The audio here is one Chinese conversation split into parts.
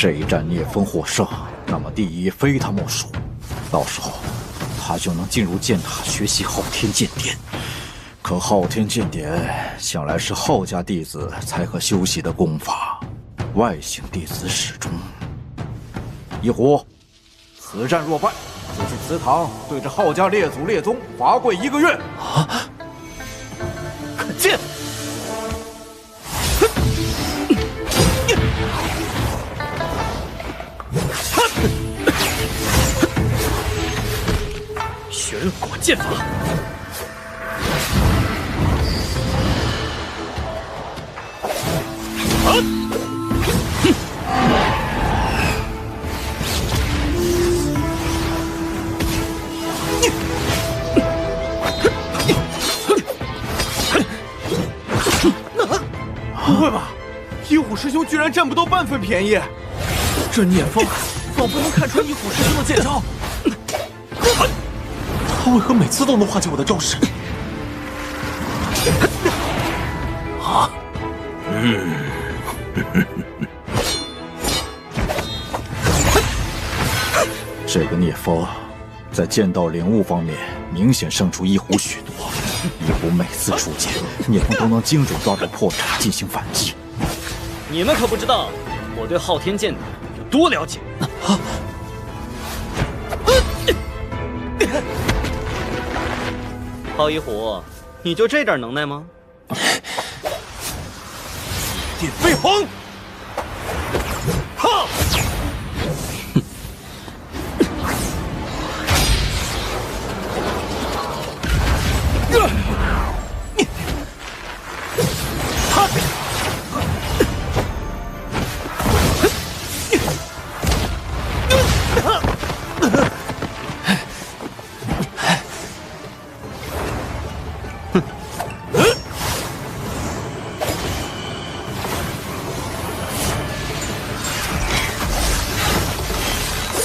这一战聂风获胜，那么第一非他莫属。到时候，他就能进入剑塔学习昊天剑典。可昊天剑典向来是昊家弟子才可修习的功法，外姓弟子始终。一虎，此战若败，就去祠堂对着昊家列祖列宗罚跪1个月。啊！可见！玄火剑法。不会吧，一虎师兄居然占不到半分便宜！这聂风仿佛能看穿一虎师兄的剑招。他为何每次都能化解我的招式？啊！这个聂风，在剑道领悟方面明显胜出一虎许多。一虎每次出剑，聂风都能精准抓住破绽进行反击。你们可不知道我对昊天剑典有多了解。昊一虎，你就这点能耐吗？电飞鸿！哈！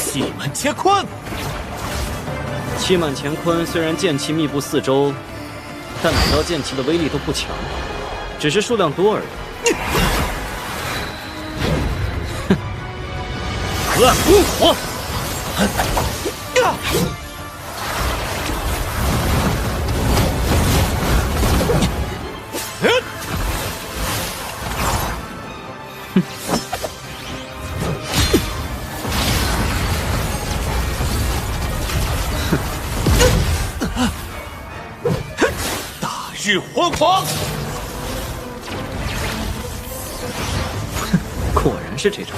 气满乾坤！气满乾坤虽然剑气密布四周，但每道剑气的威力都不强，只是数量多而已。隔岸观火！大日煌煌！果然是这招。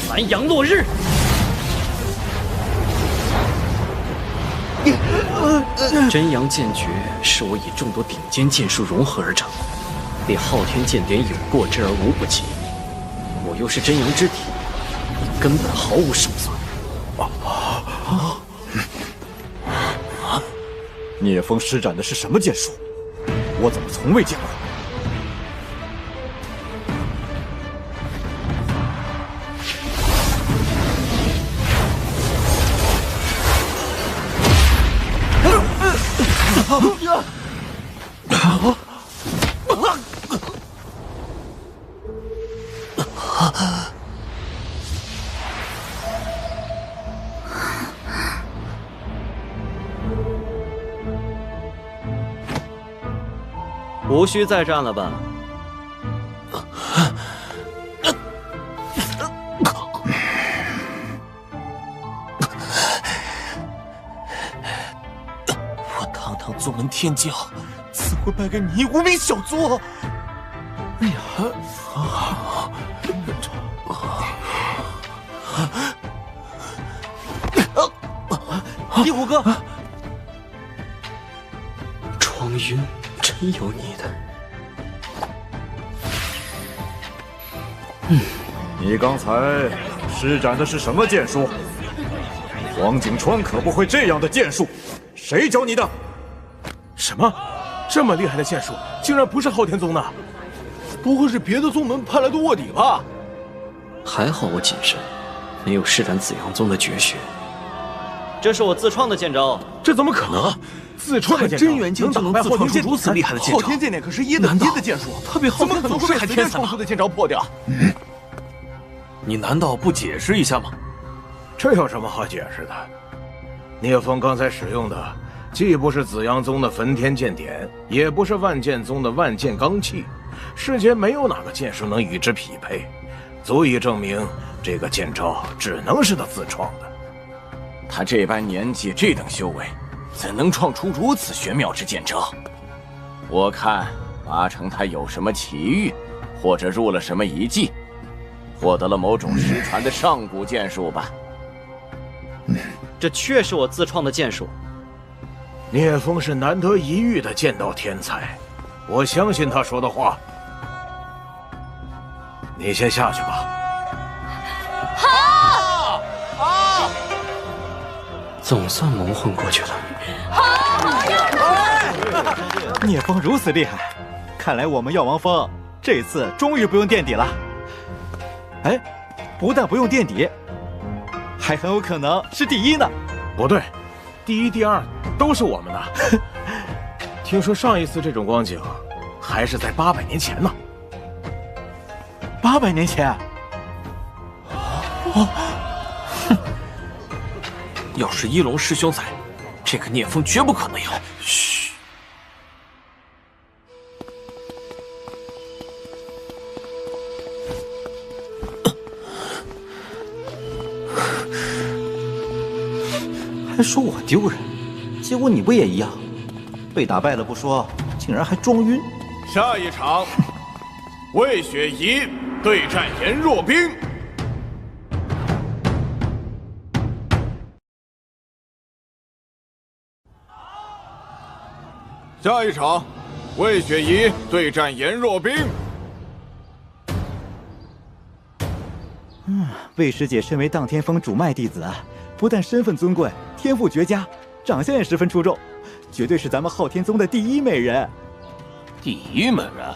南阳落日。真阳剑诀是我以众多顶尖剑术融合而成，离昊天剑典有过之而无不及。我又是真阳之体，根本毫无胜算。聂风施展的是什么剑术？我怎么从未见过？无需再战了吧？我堂堂宗门天骄，怎会败给你无名小卒？哎呀！一虎哥，庄云。真有你的！你刚才施展的是什么剑术？黄景川可不会这样的剑术，谁教你的？什么？这么厉害的剑术，竟然不是昊天宗的？不会是别的宗门派来的卧底吧？还好我谨慎，没有施展紫阳宗的绝学。这是我自创的剑招。这怎么可能？自创的剑真元剑就能自创出如此厉害的剑招，昊天剑典可是1等1的剑术，他比昊天宗师还天才吗？的剑招破掉。你难道不解释一下吗？这有什么好解释的？聂风刚才使用的，既不是紫阳宗的焚天剑典，也不是万剑宗的万剑罡气，世间没有哪个剑术能与之匹配，足以证明这个剑招只能是他自创的。他这般年纪，这等修为，怎能创出如此玄妙之剑招？我看八成他有什么奇遇，或者入了什么遗迹，获得了某种失传的上古剑术吧。这确是我自创的剑术。聂风是难得一遇的剑道天才，我相信他说的话。你先下去吧。总算蒙混过去了。聂风如此厉害，看来我们药王峰这次终于不用垫底了。哎，不但不用垫底，还很有可能是第一呢。不对，第1、第2都是我们的。听说上一次这种光景，还是在800年前呢。800年前？要是一龙师兄在，这个聂风绝不可能有。嘘。还说我丢人，结果你不也一样？被打败了不说，竟然还装晕。下一场，魏雪怡对战颜若冰。下一场，魏雪怡对战颜若冰。魏师姐身为荡天峰主脉弟子，不但身份尊贵，天赋绝佳，长相也十分出众，绝对是咱们昊天宗的第一美人。第一美人，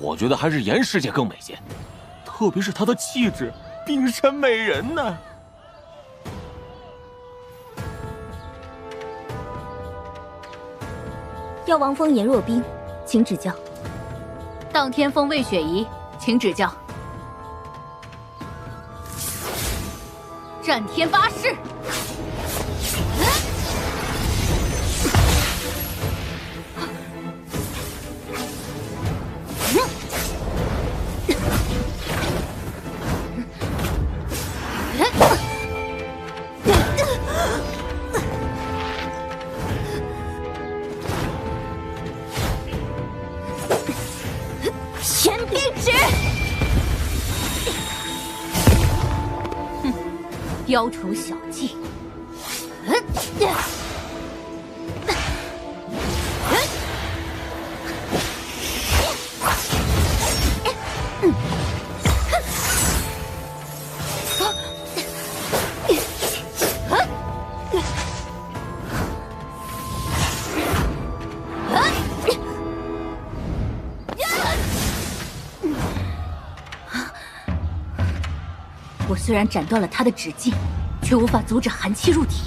我觉得还是颜师姐更美见，特别是她的气质，冰山美人呢。药王峰颜若冰，请指教。荡天峰魏雪怡，请指教。战天八式。玄冰指。雕虫小技。我虽然斩断了他的指劲，却无法阻止寒气入体。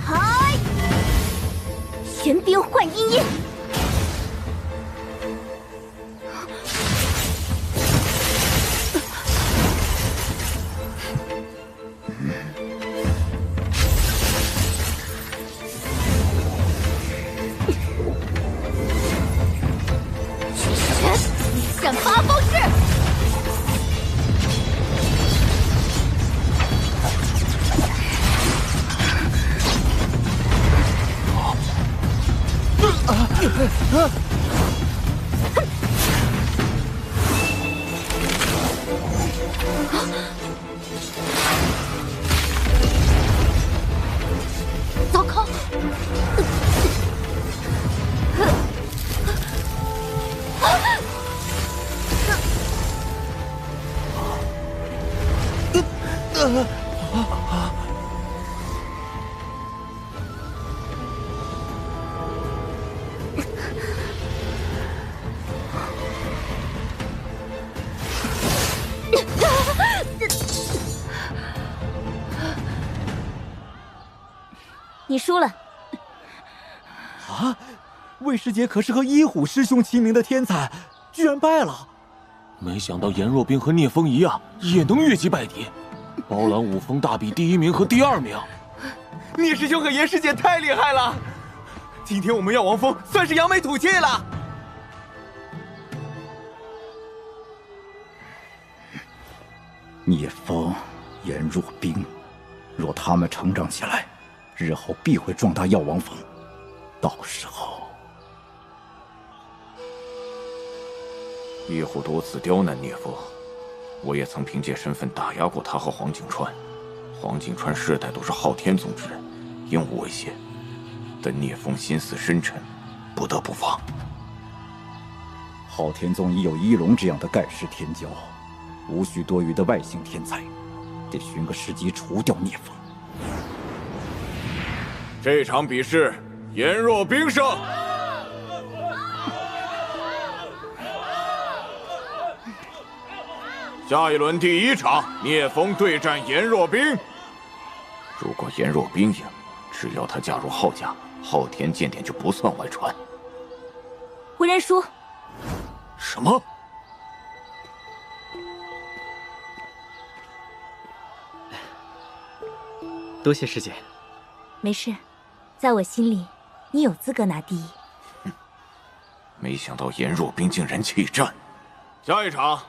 嗨！玄冰幻阴烟。闪八风式。糟糕！你输了。啊！魏师姐可是和一虎师兄齐名的天才，居然败了。没想到颜若冰和聂风一样，也能越级败敌，包揽5峰大比第1名和第2名。聂师兄和颜师姐太厉害了，今天我们药王峰算是扬眉吐气了。聂风、颜若冰，若他们成长起来，日后必会壮大药王峰。到时候，一虎多次刁难聂风，我也曾凭借身份打压过他和黄景川。黄景川世代都是昊天宗之人，应无威胁。但聂风心思深沉，不得不防。昊天宗已有一龙这样的盖世天骄，无需多余的外星天才，得寻个时机除掉聂风。这场比试，颜若冰胜。下一轮第1场，聂风对战颜若冰。如果颜若冰赢，只要他加入昊家，昊天剑典就不算外传。我认输。什么？多谢师姐。没事，在我心里，你有资格拿第1。没想到颜若冰竟然弃战。下一场，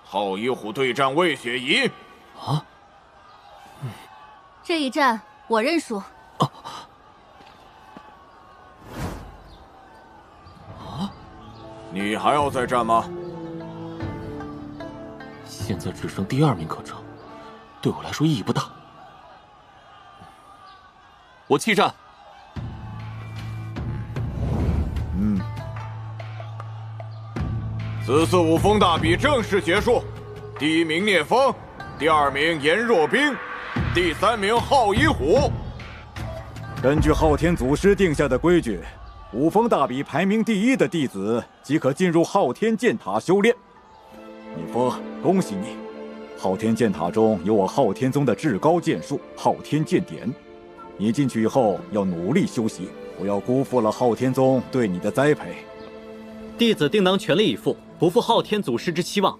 昊一虎对战魏雪怡。啊？这一战我认输。你还要再战吗？现在只剩第2名可争，对我来说意义不大。我弃战。此次5峰大比正式结束，第1名聂风，第2名颜若冰，第3名昊一虎。根据昊天祖师定下的规矩，5峰大比排名第1的弟子即可进入昊天剑塔修炼。聂风，恭喜你！昊天剑塔中有我昊天宗的至高剑术昊天剑典，你进去以后要努力修习，不要辜负了昊天宗对你的栽培。弟子定当全力以赴，不负昊天祖师之期望。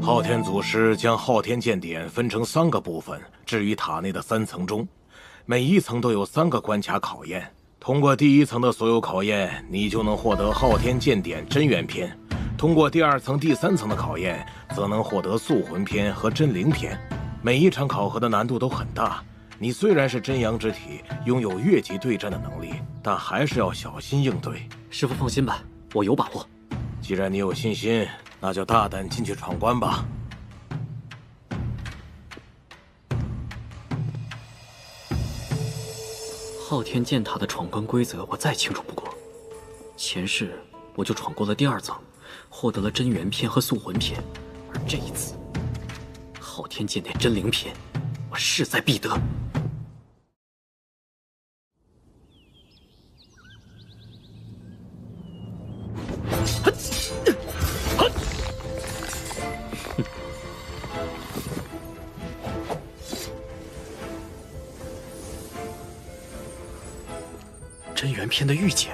昊天祖师将昊天剑典分成3个部分，置于塔内的3层中，每一层都有3个关卡考验。通过第1层的所有考验，你就能获得昊天剑典真元篇；通过第2层、第3层的考验，则能获得素魂篇和真灵篇。每一场考核的难度都很大。你虽然是真阳之体，拥有越级对战的能力，但还是要小心应对。师父放心吧，我有把握。既然你有信心，那就大胆进去闯关吧。昊天剑塔的闯关规则我再清楚不过，前世我就闯过了第2层，获得了真元篇和素魂篇，而这一次，昊天剑典真灵篇，我势在必得。真元篇的御剑，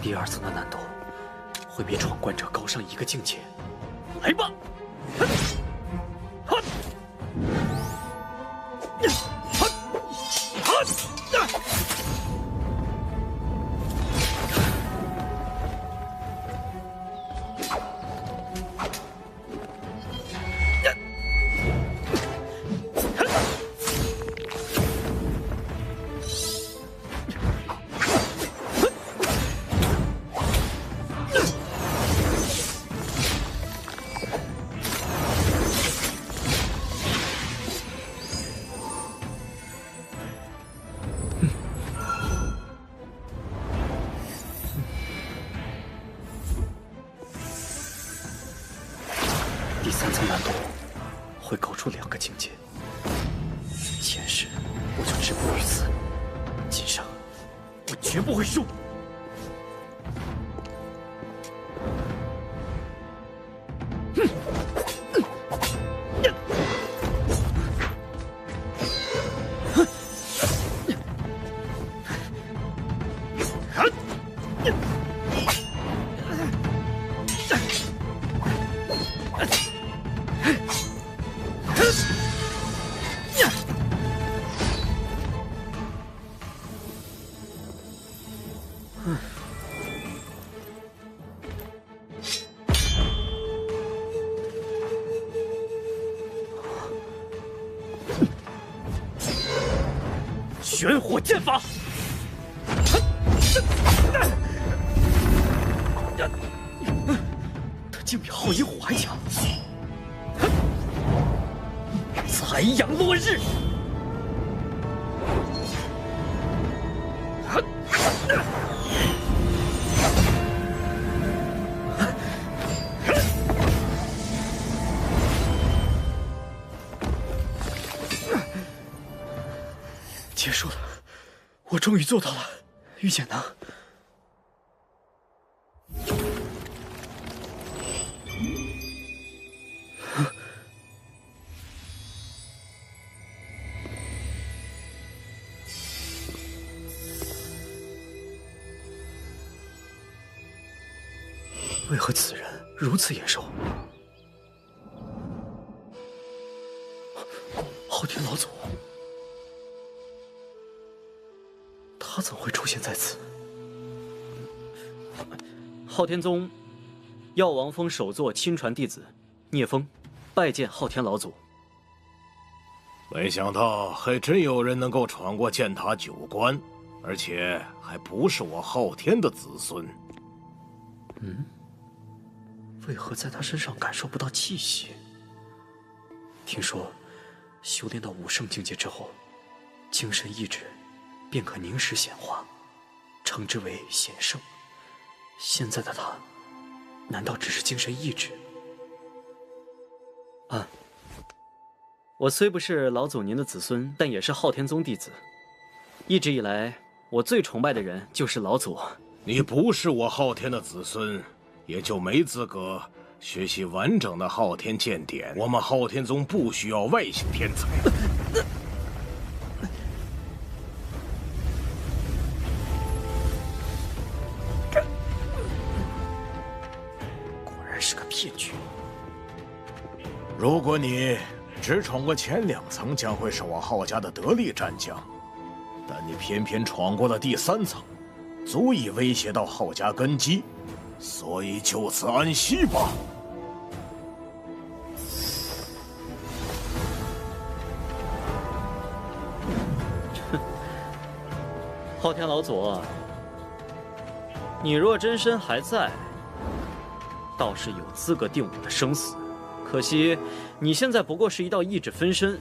第2层的难度会比闯关者高上1个境界。来吧！前世我就止步于此，今生我绝不会输。玄火剑法，他竟比皓银虎还强！残阳落日，结束了，我终于做到了，御剑能。为何此人如此眼熟？昊天老祖。他怎会出现在此？昊天宗药王峰首座亲传弟子聂风，拜见昊天老祖。没想到还真有人能够闯过剑塔9关，而且还不是我昊天的子孙。为何在他身上感受不到气息？听说修炼到武圣境界之后，精神意志便可凝实显化，称之为显圣。现在的他，难道只是精神意志？我虽不是老祖您的子孙，但也是昊天宗弟子。一直以来，我最崇拜的人就是老祖。你不是我昊天的子孙，也就没资格学习完整的昊天剑典。我们昊天宗不需要外星天才。果然是个骗局。如果你只闯过前2层，将会是我昊家的得力战将，但你偏偏闯过了第3层，足以威胁到昊家根基，所以就此安息吧。昊天老祖，你若真身还在，倒是有资格定我的生死。可惜你现在不过是一道意志分身，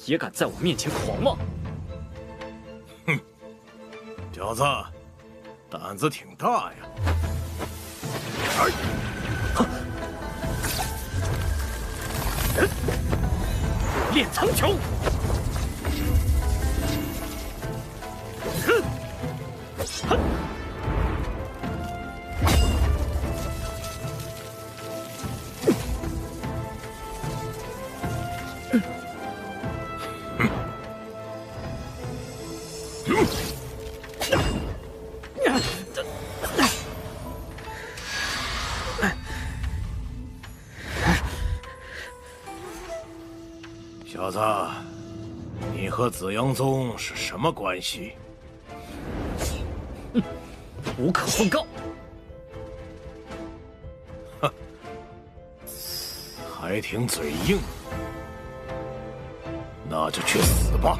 也敢在我面前狂妄！哼，小子，胆子挺大呀！炼苍穹！小子，你和紫阳宗是什么关系？无可奉告。哼，还挺嘴硬，那就去死吧！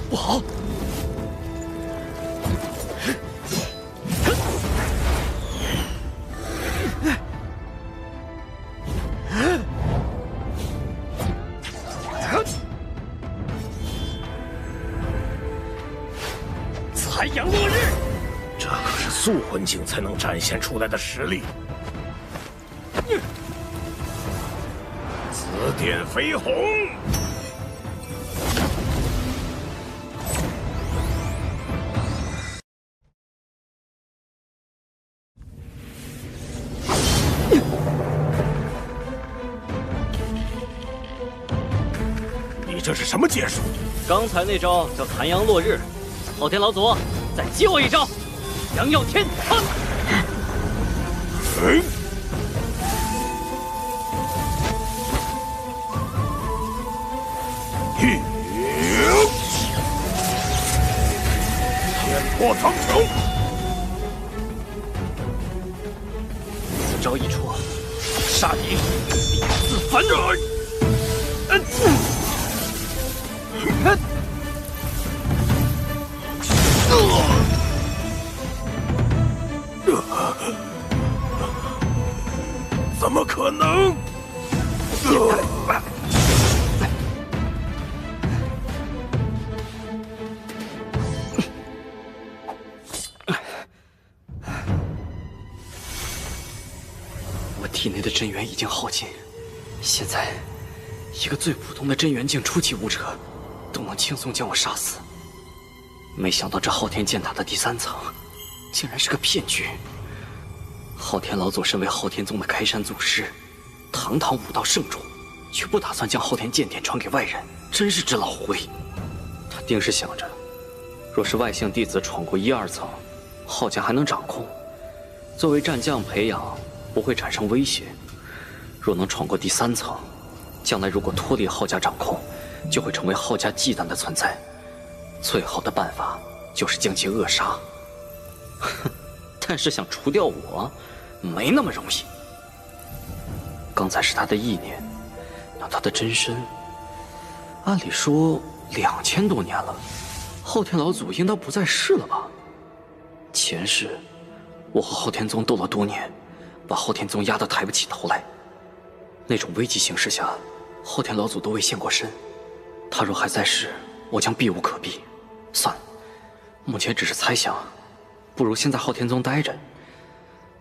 不好！残阳落日。这可是素魂境才能展现出来的实力。紫电飞鸿。你这是什么解术？刚才那招叫残阳落日。昊天老祖，再接我一招，阳耀天苍。天破苍穹。此招一出，杀敌必自焚。怎么可能？我体内的真元已经耗尽，现在一个最普通的真元境初期武者都能轻松将我杀死。没想到这昊天剑塔的第3层竟然是个骗局。昊天老祖身为昊天宗的开山祖师，堂堂武道圣主，却不打算将昊天剑典传给外人，真是只老狐狸。他定是想着，若是外姓弟子闯过1、2层，昊家还能掌控，作为战将培养不会产生威胁；若能闯过第3层，将来如果脱离昊家掌控，就会成为昊家忌惮的存在。最好的办法就是将其扼杀。哼，但是想除掉我，没那么容易。刚才是他的意念，那他的真身，按理说2000多年了，昊天老祖应当不在世了吧？前世，我和昊天宗斗了多年，把昊天宗压得抬不起头来。那种危急形势下，昊天老祖都未现过身。他若还在世，我将避无可避。算了，目前只是猜想，不如先在昊天宗待着。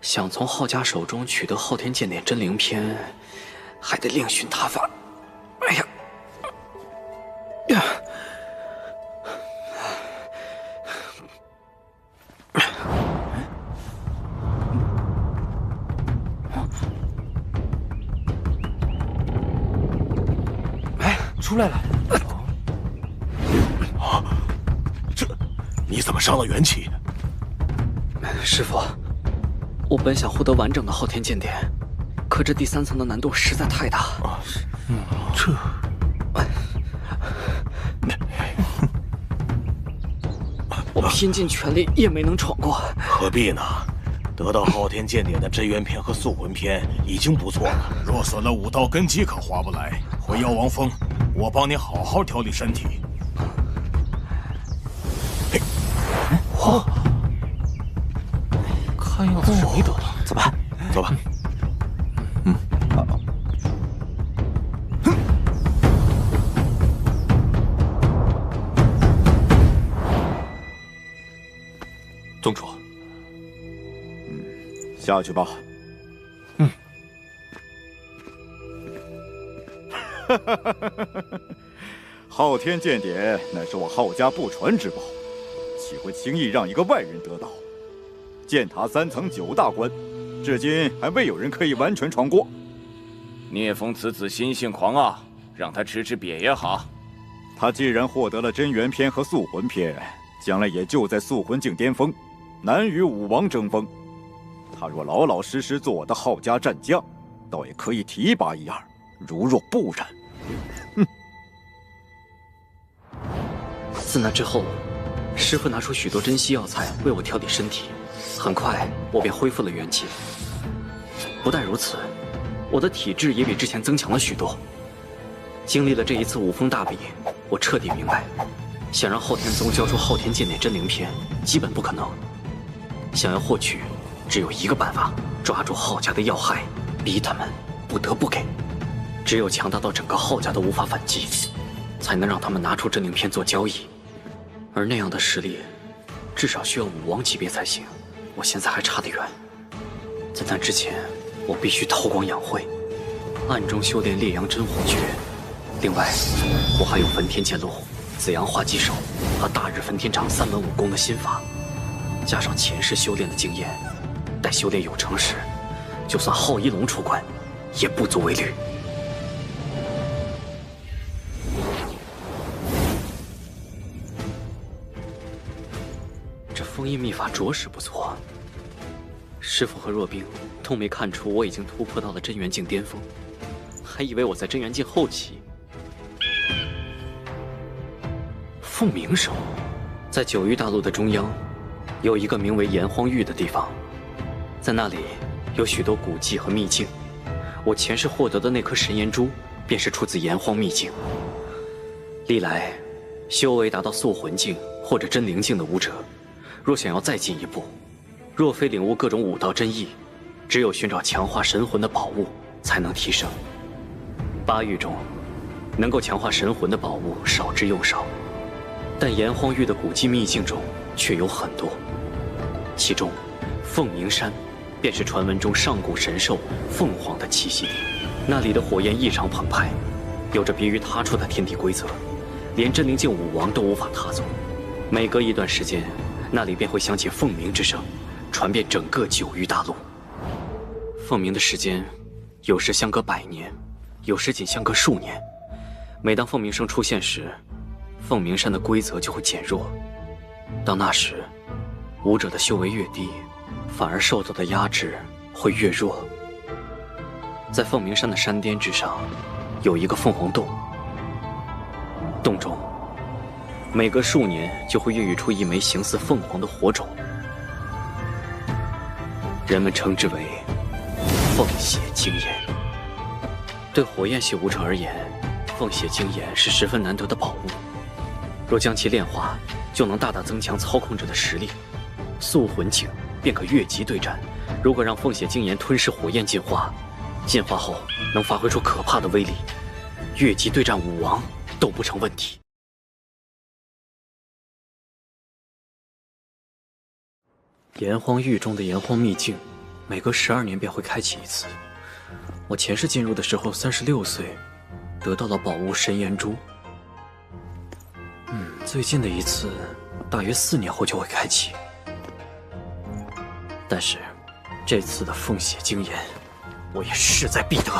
想从昊家手中取得昊天剑典真灵篇，还得另寻他法。哎呀，呀！哎，出来了！啊，这你怎么伤了元气？师父，我本想获得完整的昊天剑典，可这第3层的难度实在太大。这，我拼尽全力也没能闯过。何必呢？得到昊天剑典的真元篇和素魂篇已经不错了。若损了武道根基，可划不来。回妖王峰，我帮你好好调理身体。哦，看样子是没得了。走吧，走吧。宗主，下去吧。昊天剑典乃是我昊家不传之宝，岂会轻易让一个外人得到？剑塔3层9大关，至今还未有人可以完全闯过。聂风此子心性狂傲，让他吃瘪也好。他既然获得了真元篇和素魂篇，将来也就在素魂境巅峰，难与武王争锋。他若老老实实做我的昊家战将，倒也可以提拔一二。如若不然，自那之后，师父拿出许多珍稀药材为我调理身体，很快我便恢复了元气。不但如此，我的体质也比之前增强了许多。经历了这一次五峰大比，我彻底明白，想让昊天宗交出昊天剑典真灵篇，基本不可能。想要获取，只有一个办法：抓住昊家的要害，逼他们不得不给。只有强大到整个昊家都无法反击，才能让他们拿出真灵篇做交易。而那样的实力，至少需要武王级别才行。我现在还差得远，在那之前，我必须韬光养晦，暗中修炼烈阳真火诀。另外，我还有焚天剑路、紫阳化戟手和大日焚天掌3门武功的心法，加上前世修炼的经验，待修炼有成时，就算浩一龙出关，也不足为虑。这封印秘法着实不错，师傅和若冰都没看出我已经突破到了真元境巅峰，还以为我在真元境后期。凤鸣省，在九域大陆的中央，有一个名为炎荒域的地方，在那里有许多古迹和秘境。我前世获得的那颗神炎珠，便是出自炎荒秘境。历来，修为达到塑魂境或者真灵境的武者，若想要再进一步，若非领悟各种武道真意，只有寻找强化神魂的宝物才能提升。8域中，能够强化神魂的宝物少之又少，但炎荒域的古迹秘境中却有很多。其中，凤鸣山便是传闻中上古神兽凤凰的栖息地。那里的火焰异常澎湃，有着别于他处的天地规则，连真灵境武王都无法踏足。每隔一段时间，那里便会响起凤鸣之声，传遍整个9域大陆。凤鸣的时间，有时相隔100年，有时仅相隔数年。每当凤鸣声出现时，凤鸣山的规则就会减弱。到那时，武者的修为越低，反而受到的压制会越弱。在凤鸣山的山巅之上，有一个凤凰洞，洞中每隔数年就会孕育出一枚形似凤凰的火种，人们称之为凤血精炎。对火焰系武者而言，凤血精炎是十分难得的宝物，若将其炼化，就能大大增强操控者的实力。塑魂境便可越级对战，如果让凤血精炎吞噬火焰进化，进化后能发挥出可怕的威力，越级对战武王都不成问题。炎荒域中的炎荒秘境，每隔12年便会开启一次。我前世进入的时候36岁，得到了宝物神炎珠。最近的一次，大约4年后就会开启。但是，这次的凤血精炎，我也势在必得。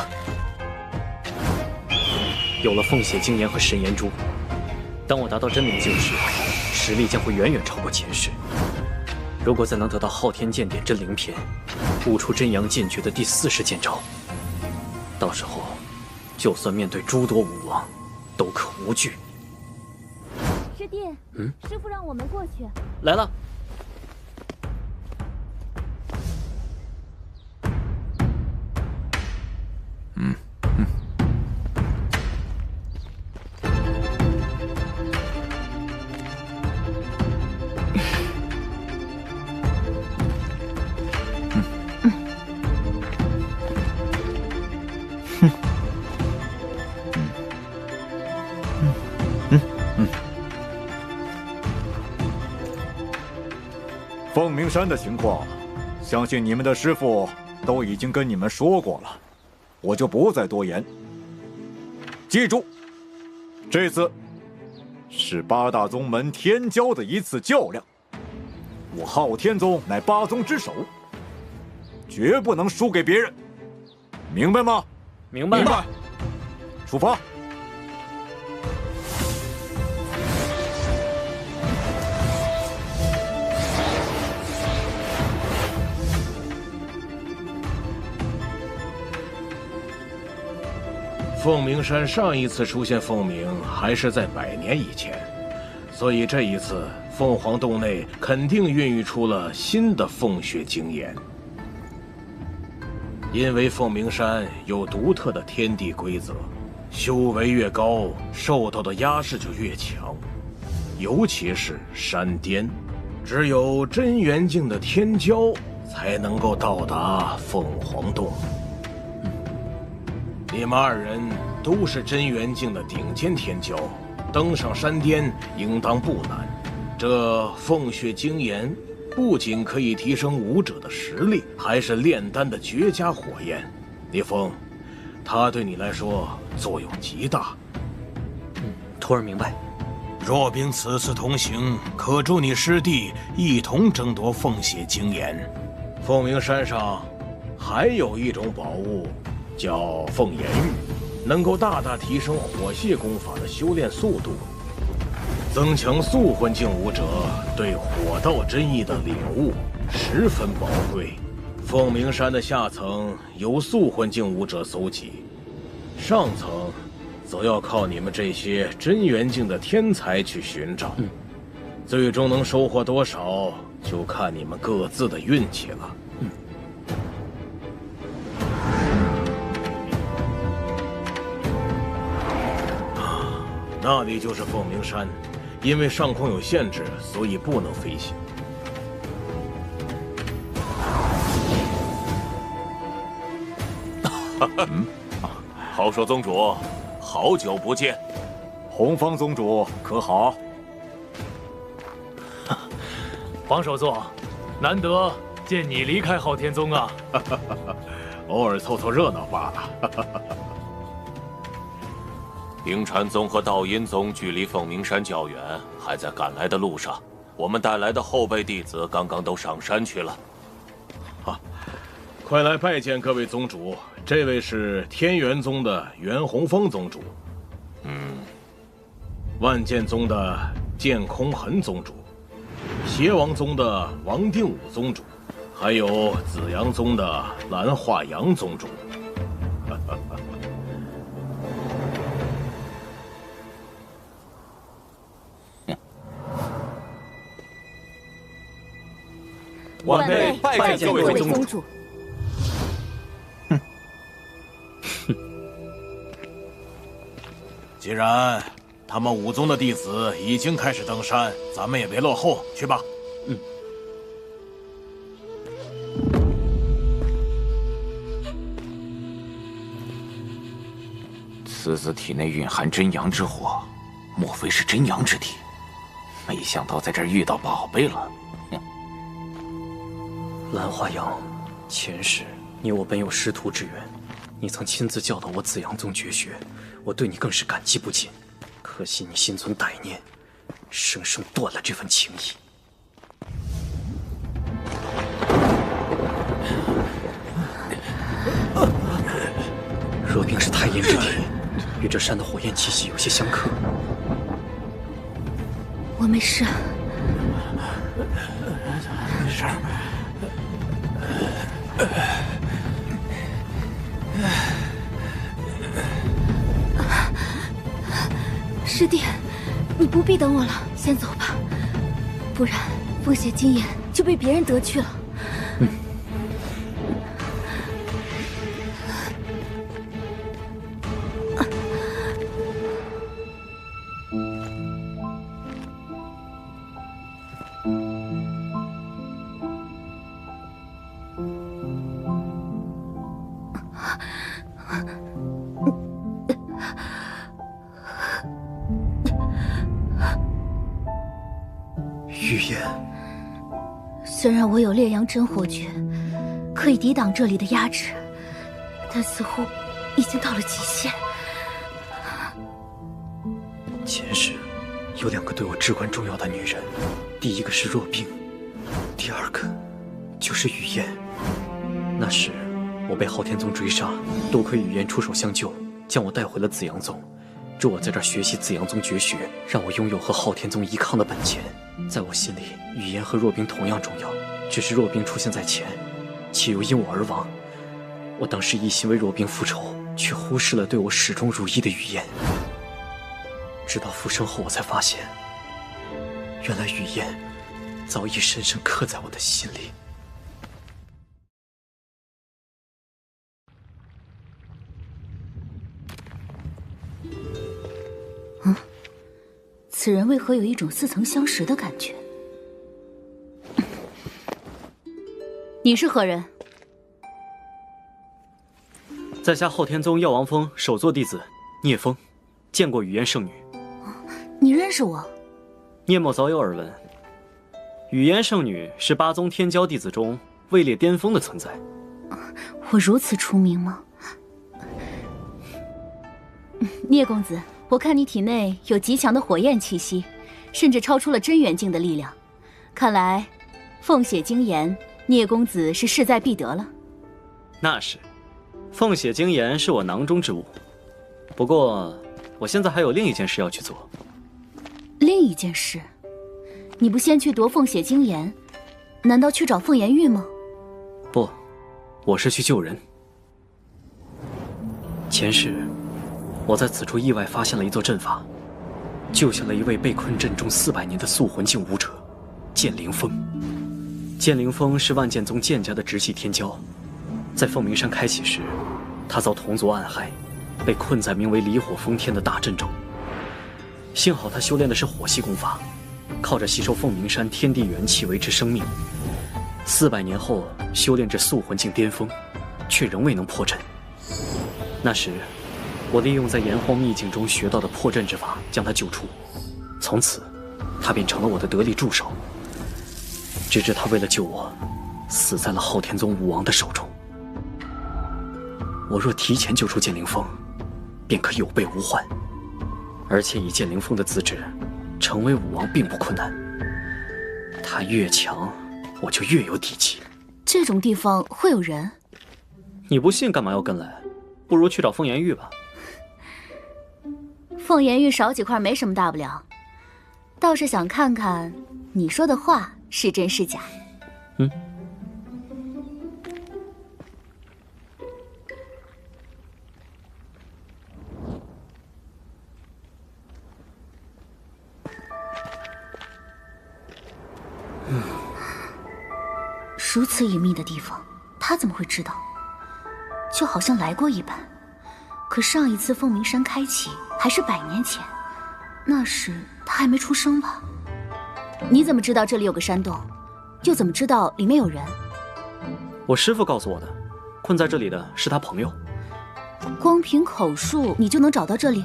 有了凤血精炎和神炎珠，当我达到真灵境时，实力将会远远超过前世。如果再能得到昊天剑典真灵篇，悟出真阳剑诀的第40剑招，到时候，就算面对诸多武王，都可无惧。师弟，师父让我们过去。来了。凤鸣山的情况，相信你们的师父都已经跟你们说过了，我就不再多言。记住，这次是8大宗门天骄的一次较量，我昊天宗乃8宗之首，绝不能输给别人，明白吗？明白。明白。出发。凤鸣山上一次出现凤鸣还是在100年以前，所以这一次凤凰洞内肯定孕育出了新的凤血精炎。因为凤鸣山有独特的天地规则，修为越高，受到的压制就越强，尤其是山巅，只有真元境的天骄才能够到达凤凰洞。你们2人都是真元境的顶尖天骄，登上山巅应当不难。这凤血精炎不仅可以提升武者的实力，还是炼丹的绝佳火焰。聂风，它对你来说作用极大。徒儿明白。若冰此次同行，可助你师弟一同争夺凤血精炎。凤鸣山上还有一种宝物，叫凤炎玉，能够大大提升火系功法的修炼速度，增强素魂境武者对火道真意的领悟，十分宝贵。凤鸣山的下层由素魂境武者搜集，上层则要靠你们这些真元境的天才去寻找。最终能收获多少，就看你们各自的运气了。那里就是凤鸣山，因为上空有限制，所以不能飞行。好说宗主，好久不见。洪方宗主可好？黄首座，难得见你离开昊天宗啊！偶尔凑凑热闹罢了。冰禅宗和道阴宗距离凤鸣山较远，还在赶来的路上。我们带来的后辈弟子刚刚都上山去了。快来拜见各位宗主。这位是天元宗的袁洪峰宗主，万剑宗的剑空痕宗主，邪王宗的王定武宗主，还有紫阳宗的蓝化阳宗主。晚辈拜见各位宗主。既然他们武宗的弟子已经开始登山，咱们也别落后，去吧。此子体内蕴含真阳之火，莫非是真阳之体？没想到在这儿遇到宝贝了。蓝化阳，前世你我本有师徒之缘，你曾亲自教导我紫阳宗绝学，我对你更是感激不尽。可惜你心存歹念，生生断了这份情谊。若冰是太阴之体，与这山的火焰气息有些相克。我没事。没事。师弟，你不必等我了，先走吧，不然凤血精炎就被别人得去了。预言，虽然我有烈阳真火诀，可以抵挡这里的压制，但似乎已经到了极限。前世有两个对我至关重要的女人，第一个是若冰，第二个就是雨嫣。那时我被昊天宗追杀，多亏雨嫣出手相救，将我带回了紫阳宗。助我在这儿学习紫阳宗绝学，让我拥有和昊天宗一抗的本钱。在我心里，雨嫣和若冰同样重要，只是若冰出现在前，且又因我而亡。我当时一心为若冰复仇，却忽视了对我始终如一的雨嫣。直到复生后，我才发现，原来雨嫣早已深深刻在我的心里。此人为何有一种似曾相识的感觉？你是何人？在下昊天宗药王峰首座弟子聂风，见过雨嫣圣女。你认识我？聂某早有耳闻，语言圣女是8宗天骄弟子中位列巅峰的存在。我如此出名吗？聂公子，我看你体内有极强的火焰气息，甚至超出了真元境的力量。看来，凤血精炎，聂公子是势在必得了。那是，凤血精炎是我囊中之物。不过，我现在还有另一件事要去做。另一件事？你不先去夺凤血精炎，难道去找凤颜玉吗？不，我是去救人。前世，我在此处意外发现了一座阵法，救下了一位被困阵中400年的素魂境武者剑灵峰。剑灵峰是万剑宗剑家的直系天骄，在凤鸣山开启时，他遭同族暗害，被困在名为离火封天的大阵中。幸好他修炼的是火系功法，靠着吸收凤鸣山天地元气维持生命。400年后修炼至素魂境巅峰，却仍未能破阵。那时，我利用在炎荒秘境中学到的破阵之法将他救出，从此，他便成了我的得力助手。直至他为了救我，死在了昊天宗武王的手中。我若提前救出剑灵峰，便可有备无患。而且以剑灵峰的资质，成为武王并不困难。他越强，我就越有底气。这种地方会有人？你不信，干嘛要跟来？不如去找凤颜玉吧。凤颜玉少几块没什么大不了，倒是想看看你说的话是真是假。如此隐秘的地方，他怎么会知道？就好像来过一般。可上一次凤鸣山开启还是100年前，那时他还没出生吧？你怎么知道这里有个山洞？又怎么知道里面有人？我师父告诉我的，困在这里的是他朋友。光凭口述，你就能找到这里？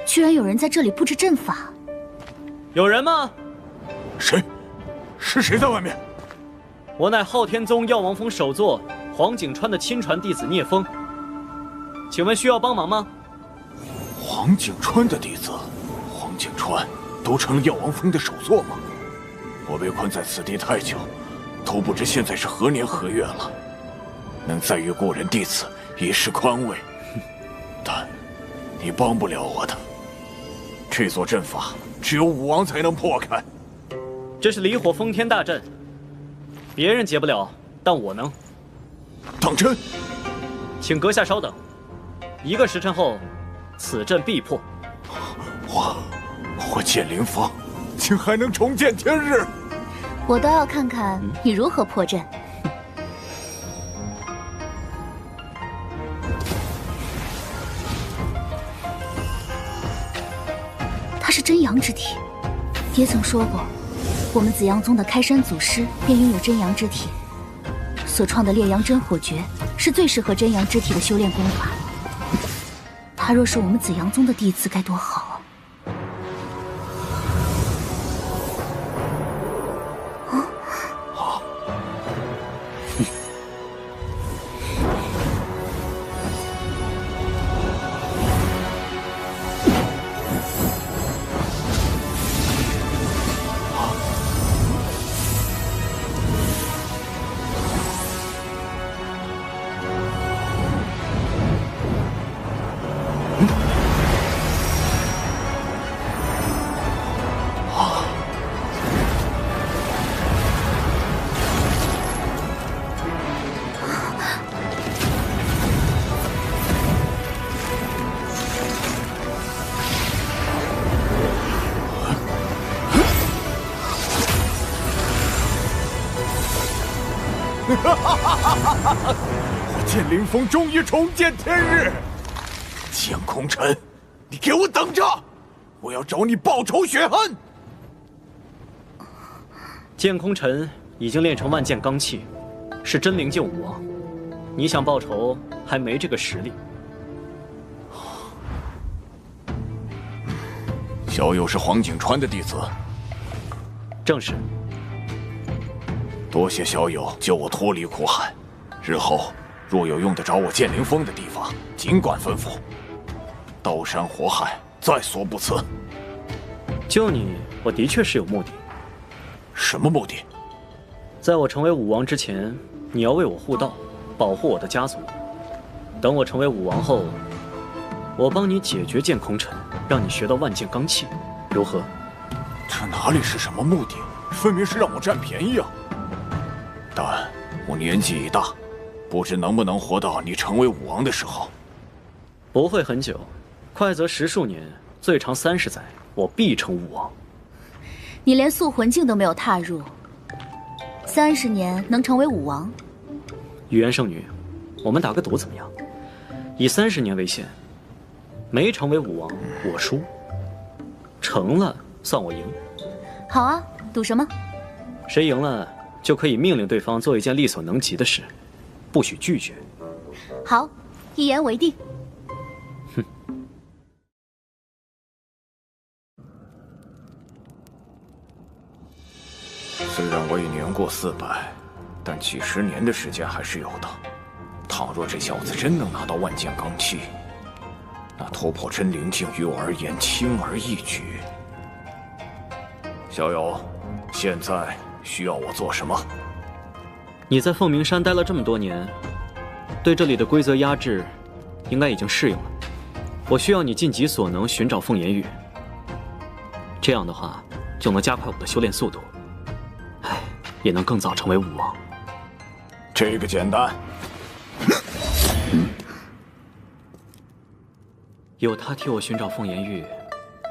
居然有人在这里布置阵法！有人吗？谁？是谁在外面？我乃昊天宗药王峰首座黄景川的亲传弟子聂风，请问需要帮忙吗？黄景川的弟子，黄景川都成了药王峰的首座吗？我被困在此地太久，都不知现在是何年何月了。能再遇故人弟子，已是宽慰。但你帮不了我的。这座阵法只有武王才能破开。这是离火封天大阵，别人解不了，但我能。当真？请阁下稍等，1个时辰后，此阵必破。我剑灵峰，竟还能重见天日！我倒要看看你如何破阵。他是真阳之体，爹曾说过，我们紫阳宗的开山祖师便拥有真阳之体，所创的烈阳真火诀是最适合真阳之体的修炼功法。他若是我们紫阳宗的弟子，该多好啊！我剑灵峰终于重见天日！剑空尘，你给我等着！我要找你报仇雪恨！剑空尘已经练成万剑罡气，是真灵境武王。你想报仇，还没这个实力。小友是黄景川的弟子，正是。多谢小友救我脱离苦海，日后若有用得着我剑灵峰的地方，尽管吩咐。刀山火海，在所不辞。救你，我的确是有目的。什么目的？在我成为武王之前，你要为我护道，保护我的家族。等我成为武王后，我帮你解决剑空尘，让你学到万剑罡气，如何？这哪里是什么目的？分明是让我占便宜啊！但我年纪已大，不知能不能活到你成为武王的时候。不会很久，快则10数年，最长30载，我必成武王。你连塑魂境都没有踏入，30年能成为武王？雨言圣女，我们打个赌怎么样？以30年为限，没成为武王我输，成了算我赢。好啊，赌什么？谁赢了就可以命令对方做一件力所能及的事，不许拒绝。好，一言为定。哼。虽然我已年过400，但几10年的时间还是有的。倘若这小子真能拿到万剑罡气，那突破真灵境于我而言轻而易举。小友，现在需要我做什么？你在凤鸣山待了这么多年，对这里的规则压制应该已经适应了。我需要你尽己所能寻找凤颜玉，这样的话就能加快我的修炼速度，也能更早成为武王。这个简单。有他替我寻找凤颜玉，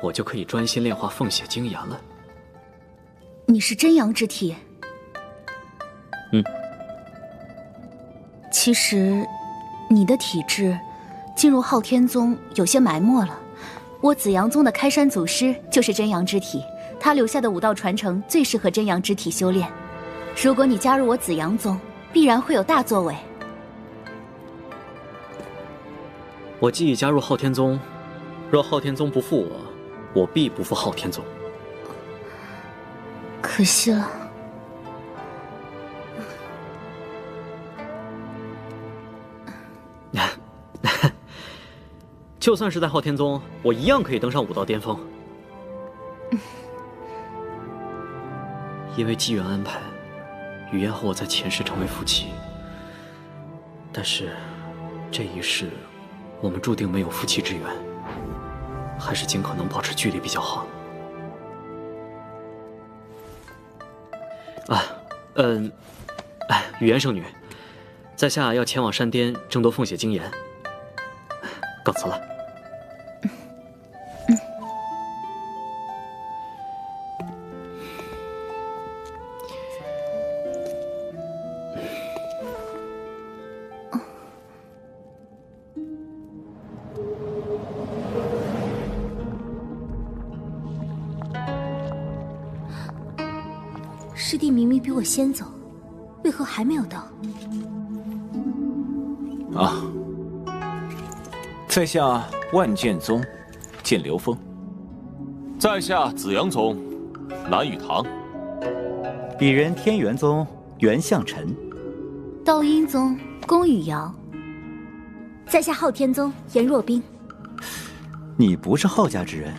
我就可以专心炼化凤血精炎了。你是真阳之体？其实，你的体质进入昊天宗有些埋没了。我紫阳宗的开山祖师就是真阳之体，他留下的武道传承最适合真阳之体修炼。如果你加入我紫阳宗，必然会有大作为。我既已加入昊天宗，若昊天宗不负我，我必不负昊天宗。可惜了。就算是在昊天宗，我一样可以登上武道巅峰。因为机缘安排，雨嫣和我在前世成为夫妻，但是这一世我们注定没有夫妻之缘，还是尽可能保持距离比较好。雨嫣圣女，在下要前往山巅争夺凤血精炎，告辞了。师弟明明比我先走，为何还没有到？啊，在下万剑宗剑流峰，在下紫阳宗蓝雨堂，鄙人天元宗袁向晨，道阴宗宫羽瑶，在下昊天宗颜若冰。你不是昊家之人？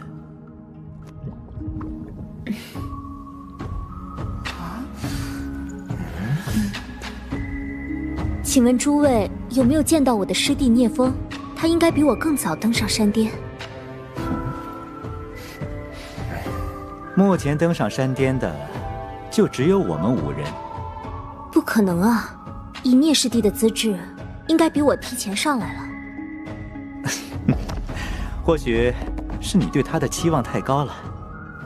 请问诸位有没有见到我的师弟聂风？他应该比我更早登上山巅。目前登上山巅的，就只有我们5人。不可能啊！以聂师弟的资质，应该比我提前上来了。或许是你对他的期望太高了。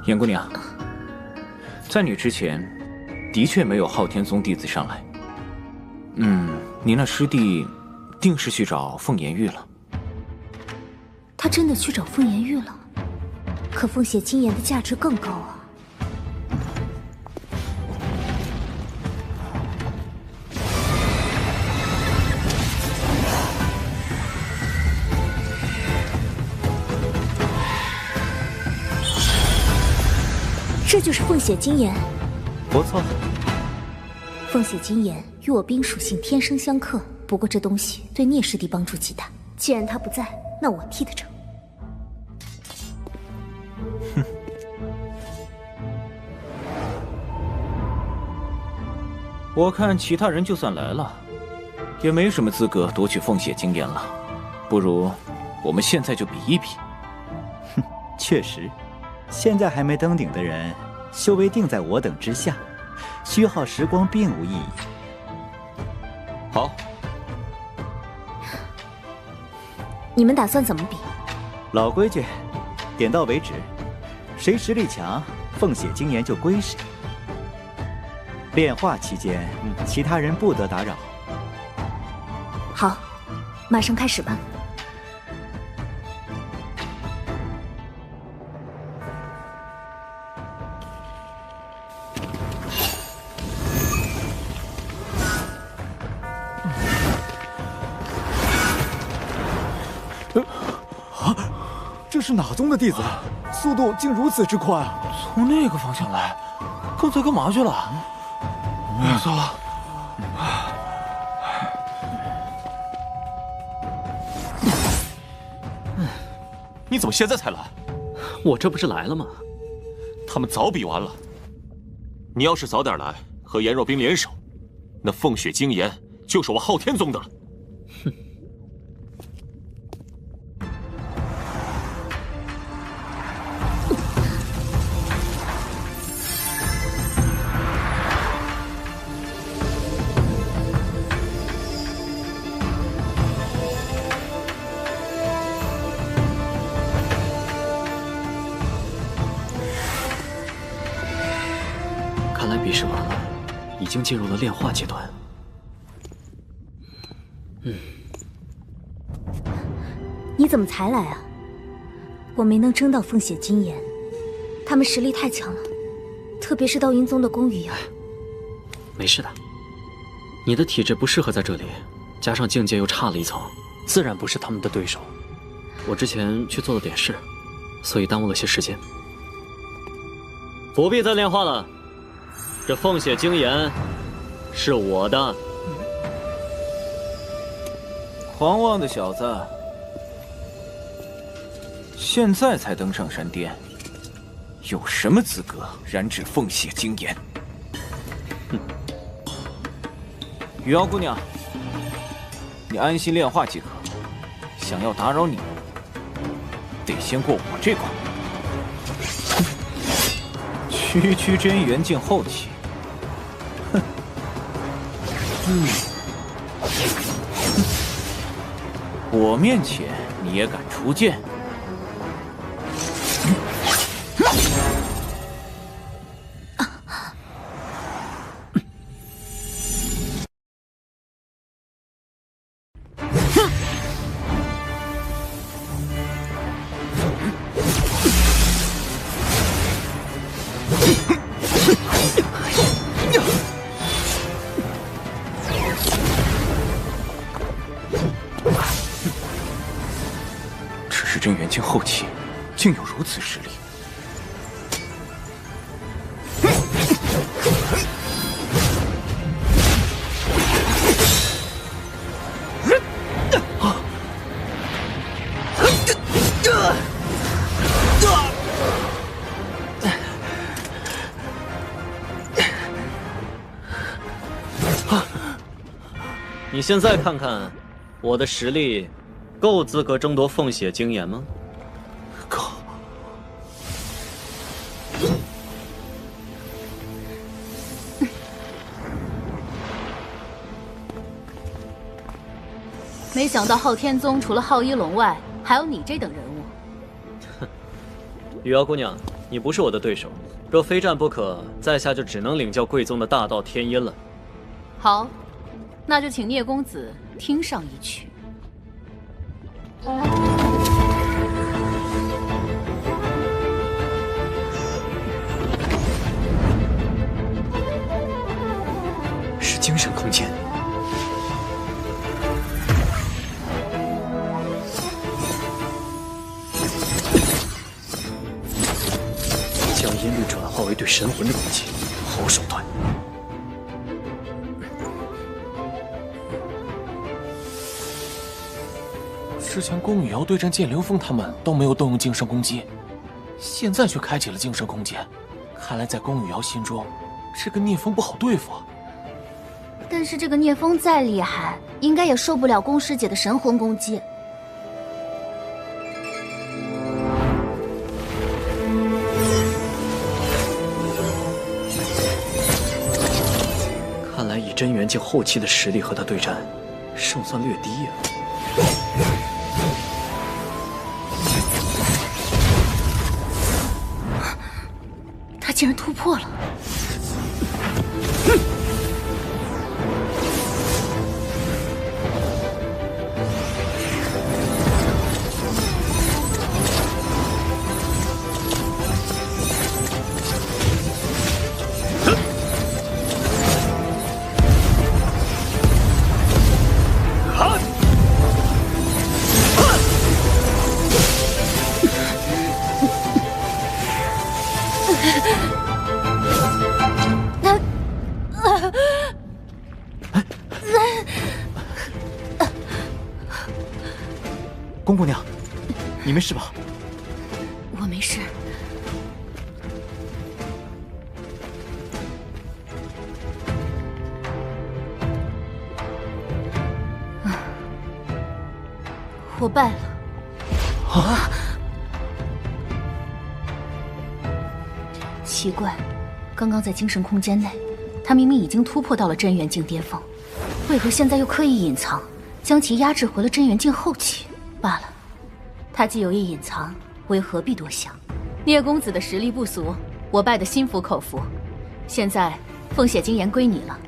颜姑娘，在你之前，的确没有昊天宗弟子上来。您那师弟定是去找凤颜玉了。他真的去找凤颜玉了？可凤血晶岩的价值更高啊！这就是凤血晶岩，不错。凤血晶岩与我冰属性天生相克，不过这东西对聂师弟帮助极大。既然他不在，那我替他成。哼。我看其他人就算来了，也没什么资格夺取凤血晶岩了。不如我们现在就比一比。哼，确实，现在还没登顶的人，修为定在我等之下，虚耗时光并无意义。好。你们打算怎么比？老规矩，点到为止，谁实力强，凤血晶岩就归谁。炼化期间，其他人不得打扰。好，马上开始吧。这是哪宗的弟子？速度竟如此之快啊！从那个方向来，刚才干嘛去了？糟了！你怎么现在才来？我这不是来了吗？他们早比完了。你要是早点来，和颜若冰联手，那凤血晶岩就是我昊天宗的了。哼。看来比试完了，已经进入了炼化阶段。你怎么才来啊？我没能争到凤血晶岩，他们实力太强了，特别是道阴宗的宫羽瑶。没事的，你的体质不适合在这里，加上境界又差了一层，自然不是他们的对手。我之前去做了点事，所以耽误了些时间。不必再炼化了。这凤血晶岩是我的。狂妄的小子，现在才登上山巅，有什么资格染指凤血晶岩？哼！雨瑶姑娘，你安心炼化即可。想要打扰你，得先过我这关。区区真元境后期。我面前你也敢出剑？真元境后期，竟有如此实力。你现在看看，我的实力够资格争夺凤血晶岩吗？够。没想到昊天宗除了昊一龙外，还有你这等人物。哼，雨瑶姑娘，你不是我的对手，若非战不可，在下就只能领教贵宗的大道天音了。好，那就请聂公子听上一曲。是精神空间。将音律转化为对神魂的攻击，好手段。之前宫羽瑶对战剑流峰他们都没有动用精神攻击，现在却开启了精神空间。看来在宫羽瑶心中，这个聂风不好对付啊。但是这个聂风再厉害，应该也受不了宫师姐的神魂攻击。看来以真元境后期的实力和他对战，胜算略低呀。他竟然突破了！宫姑娘，你没事吧？我没事。我败了。啊！奇怪，刚刚在精神空间内，他明明已经突破到了真元境巅峰，为何现在又刻意隐藏，将其压制回了真元境后期？罢了，他既有意隐藏，我又何必多想？聂公子的实力不俗，我拜得心服口服。现在，凤血金岩归你了。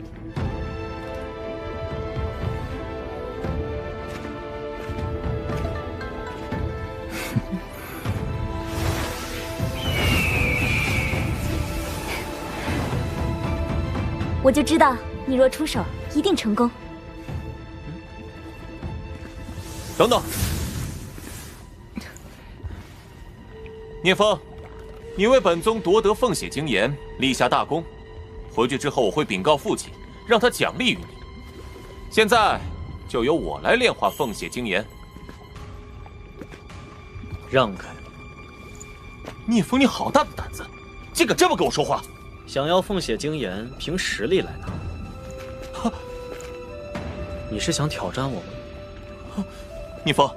我就知道，你若出手，一定成功。等等。聂风，你为本宗夺得凤血精岩，立下大功。回去之后，我会禀告父亲，让他奖励于你。现在就由我来炼化凤血精岩。让开！聂风，你好大的胆子，竟敢这么跟我说话！想要凤血精岩，凭实力来拿。你是想挑战我吗？聂风，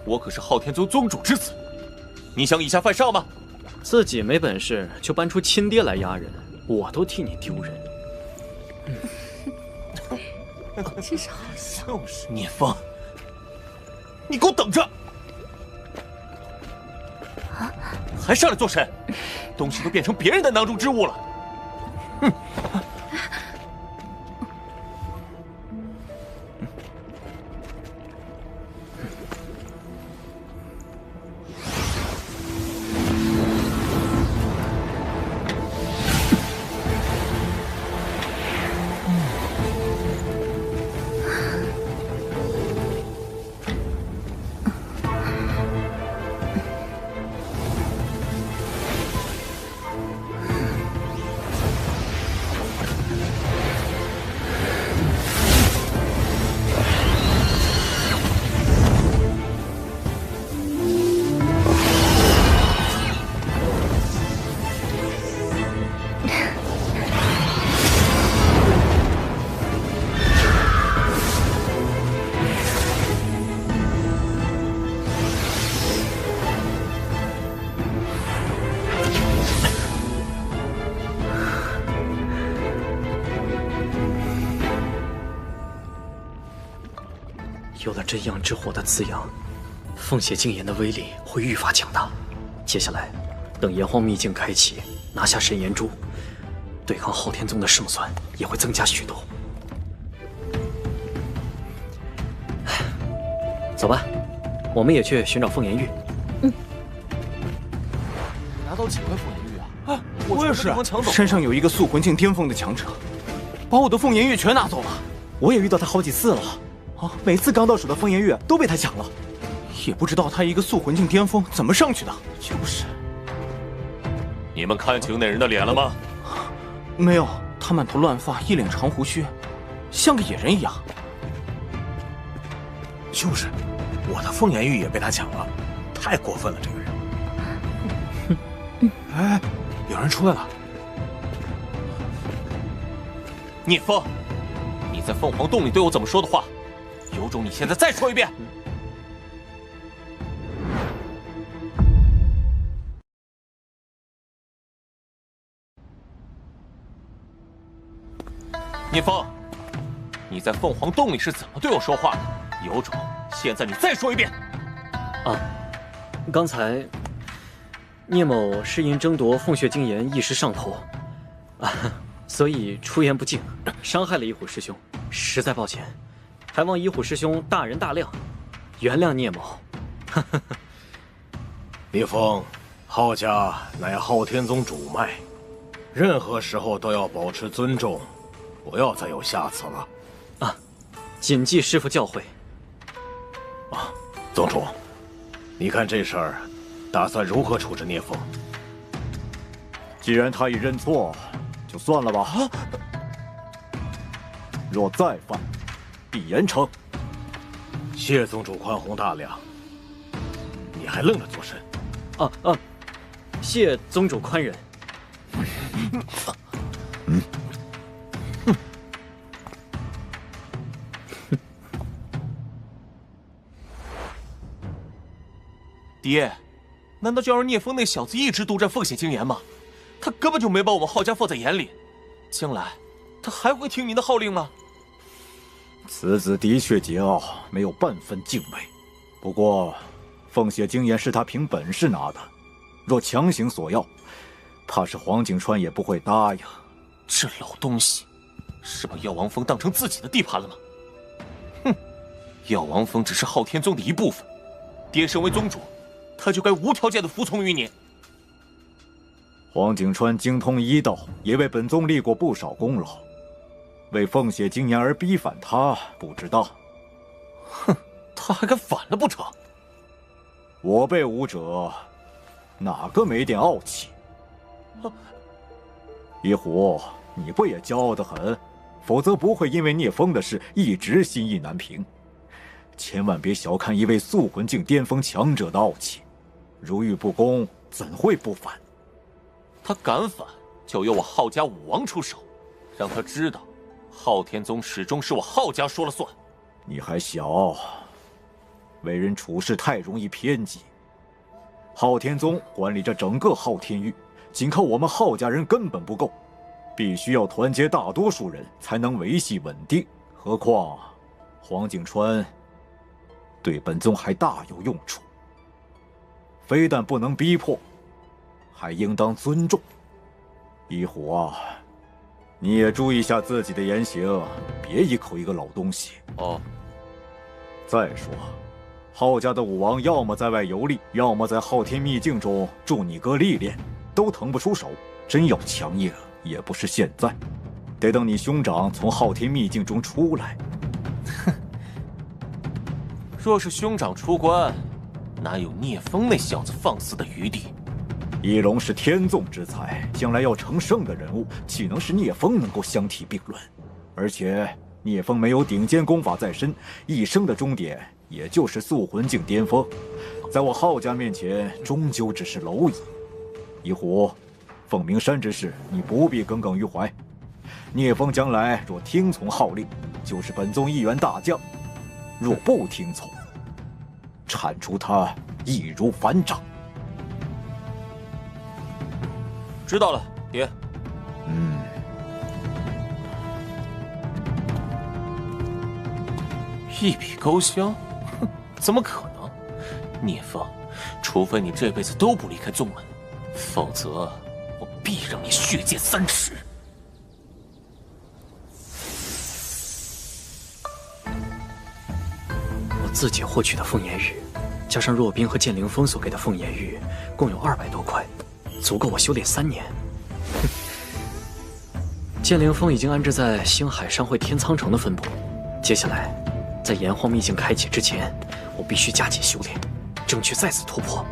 我可是昊天宗宗主之子。你想以下犯上吗？自己没本事就搬出亲爹来压人，我都替你丢人。真是好笑。就是聂风，你给我等着！还上来做甚？东西都变成别人的囊中之物了。哼！有了真阳之火的滋养，凤血精岩的威力会愈发强大。接下来，等炎黄秘境开启，拿下神炎珠，对抗昊天宗的胜算也会增加许多。走吧，我们也去寻找凤颜玉。拿到几块凤颜玉啊？啊，我也是。抢走山上有一个宿魂境巅峰的强者，把我的凤颜玉全拿走了。我也遇到他好几次了，每次刚到手的凤颜玉都被他抢了。也不知道他一个宿魂境巅峰怎么上去的。就是。你们看清那人的脸了吗？没有，他满头乱发，一脸长胡须，像个野人一样。就是，我的凤颜玉也被他抢了，太过分了，这个人。哎，有人出来了。聂风，你在凤凰洞里对我怎么说的话？有种你现在再说一遍！聂风，你在凤凰洞里是怎么对我说话的？有种，现在你再说一遍！啊，刚才聂某是因争夺凤血精岩一时上头，所以出言不敬，伤害了一虎师兄，实在抱歉，还望一虎师兄大人大量，原谅聂某。聂风，浩家乃昊天宗主脉，任何时候都要保持尊重，不要再有下次了。啊，谨记师父教诲。啊，宗主，你看这事儿，打算如何处置聂风？既然他已认错，就算了吧。若再犯，必严惩。谢宗主宽宏大量，你还愣着做甚？谢宗主宽仁。爹，难道就要让聂风那小子一直独占凤血精岩吗？他根本就没把我们浩家放在眼里，将来他还会听您的号令吗？此子的确桀骜，没有半分敬畏。不过，凤血精岩是他凭本事拿的，若强行索要，怕是黄景川也不会答应。这老东西，是把药王峰当成自己的地盘了吗？哼，药王峰只是昊天宗的一部分，爹身为宗主，他就该无条件的服从于你。黄景川精通医道，也为本宗立过不少功劳。为凤血精岩而逼反他，不知道。哼，他还敢反了不成？我辈武者，哪个没点傲气？一虎，你不也骄傲得很？否则不会因为聂风的事一直心意难平。千万别小看一位宿魂境巅峰强者的傲气，如遇不公，怎会不反？他敢反，就由我浩家武王出手，让他知道，昊天宗始终是我浩家说了算。你还小，为人处事太容易偏激。昊天宗管理着整个昊天域，仅靠我们浩家人根本不够，必须要团结大多数人才能维系稳定。何况黄景川对本宗还大有用处，非但不能逼迫，还应当尊重。一虎啊，你也注意一下自己的言行，别一口一个老东西。哦。再说，浩家的武王要么在外游历，要么在昊天秘境中助你哥历练，都腾不出手。真要强硬，也不是现在，得等你兄长从昊天秘境中出来。哼，若是兄长出关，哪有聂风那小子放肆的余地？翼龙是天纵之才，将来要成圣的人物，岂能是聂风能够相提并论？而且聂风没有顶尖功法在身，一生的终点也就是宿魂境巅峰，在我浩家面前，终究只是蝼蚁。一虎，凤鸣山之事，你不必耿耿于怀。聂风将来若听从号令，就是本宗一员大将；若不听从，铲除他易如反掌。知道了，爹。一笔勾销？哼，怎么可能？聂风，除非你这辈子都不离开宗门，否则我必让你血溅3尺。我自己获取的凤炎玉，加上若冰和剑灵峰所给的凤炎玉，共有200多块，足够我修炼3年。剑灵峰已经安置在星海商会天苍城的分部，接下来，在炎黄秘境开启之前，我必须加紧修炼，争取再次突破。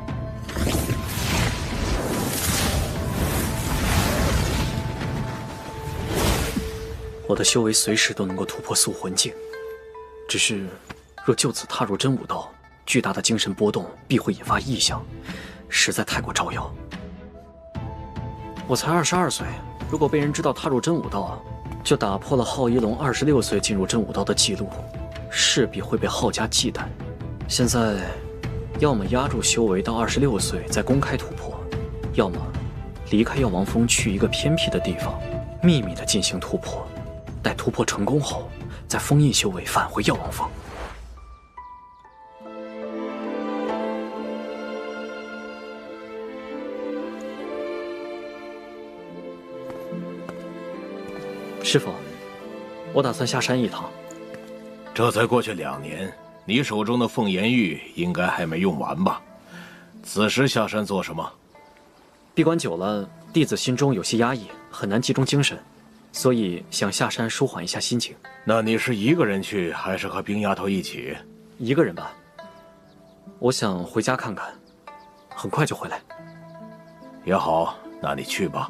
我的修为随时都能够突破速魂境，只是若就此踏入真武道，巨大的精神波动必会引发异象，实在太过招摇。我才22岁，如果被人知道踏入真武道，就打破了浩一龙26岁进入真武道的记录，势必会被浩家忌惮。现在，要么压住修为到26岁再公开突破，要么离开药王峰去一个偏僻的地方，秘密地进行突破。待突破成功后，再封印修为，返回药王峰。师傅，我打算下山一趟。这才过去2年，你手中的凤炎玉应该还没用完吧？此时下山做什么？闭关久了，弟子心中有些压抑，很难集中精神。所以想下山舒缓一下心情。那你是一个人去，还是和冰丫头一起？一个人吧。我想回家看看，很快就回来。也好，那你去吧。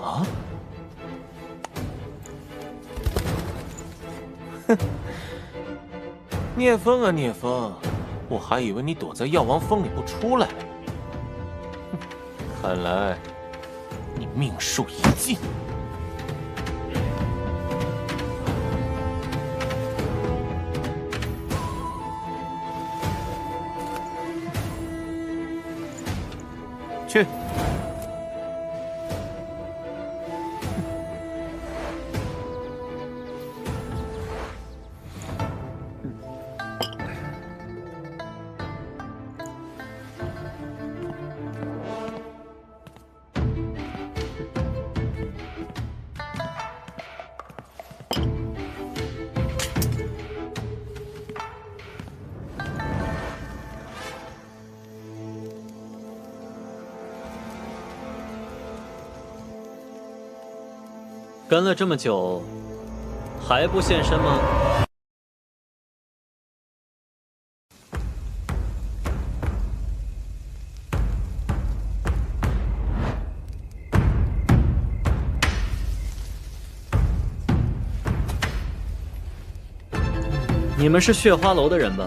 啊？哼，聂风啊，聂风。我还以为你躲在药王峰里不出来，看来你命数已尽。去。跟了这么久，还不现身吗？你们是血花楼的人吧？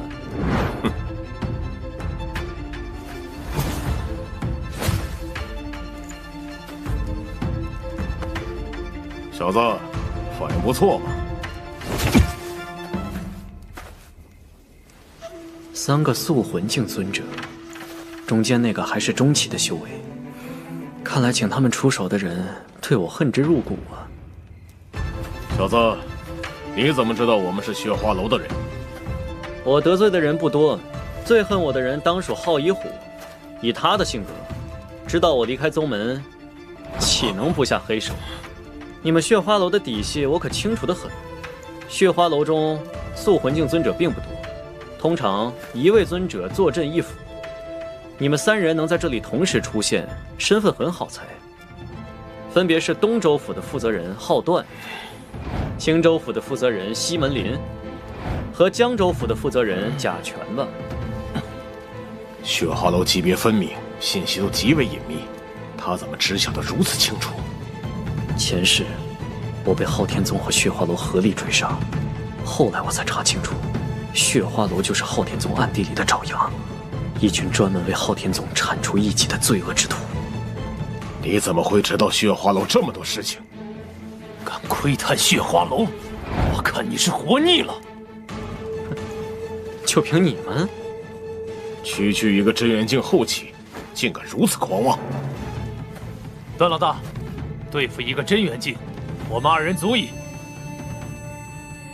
小子，反应不错嘛。3个速魂境尊者，中间那个还是中期的修为。看来请他们出手的人对我恨之入骨啊！小子，你怎么知道我们是血花楼的人？我得罪的人不多，最恨我的人当属浩一虎。以他的性格，知道我离开宗门，岂能不下黑手？你们血花楼的底细我可清楚得很。血花楼中速魂境尊者并不多，通常1位尊者坐镇一府。你们3人能在这里同时出现，身份很好猜。分别是东州府的负责人浩段，青州府的负责人西门林，和江州府的负责人贾全吧。血花楼级别分明，信息都极为隐秘，他怎么知晓得如此清楚？前世，我被昊天宗和血花楼合力追杀，后来我才查清楚，血花楼就是昊天宗暗地里的爪牙，一群专门为昊天宗铲除异己的罪恶之徒。你怎么会知道血花楼这么多事情？敢窥探血花楼，我看你是活腻了。就凭你们？区区一个真元境后期，竟敢如此狂妄！段老大，对付一个真元境，我们2人足矣。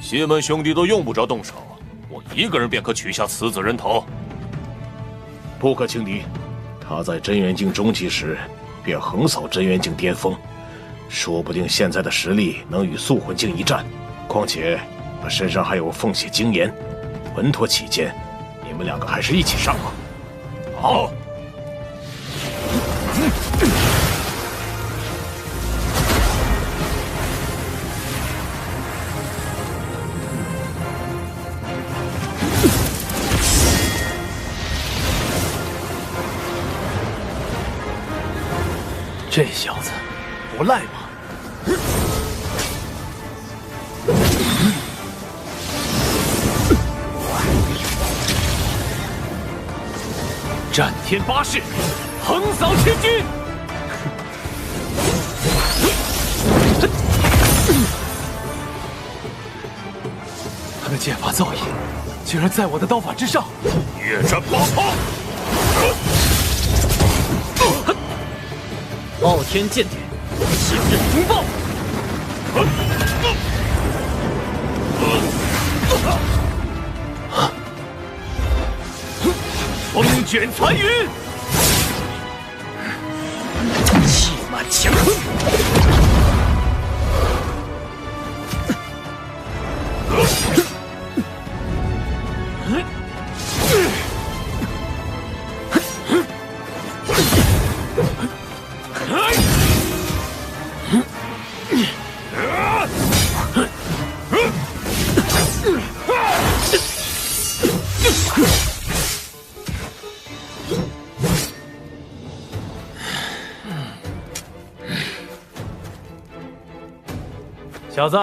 西门兄弟都用不着动手，我一个人便可取下此子人头。不可轻敌，他在真元境中期时便横扫真元境巅峰，说不定现在的实力能与素魂境一战。况且他身上还有凤血精炎，稳妥起见，你们两个还是一起上吧。好。这小子不赖嘛！战天八式，横扫千军！他的剑法造诣，竟然在我的刀法之上！夜战八方！傲天剑典，现刃风暴！风卷残云，气满乾坤！小子，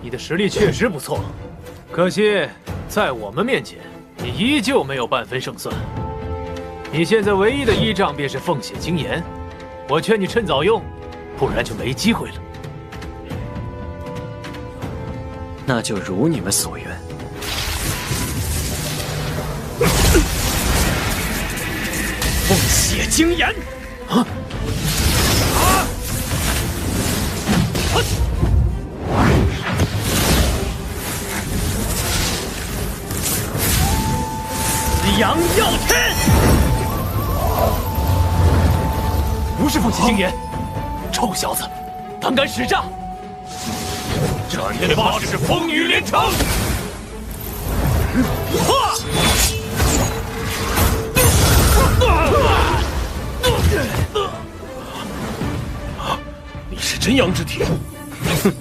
你的实力确实不错，可惜在我们面前，你依旧没有半分胜算。你现在唯一的依仗便是凤血精炎，我劝你趁早用，不然就没机会了。那就如你们所愿。凤血精炎！啊！阳耀天，不是凤血精炎！臭小子，胆敢使诈！战天八式风雨连城！你是真阳之体？哼！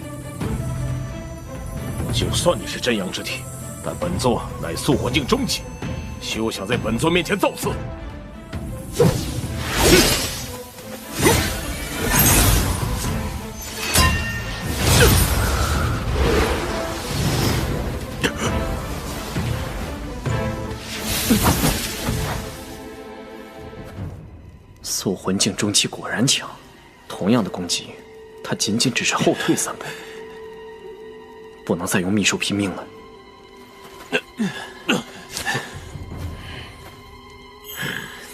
就算你是真阳之体，但本座乃素魂境中期。休想在本座面前造次！素魂境中期果然强，同样的攻击，他仅仅只是后退3步，不能再用秘术拼命了。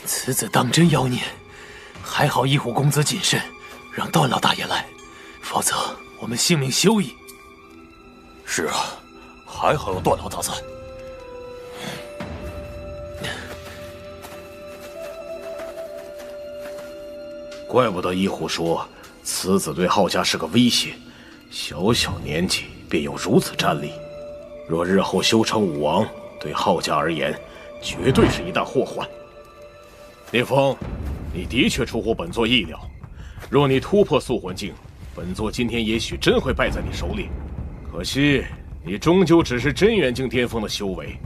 此子当真妖孽，还好一虎公子谨慎，让段老大爷来，否则我们性命休矣。是啊，还好有段老大在。怪不得一虎说此子对浩家是个威胁，小小年纪便有如此战力，若日后修成武王，对浩家而言，绝对是一大祸患。聂风，你的确出乎本座意料。若你突破素魂境，本座今天也许真会败在你手里。可惜，你终究只是真元境巅峰的修为，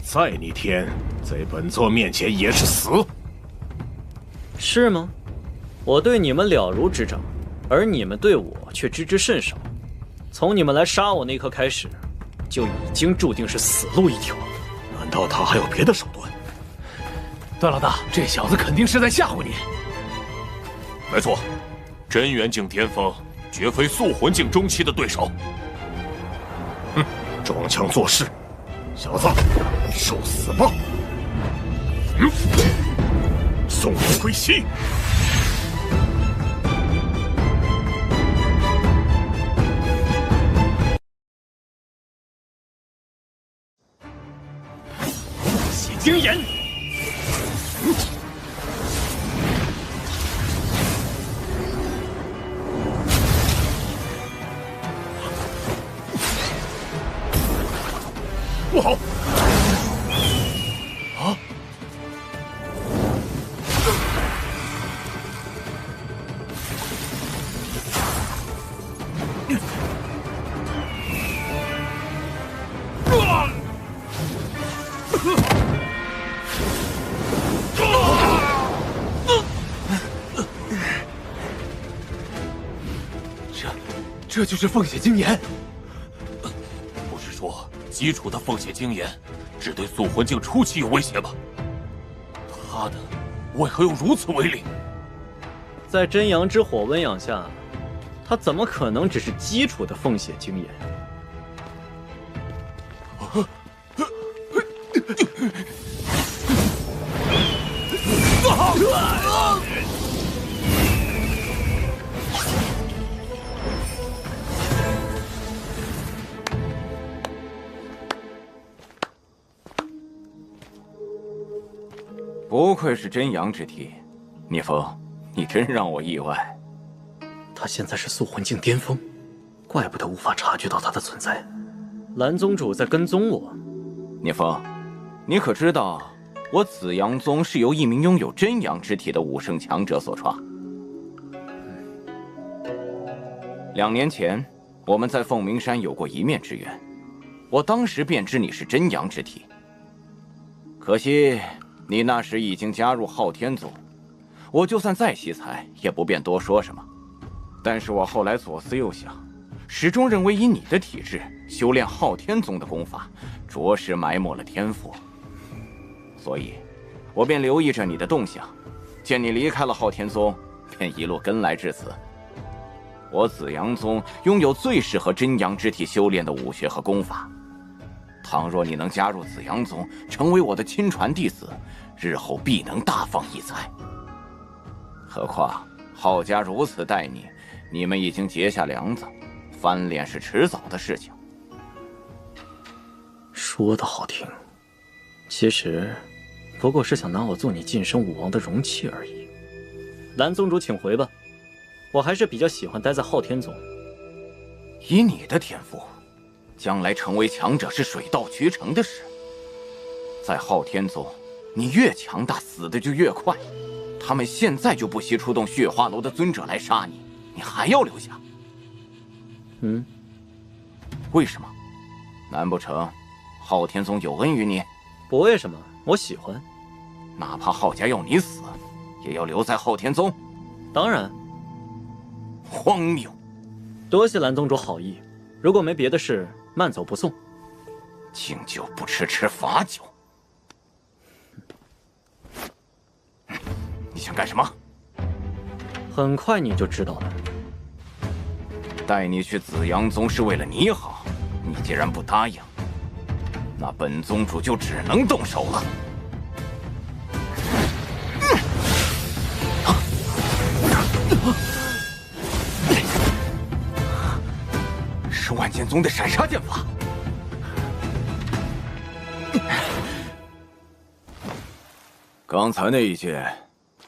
再逆天，在本座面前也是死。是吗？我对你们了如指掌，而你们对我却知之甚少。从你们来杀我那刻开始，就已经注定是死路一条。难道他还有别的手段？段老大，这小子肯定是在吓唬你。没错，真元境巅峰绝非素魂境中期的对手。哼，装腔作势，小子，受死吧！送我归西。血精炎。这就是凤血精炎。不是说基础的凤血精炎只对塑魂境初期有威胁吗？他的为何又如此威力？在真阳之火温养下，他怎么可能只是基础的凤血精炎？不愧是真阳之体，聂风，你真让我意外。他现在是塑魂境巅峰，怪不得无法察觉到他的存在。蓝宗主在跟踪我。聂风，你可知道我紫阳宗是由一名拥有真阳之体的武圣强者所创？2年前，我们在凤鸣山有过一面之缘，我当时便知你是真阳之体。可惜你那时已经加入昊天宗，我就算再惜才，也不便多说什么。但是我后来左思右想，始终认为以你的体质修炼昊天宗的功法，着实埋没了天赋。所以，我便留意着你的动向，见你离开了昊天宗，便一路跟来至此。我紫阳宗拥有最适合真阳之体修炼的武学和功法，倘若你能加入紫阳宗，成为我的亲传弟子，日后必能大放异彩。何况昊家如此待你，你们已经结下梁子，翻脸是迟早的事情。说的好听，其实不过是想拿我做你晋升武王的容器而已。蓝宗主请回吧，我还是比较喜欢待在昊天宗。以你的天赋，将来成为强者是水到渠成的事。在昊天宗，你越强大，死的就越快。他们现在就不惜出动血花楼的尊者来杀你，你还要留下？为什么？难不成昊天宗有恩于你？不为什么，我喜欢。哪怕昊家要你死，也要留在昊天宗？当然。荒谬！多谢蓝宗主好意，如果没别的事，慢走不送。敬酒不吃吃罚酒。你想干什么？很快你就知道了。带你去紫阳宗是为了你好，你既然不答应，那本宗主就只能动手了。是万剑宗的闪杀剑法。刚才那一剑，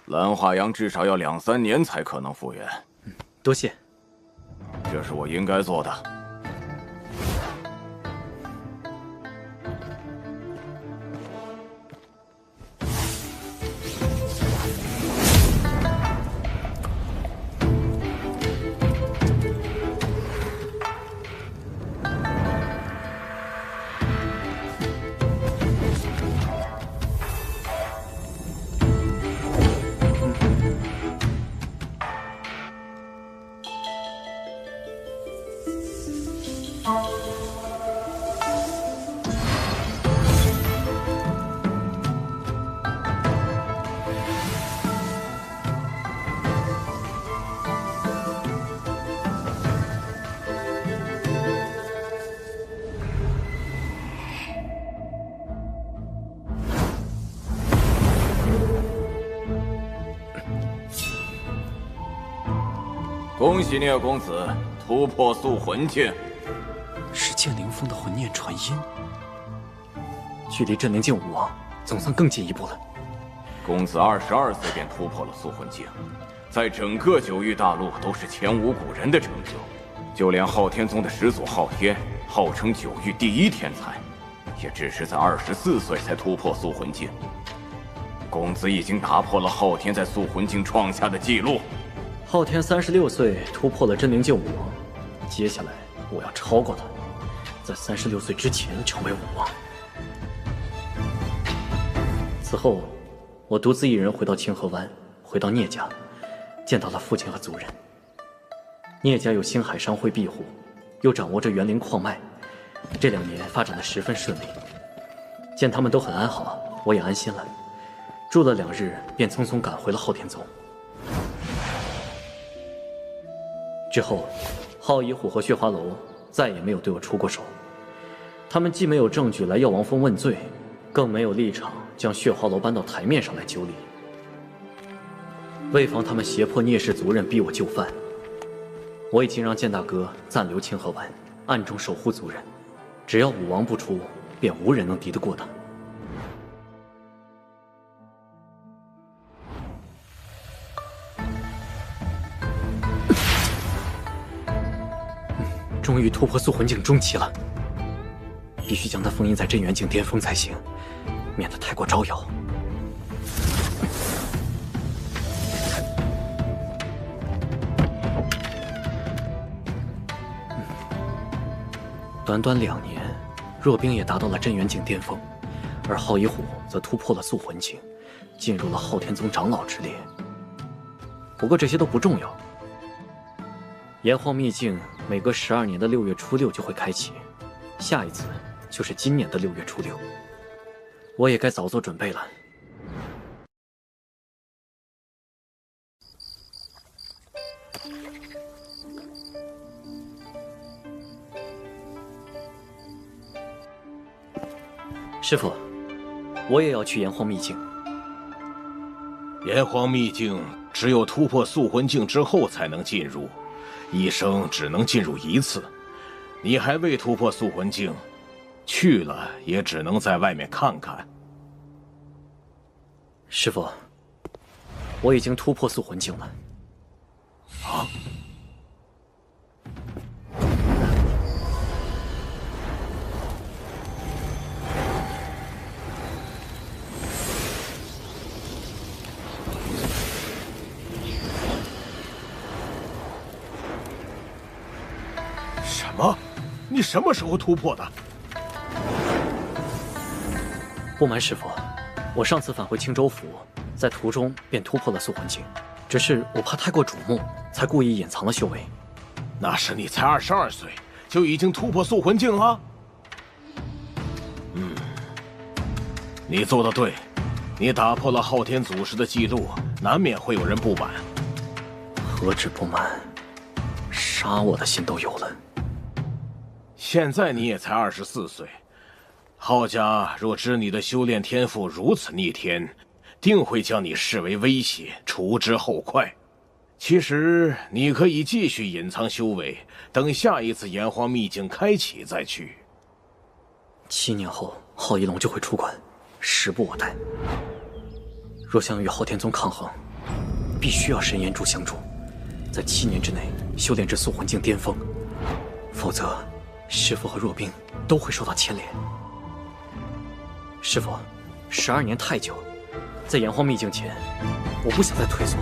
蓝化阳至少要2、3年才可能复原。多谢。这是我应该做的。恭喜聂公子突破塑魂境。是剑灵峰的魂念传音，距离真灵境武王总算更进一步了。公子22岁便突破了塑魂境，在整个九域大陆都是前无古人的成就。就连昊天宗的始祖昊天，号称九域第1天才，也只是在24岁才突破塑魂境。公子已经打破了昊天在塑魂境创下的记录。昊天36岁突破了真灵境武王，接下来我要超过他，在36岁之前成为武王。此后，我独自一人回到清河湾，回到聂家，见到了父亲和族人。聂家有星海商会庇护，又掌握着园林矿脉，这2年发展的十分顺利。见他们都很安好，我也安心了。住了2日，便匆匆赶回了昊天宗。之后，昊夷虎和血花楼再也没有对我出过手。他们既没有证据来药王峰问罪，更没有立场将血花楼搬到台面上来纠理。为防他们胁迫聂氏族人逼我就范，我已经让剑大哥暂留清河湾，暗中守护族人。只要武王不出，便无人能敌得过他。终于突破宿魂境中期了，必须将它封印在镇元境巅峰才行，免得太过招摇。短短2年，若冰也达到了镇元境巅峰，而昊夷虎则突破了宿魂境，进入了昊天宗长老之列。不过这些都不重要。炎黄秘境每隔12年的6月初6就会开启，下一次就是今年的6月初6，我也该早做准备了。师父，我也要去炎黄秘境。炎黄秘境只有突破宿魂境之后才能进入，一生只能进入1次。你还未突破宿魂境，去了也只能在外面看看。师父，我已经突破宿魂境了。啊！什么？你什么时候突破的？不瞒师父，我上次返回青州府，在途中便突破了宿魂境，只是我怕太过瞩目，才故意隐藏了修为。那时你才22岁，就已经突破宿魂境了？你做得对，你打破了昊天祖师的记录，难免会有人不满。何止不满，杀我的心都有了。现在你也才24岁，昊家若知你的修炼天赋如此逆天，定会将你视为威胁，除之后快。其实你可以继续隐藏修为，等下一次炎黄秘境开启再去。7年后，昊夷龙就会出关，时不我待。若想与昊天宗抗衡，必须要神岩柱相助，在7年之内修炼至宿魂境巅峰，否则师父和若冰都会受到牵连。师父，12年太久，在炎黄秘境前，我不想再退缩。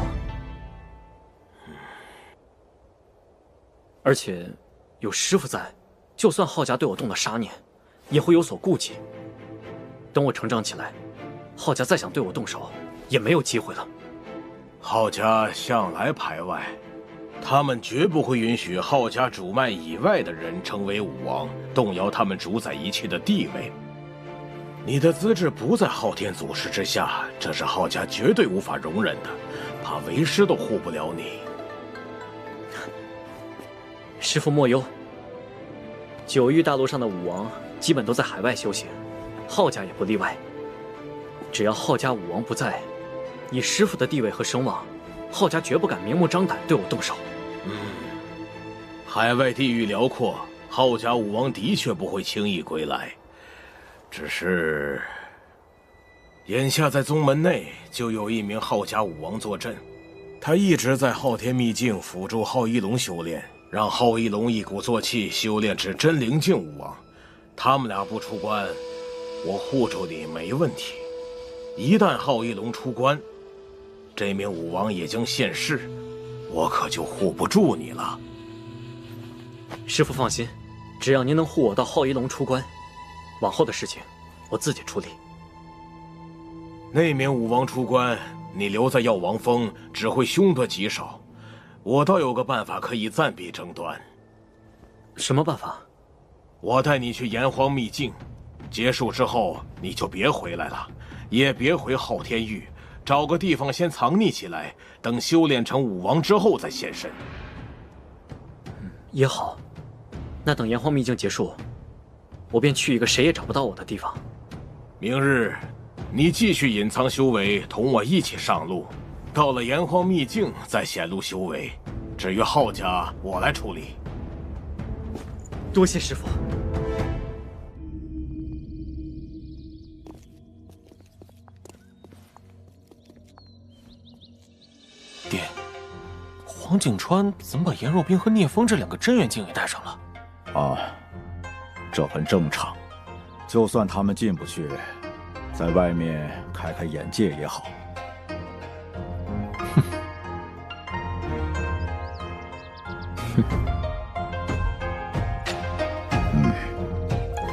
而且有师父在，就算昊家对我动了杀念，也会有所顾忌。等我成长起来，昊家再想对我动手，也没有机会了。昊家向来排外，他们绝不会允许昊家主脉以外的人成为武王，动摇他们主宰一切的地位。你的资质不在昊天祖师之下，这是昊家绝对无法容忍的，怕为师都护不了你。师父莫忧，9域大陆上的武王基本都在海外修行，昊家也不例外。只要昊家武王不在，以师父的地位和声望，昊家绝不敢明目张胆对我动手。海外地域辽阔，昊家武王的确不会轻易归来。只是，眼下在宗门内就有一名昊家武王坐镇，他一直在昊天秘境辅助昊夷龙修炼，让昊夷龙一鼓作气修炼至真灵境武王。他们俩不出关，我护住你没问题。一旦昊夷龙出关，这名武王也将现世，我可就护不住你了。师父放心，只要您能护我到昊夷龙出关，往后的事情我自己处理。那名武王出关，你留在药王峰只会凶多吉少。我倒有个办法可以暂避争端。什么办法？我带你去炎黄秘境，结束之后你就别回来了，也别回昊天域，找个地方先藏匿起来，等修炼成武王之后再现身。也好，那等炎黄秘境结束，我便去一个谁也找不到我的地方。明日，你继续隐藏修为，同我一起上路。到了炎黄秘境再显露修为。至于浩家，我来处理。多谢师父。爹，黄景川怎么把颜若冰和聂风这两个真元境也带上了？啊，这很正常。就算他们进不去，在外面开开眼界也好。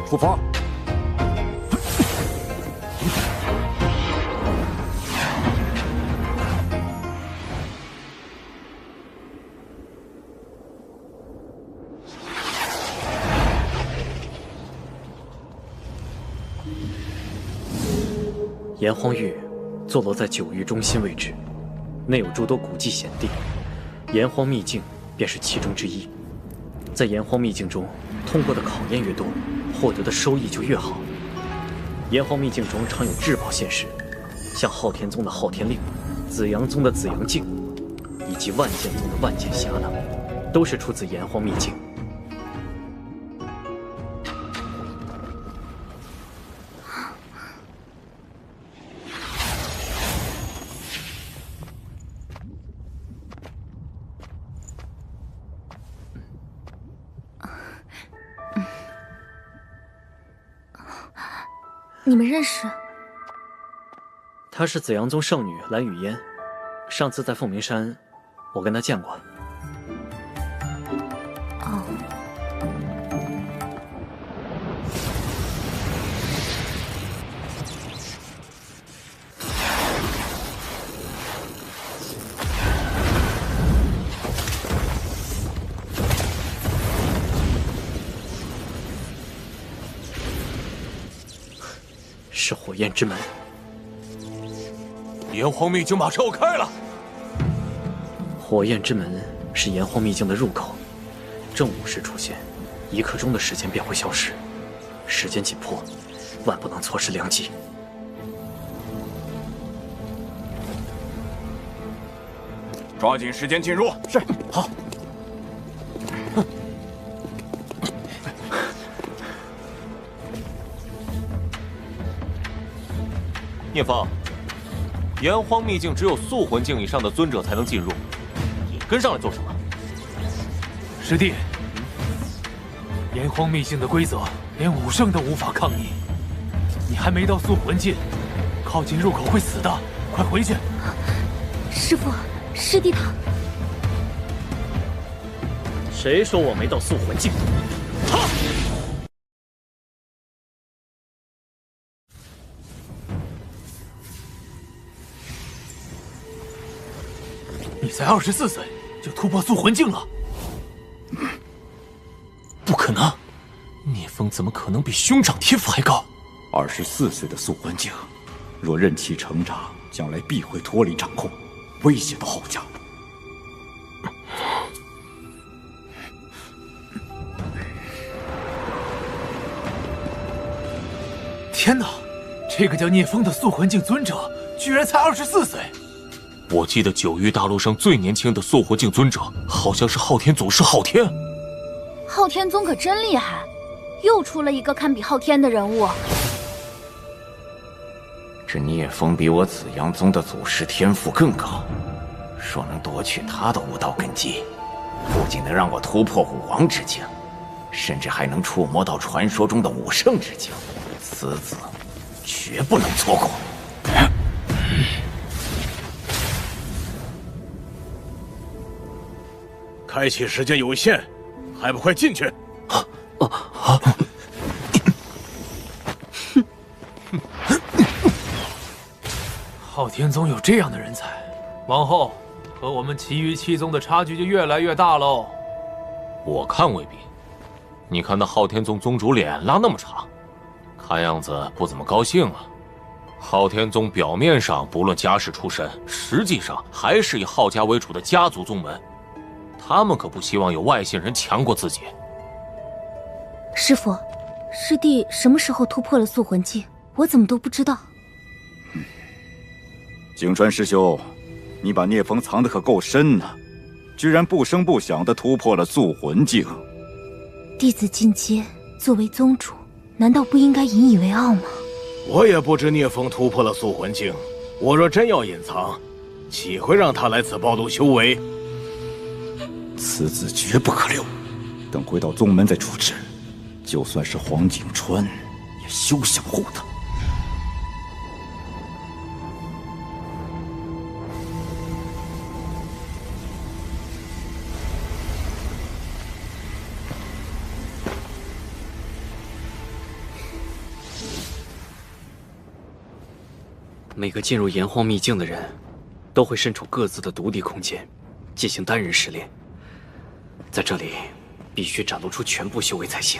出发！炎黄域坐落在九域中心位置，内有诸多古迹险地，炎黄秘境便是其中之一。在炎黄秘境中，通过的考验越多，获得的收益就越好。炎黄秘境中常有至宝现世，像昊天宗的昊天令、紫阳宗的紫阳镜，以及万剑宗的万剑匣等，都是出自炎黄秘境。你们认识？她是紫阳宗圣女蓝雨嫣，上次在凤鸣山，我跟她见过。哦，是火焰之门。炎黄秘境马上要开了。火焰之门是炎黄秘境的入口，正午时出现，1刻钟的时间便会消失。时间紧迫，万不能错失良机。抓紧时间进入。是，好。聂风，炎黄秘境只有素魂境以上的尊者才能进入，你跟上来做什么？师弟，炎黄秘境的规则连武圣都无法抗逆，你还没到素魂境，靠近入口会死的，快回去！师父，师弟他……谁说我没到素魂境？哈！你才24岁就突破素魂境了？不可能！聂风怎么可能比兄长天赋还高？24岁的素魂境，若任其成长，将来必会脱离掌控，威胁到后家。天哪，这个叫聂风的素魂境尊者，居然才24岁！我记得九域大陆上最年轻的素魂境尊者，好像是昊天祖师昊天。昊天宗可真厉害，又出了一个堪比昊天的人物。这聂风比我紫阳宗的祖师天赋更高，若能夺取他的武道根基，不仅能让我突破武王之境，甚至还能触摸到传说中的武圣之境。此子绝不能错过。开启时间有限，还不快进去！昊天宗有这样的人才，往后和我们其余7宗的差距就越来越大喽。我看未必。你看那昊天宗宗主脸拉那么长，看样子不怎么高兴啊。昊天宗表面上不论家世出身，实际上还是以昊家为主的家族宗门，他们可不希望有外姓人强过自己。师父，师弟什么时候突破了塑魂境？我怎么都不知道。景川师兄，你把聂风藏得可够深呢，居然不声不响地突破了塑魂境。弟子进阶，作为宗主，难道不应该引以为傲吗？我也不知聂风突破了塑魂境，我若真要隐藏，岂会让他来此暴露修为？此子绝不可留，等回到宗门再处置。就算是黄景川，也休想护他。每个进入炎荒秘境的人，都会身处各自的独立空间，进行单人试炼。在这里，必须展露出全部修为才行。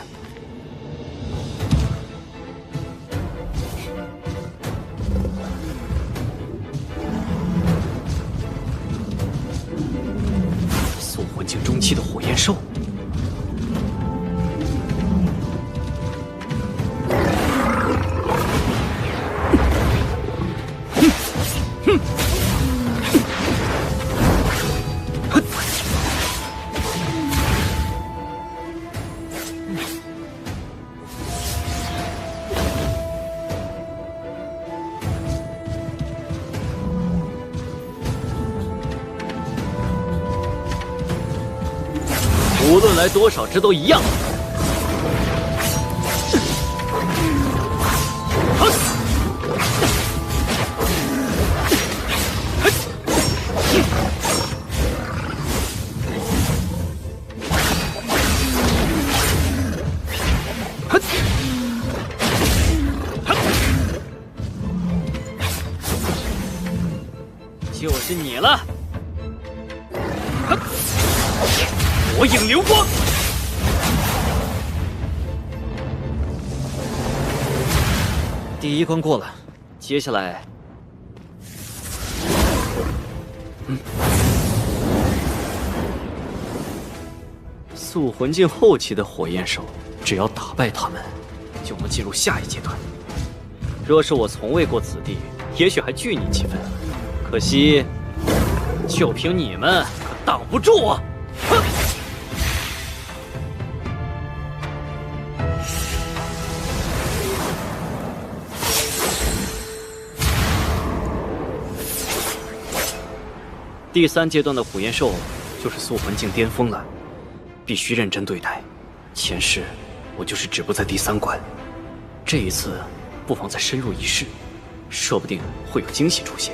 塑魂境中期的火焰兽。无论来多少只都一样。就是你了。火影流光，第一关过了，接下来，塑魂境后期的火焰兽，只要打败他们，就能进入下一阶段。若是我从未过此地，也许还惧你几分，可惜，就凭你们，可挡不住我！哼！第3阶段的火焰兽就是塑魂境巅峰了，必须认真对待。前世我就是止步在第3关，这一次不妨再深入一试，说不定会有惊喜出现。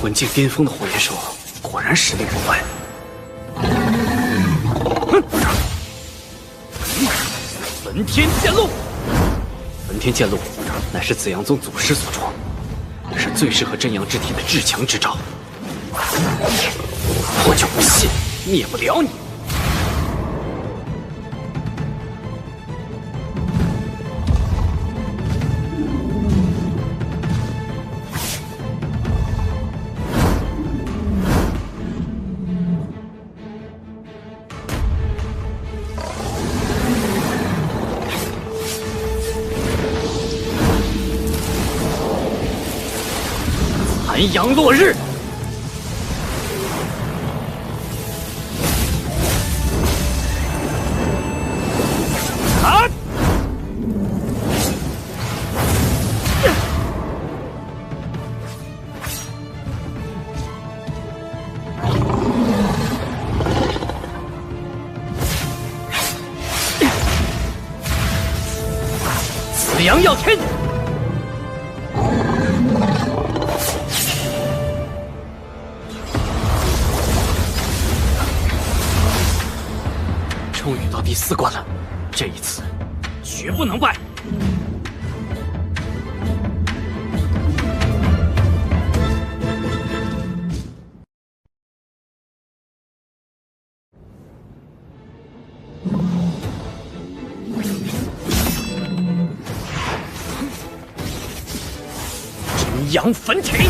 魂境巅峰的火焰兽，果然实力不凡。焚天剑路，焚天剑路乃是紫阳宗祖师所创，是最适合真阳之体的至强之招。我就不信灭不了你！残阳落日，啊！阳耀天！终于到第4关了，这一次绝不能败！真阳焚体！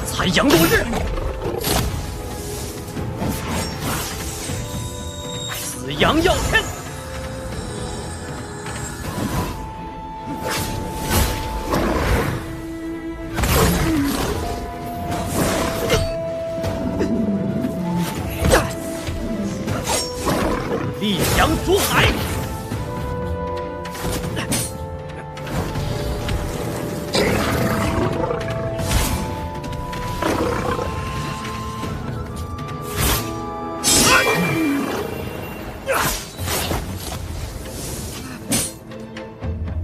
残阳落日！紫阳耀天！烈阳逐海！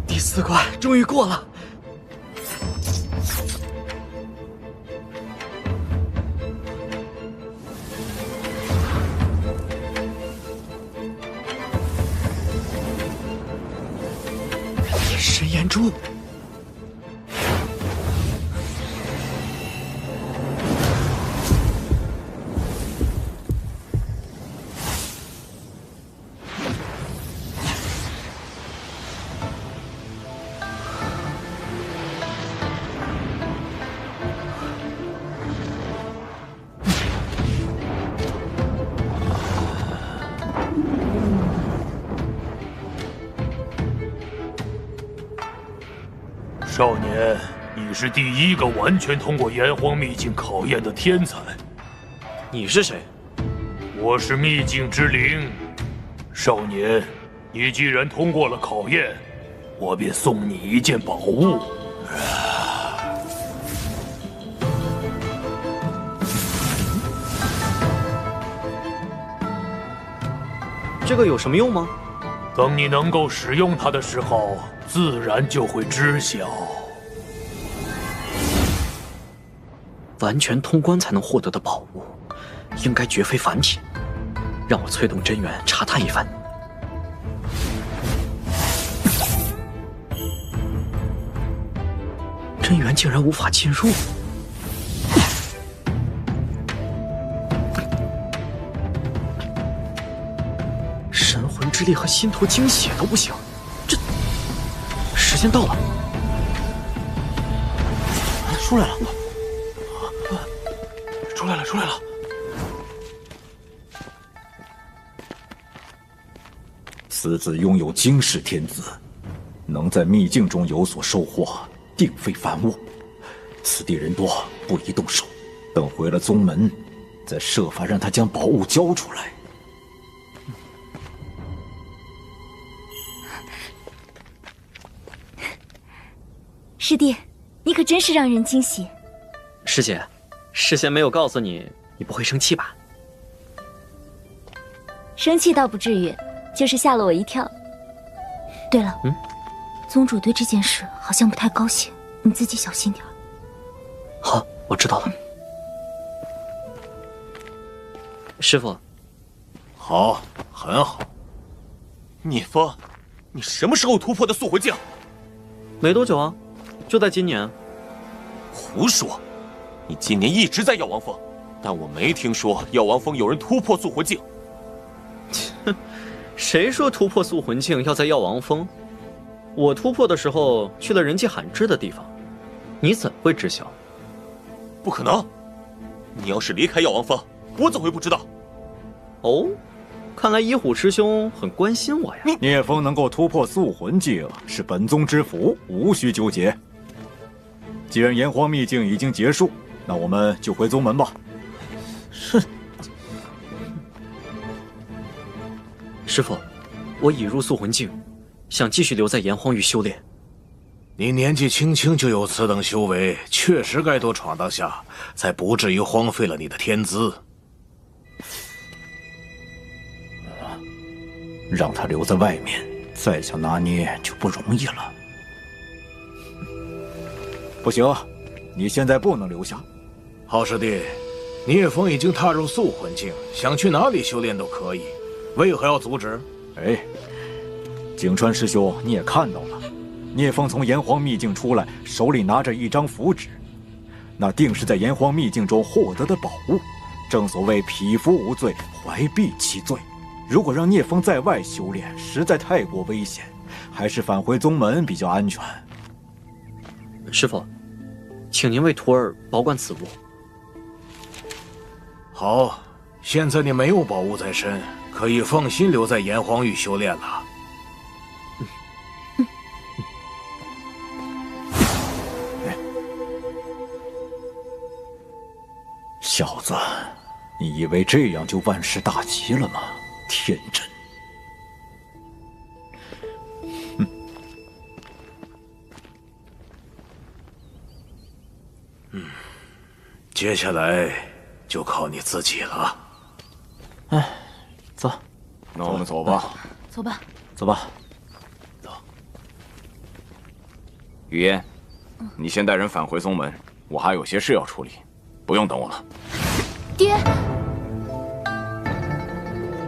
第4关终于过了。神眼珠，少年，你是第1个完全通过炎黄秘境考验的天才。你是谁？我是秘境之灵。少年，你既然通过了考验，我便送你一件宝物。这个有什么用吗？等你能够使用它的时候，自然就会知晓。完全通关才能获得的宝物，应该绝非凡品。让我催动真元查探一番。真元竟然无法进入。神魂之力和心头精血都不行，这时间到了。出来了，出来了，出来了！此子拥有惊世天资，能在秘境中有所收获，定非凡物。此地人多，不宜动手。等回了宗门，再设法让他将宝物交出来。师弟，你可真是让人惊喜。师姐，事先没有告诉你，你不会生气吧？生气倒不至于，就是吓了我一跳。对了，宗主对这件事好像不太高兴，你自己小心点。好，我知道了。师傅，好，很好。聂风，你什么时候突破的塑魂境？没多久啊，就在今年。胡说！你今年一直在药王峰，但我没听说药王峰有人突破塑魂境。谁说突破塑魂境要在药王峰？我突破的时候去了人迹罕至的地方，你怎会知晓？不可能！你要是离开药王峰，我怎会不知道？哦，看来一虎师兄很关心我呀。聂风能够突破塑魂境是本宗之福，无需纠结。既然炎黄秘境已经结束，那我们就回宗门吧。是。师父，我已入塑魂境，想继续留在炎黄域修炼。你年纪轻轻就有此等修为，确实该多闯荡下，才不至于荒废了你的天资。让他留在外面，再想拿捏就不容易了。不行，你现在不能留下。好师弟，聂风已经踏入素魂境，想去哪里修炼都可以，为何要阻止？哎，景川师兄，你也看到了，聂风从炎黄秘境出来，手里拿着一张符纸，那定是在炎黄秘境中获得的宝物。正所谓匹夫无罪，怀璧其罪。如果让聂风在外修炼，实在太过危险，还是返回宗门比较安全。师傅，请您为徒儿保管此物。好，现在你没有宝物在身，可以放心留在炎黄域修炼了。小子，你以为这样就万事大吉了吗？天真！接下来就靠你自己了。哎，走，那我们走吧。走吧。走吧。走。雨嫣，你先带人返回宗门，我还有些事要处理，不用等我了。爹。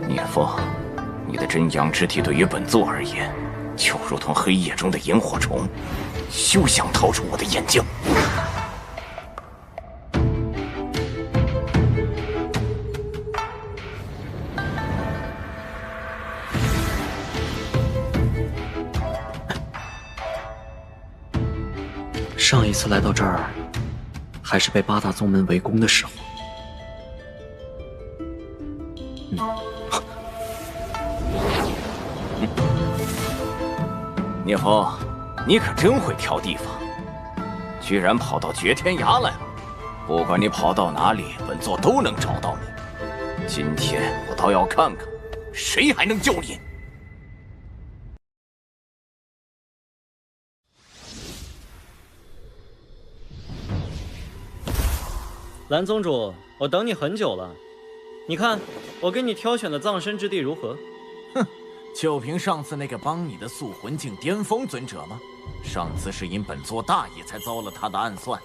聂风，你的真阳之体对于本座而言，就如同黑夜中的萤火虫，休想逃出我的眼睛。上一次来到这儿，还是被八大宗门围攻的时候。聂风，你可真会挑地方，居然跑到绝天崖来了。不管你跑到哪里，本座都能找到你。今天我倒要看看，谁还能救你。蓝宗主，我等你很久了。你看，我给你挑选的葬身之地如何？哼，就凭上次那个帮你的塑魂境巅峰尊者吗？上次是因本座大意才遭了他的暗算，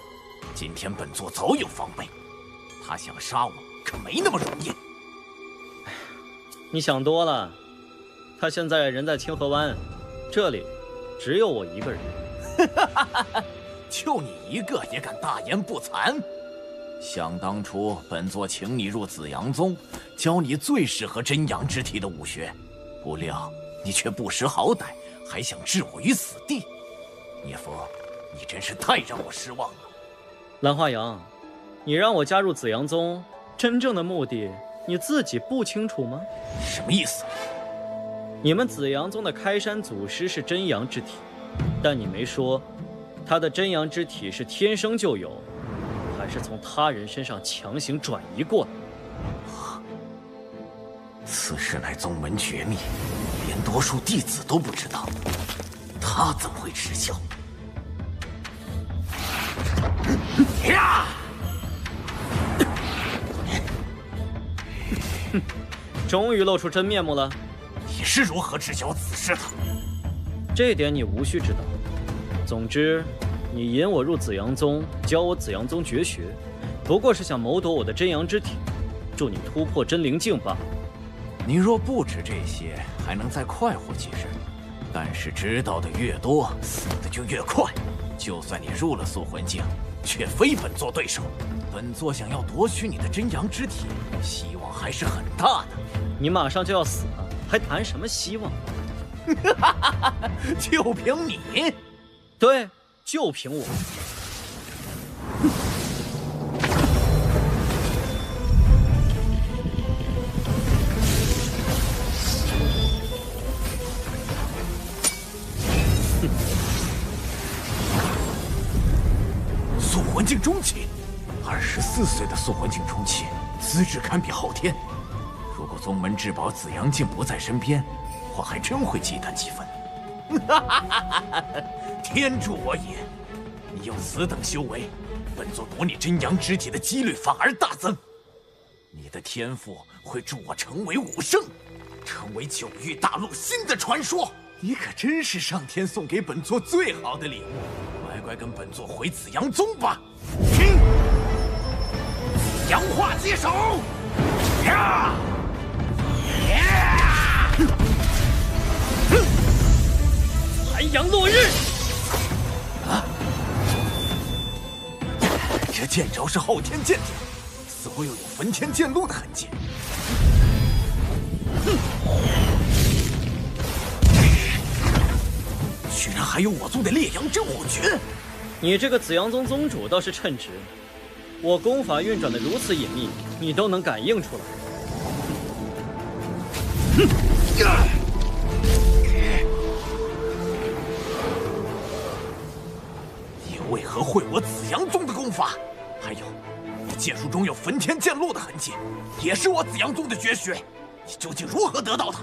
今天本座早有防备。他想杀我，可没那么容易。你想多了，他现在人在清河湾，这里只有我一个人。就你一个也敢大言不惭？想当初，本座请你入紫阳宗，教你最适合真阳之体的武学，不料你却不识好歹，还想置我于死地。聂风，你真是太让我失望了。蓝花阳，你让我加入紫阳宗，真正的目的你自己不清楚吗？什么意思？你们紫阳宗的开山祖师是真阳之体，但你没说，他的真阳之体是天生就有，还是从他人身上强行转移过来？此事乃宗门绝密，连多数弟子都不知道，他怎会知晓？呀！终于露出真面目了。你是如何知晓此事的？这点你无需知道。总之，你引我入紫阳宗，教我紫阳宗绝学，不过是想谋夺我的真阳之体，助你突破真灵境罢了。你若不知这些，还能再快活几日。但是知道的越多，死的就越快。就算你入了塑魂境，却非本座对手。本座想要夺取你的真阳之体，希望还是很大的。你马上就要死了，还谈什么希望？就凭你？对，就凭我。塑魂境中期，24岁的塑魂境中期，资质堪比昊天。如果宗门至宝紫阳镜不在身边，我还真会忌惮几分。天助我也！你用此等修为，本座夺你真阳之体的几率反而大增。你的天赋会助我成为武圣，成为九域大陆新的传说。你可真是上天送给本座最好的礼物，乖乖跟本座回紫阳宗吧。紫阳化接手，呀！残阳落日。啊！这剑招是昊天剑典，似乎又有焚天剑路的痕迹。居然还有我宗的烈阳真火诀！你这个紫阳宗宗主倒是称职，我功法运转的如此隐秘，你都能感应出来。你为何会我紫阳宗的功法？还有，你剑术中有焚天剑路的痕迹，也是我紫阳宗的绝学。你究竟如何得到的？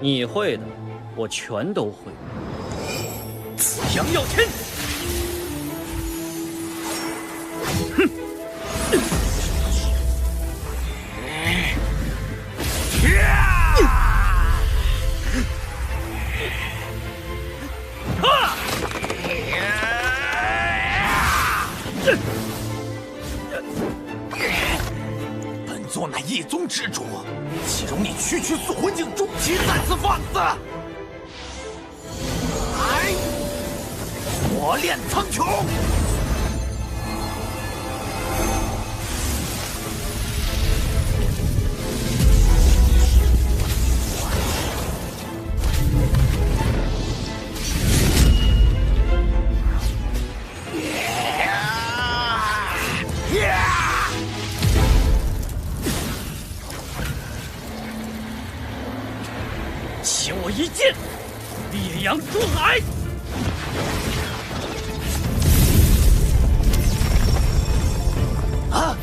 你会的，我全都会。紫阳耀天！哼！本座乃一宗之主，岂容你区区塑魂境中期再次放肆！来，火炼苍穹！请我一剑，烈阳出海！啊！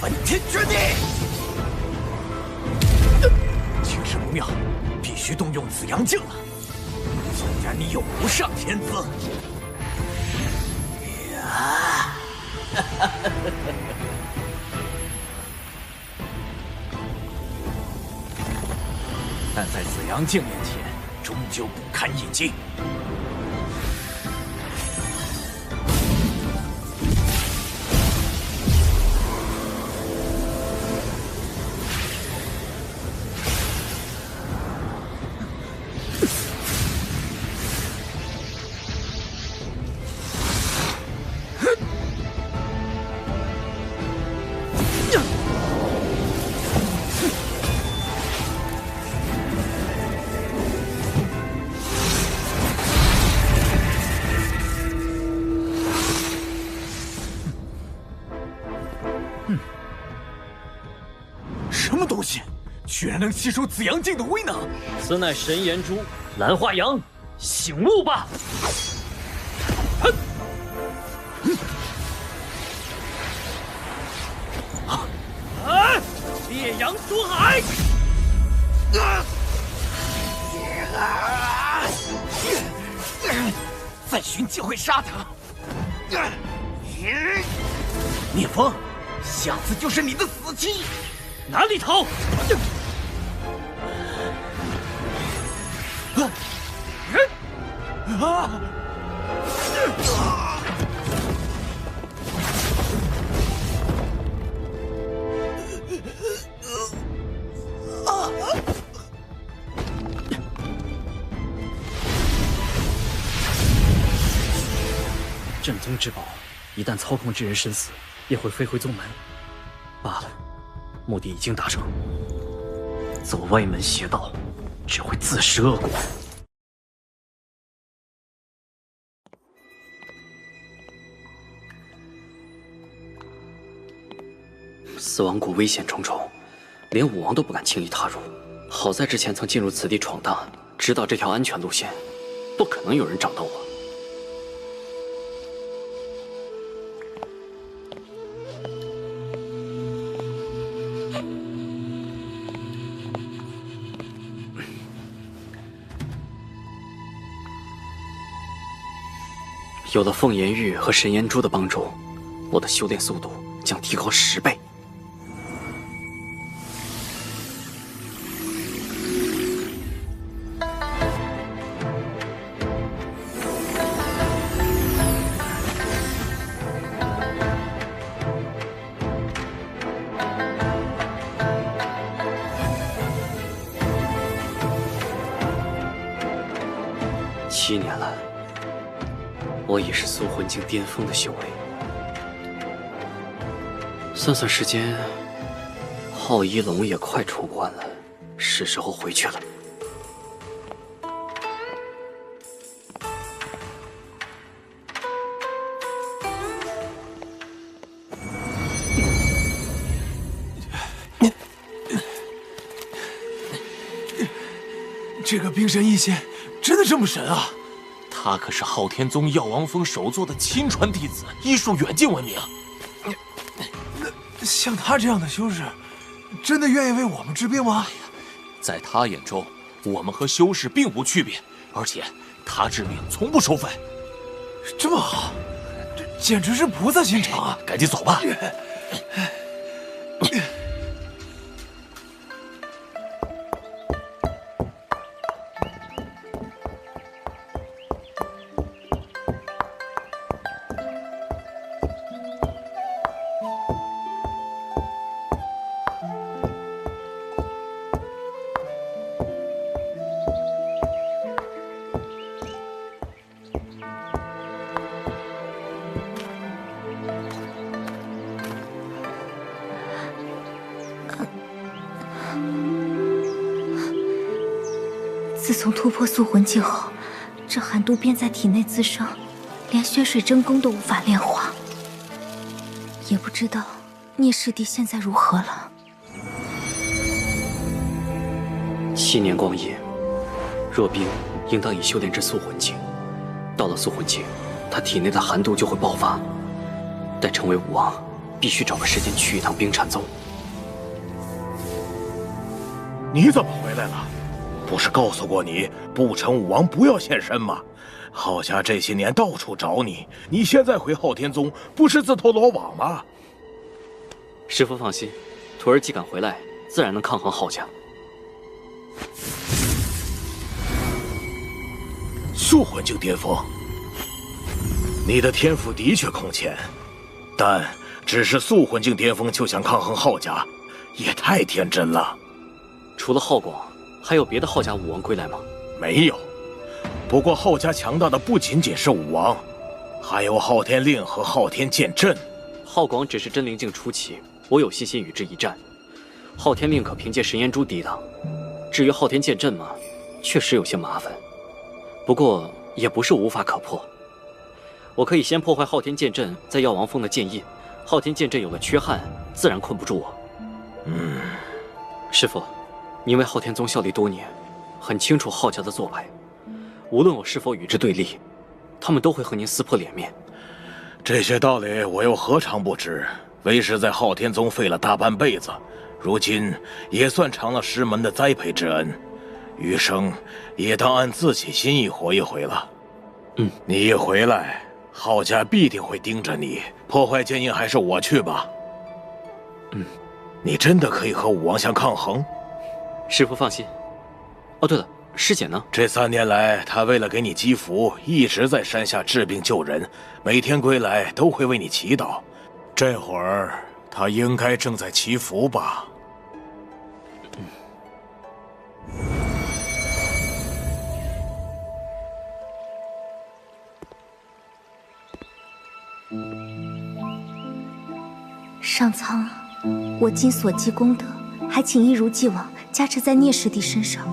焚天绝地！情势不妙，必须动用紫阳镜了。纵然你有无上天资，呀！但在紫阳镜面前，终究不堪一击。什么东西，居然能吸收紫阳镜的威能？此乃神炎珠，蓝化阳，醒悟吧！哼！烈阳出海！再寻机会杀他！聂风，下次就是你的死期！哪里逃？镇宗之宝，一旦操控之人身死，也会飞回宗门。罢了，目的已经达成。走歪门邪道，只会自食恶果。死亡谷危险重重，连武王都不敢轻易踏入。好在之前曾进入此地闯荡，知道这条安全路线，不可能有人找到我。有了凤炎玉和神炎珠的帮助，我的修炼速度将提高10倍。7年了，我已是塑魂境巅峰的修为。算算时间，浩一龙也快出关了，是时候回去了。这个冰神一仙真的这么神啊？他可是昊天宗药王峰首座的亲传弟子，医术远近闻名。像他这样的修士，真的愿意为我们治病吗？在他眼中，我们和修士并无区别，而且他治病从不收费。这么好，这简直是菩萨心肠啊！赶紧走吧。自从突破塑魂境后，这寒毒便在体内滋生，连血水真功都无法炼化。也不知道聂师弟现在如何了。7年光阴，若冰应当已修炼至塑魂境。到了塑魂境，他体内的寒毒就会爆发。待成为武王，必须找个时间去一趟冰禅宗。你怎么回来了？不是告诉过你不成武王不要现身吗？浩家这些年到处找你，你现在回昊天宗不是自投罗网吗？师父放心，徒儿既敢回来，自然能抗衡浩家。塑魂境巅峰，你的天赋的确空前，但只是塑魂境巅峰就想抗衡浩家，也太天真了。除了浩广，还有别的浩家武王归来吗？没有。不过浩家强大的不仅仅是武王，还有昊天令和昊天剑阵。浩广只是真灵境初期，我有信心与之一战。昊天令可凭借神炎珠抵挡，至于昊天剑阵嘛，确实有些麻烦。不过也不是无法可破。我可以先破坏昊天剑阵在药王峰的剑印，昊天剑阵有了缺憾，自然困不住我。师父，您为昊天宗效力多年，很清楚浩家的做派。无论我是否与之对立，他们都会和您撕破脸面。这些道理我又何尝不知？为师在昊天宗费了大半辈子，如今也算偿了师门的栽培之恩，余生也当按自己心意活一回了。你一回来，浩家必定会盯着你。破坏剑印还是我去吧。你真的可以和武王相抗衡？师父放心。哦，对了，师姐呢？这3年来，她为了给你积福，一直在山下治病救人，每天归来都会为你祈祷。这会儿，她应该正在祈福吧？上苍，我今所积功德，还请一如既往加持在聂师弟身上，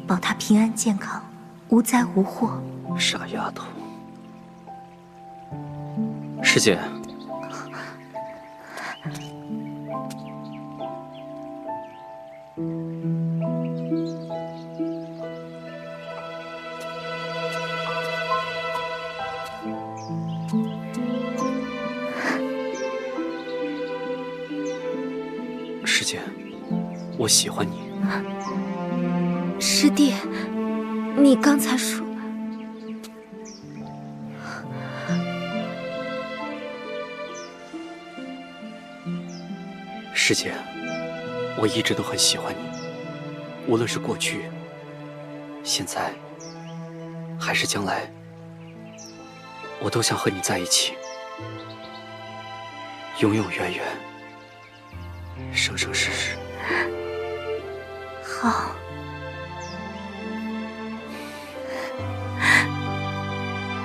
保他平安健康，无灾无祸。傻丫头，师姐，师姐，我喜欢你。师弟，你刚才说……师姐，我一直都很喜欢你，无论是过去、现在，还是将来，我都想和你在一起，永永远远。生生世世。好。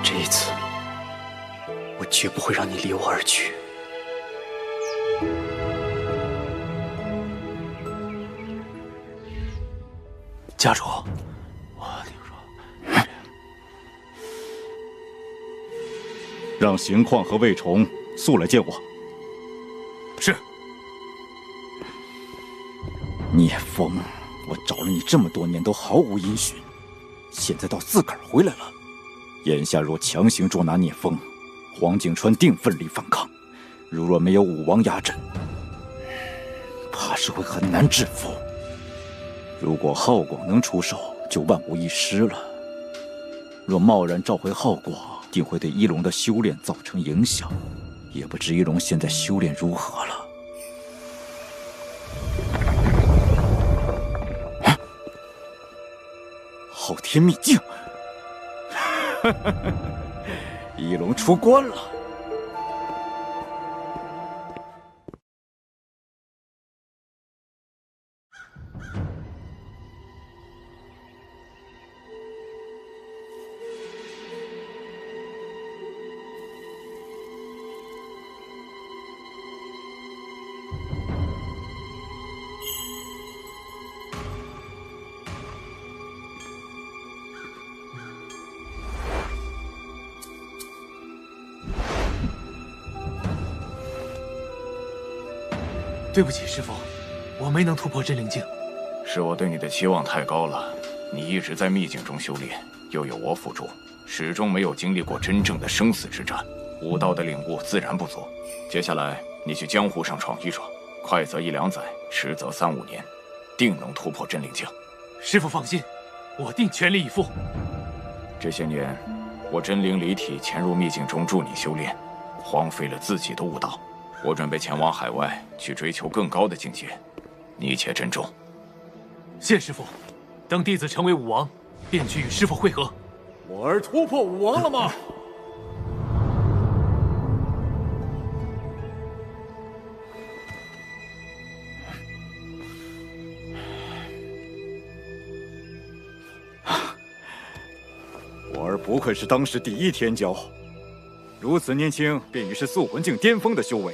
这一次，我绝不会让你离我而去。家主，我听说，让邢旷和魏崇速来见我。是。聂风，我找了你这么多年都毫无音讯，现在倒自个儿回来了。眼下若强行捉拿聂风，黄景川定奋力反抗。若没有武王压阵，怕是会很难制服。如果浩广能出手，就万无一失了。若贸然召回浩广，定会对一龙的修炼造成影响。也不知一龙现在修炼如何了。昊天秘境，一龙出关了。对不起，师父，我没能突破真灵境。是我对你的期望太高了。你一直在秘境中修炼，又有我辅助，始终没有经历过真正的生死之战，武道的领悟自然不足。接下来你去江湖上闯一闯，快则1-2载，迟则3-5年，定能突破真灵境。师父放心，我定全力以赴。这些年，我真灵离体潜入秘境中助你修炼，荒废了自己的武道。我准备前往海外去追求更高的境界，你且珍重。谢师父，等弟子成为武王，便去与师父会合。我儿突破武王了吗？我儿不愧是当世第一天骄，如此年轻便已是素魂境巅峰的修为。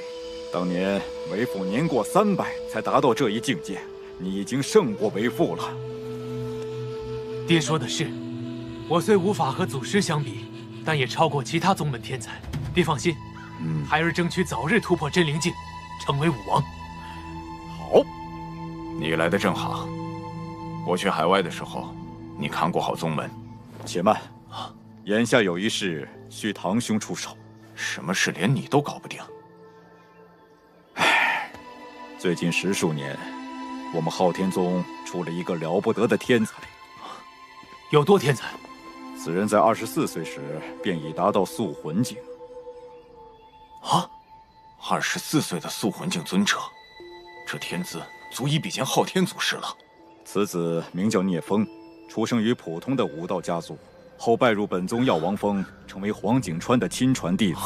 当年为父年过300才达到这一境界，你已经胜过为父了。爹说的是，我虽无法和祖师相比，但也超过其他宗门天才。爹放心，孩儿争取早日突破真灵境，成为武王。好，你来的正好。我去海外的时候，你看过好宗门。且慢，眼下有一事需堂兄出手。什么事连你都搞不定？最近10数年，我们昊天宗出了一个了不得的天才。有多天才？此人在24岁时便已达到素魂境。啊，24岁的素魂境尊者，这天资足以比肩昊天祖师了。此子名叫聂风，出生于普通的武道家族，后拜入本宗药王峰，成为黄景川的亲传弟子。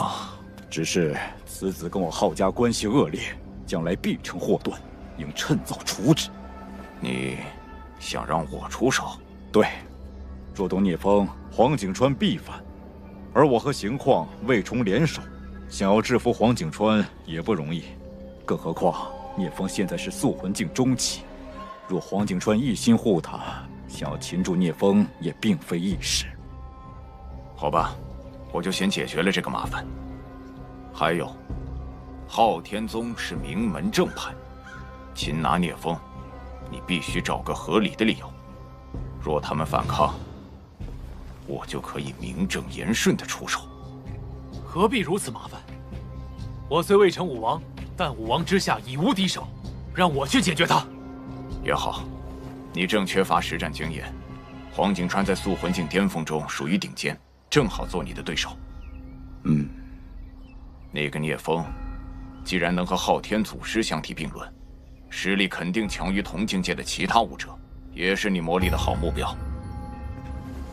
只是此子跟我昊家关系恶劣，将来必成祸端，应趁早除之。你想让我出手？对，若动聂风，黄景川必反，而我和邢旷、魏崇联手，想要制服黄景川也不容易。更何况聂风现在是素魂境中期，若黄景川一心护他，想要擒住聂风也并非易事。好吧，我就先解决了这个麻烦。还有，昊天宗是名门正派，擒拿聂风，你必须找个合理的理由。若他们反抗，我就可以名正言顺地出手。何必如此麻烦？我虽未成武王，但武王之下已无敌手，让我去解决他。也好，你正缺乏实战经验，黄景川在素魂境巅峰中属于顶尖，正好做你的对手。那个聂风，既然能和昊天祖师相提并论，实力肯定强于同境界的其他武者，也是你磨砺的好目标。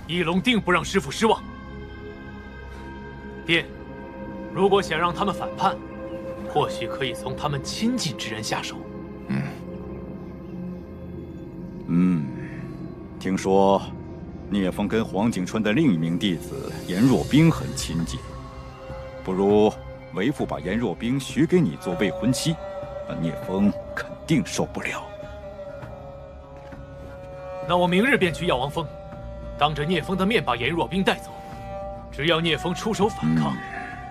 一龙定不让师父失望。爹，如果想让他们反叛，或许可以从他们亲近之人下手。听说聂风跟黄景川的另一名弟子颜若冰很亲近，不如为父把颜若冰许给你做未婚妻，那聂风肯定受不了。那我明日便去药王峰，当着聂风的面把颜若冰带走。只要聂风出手反抗，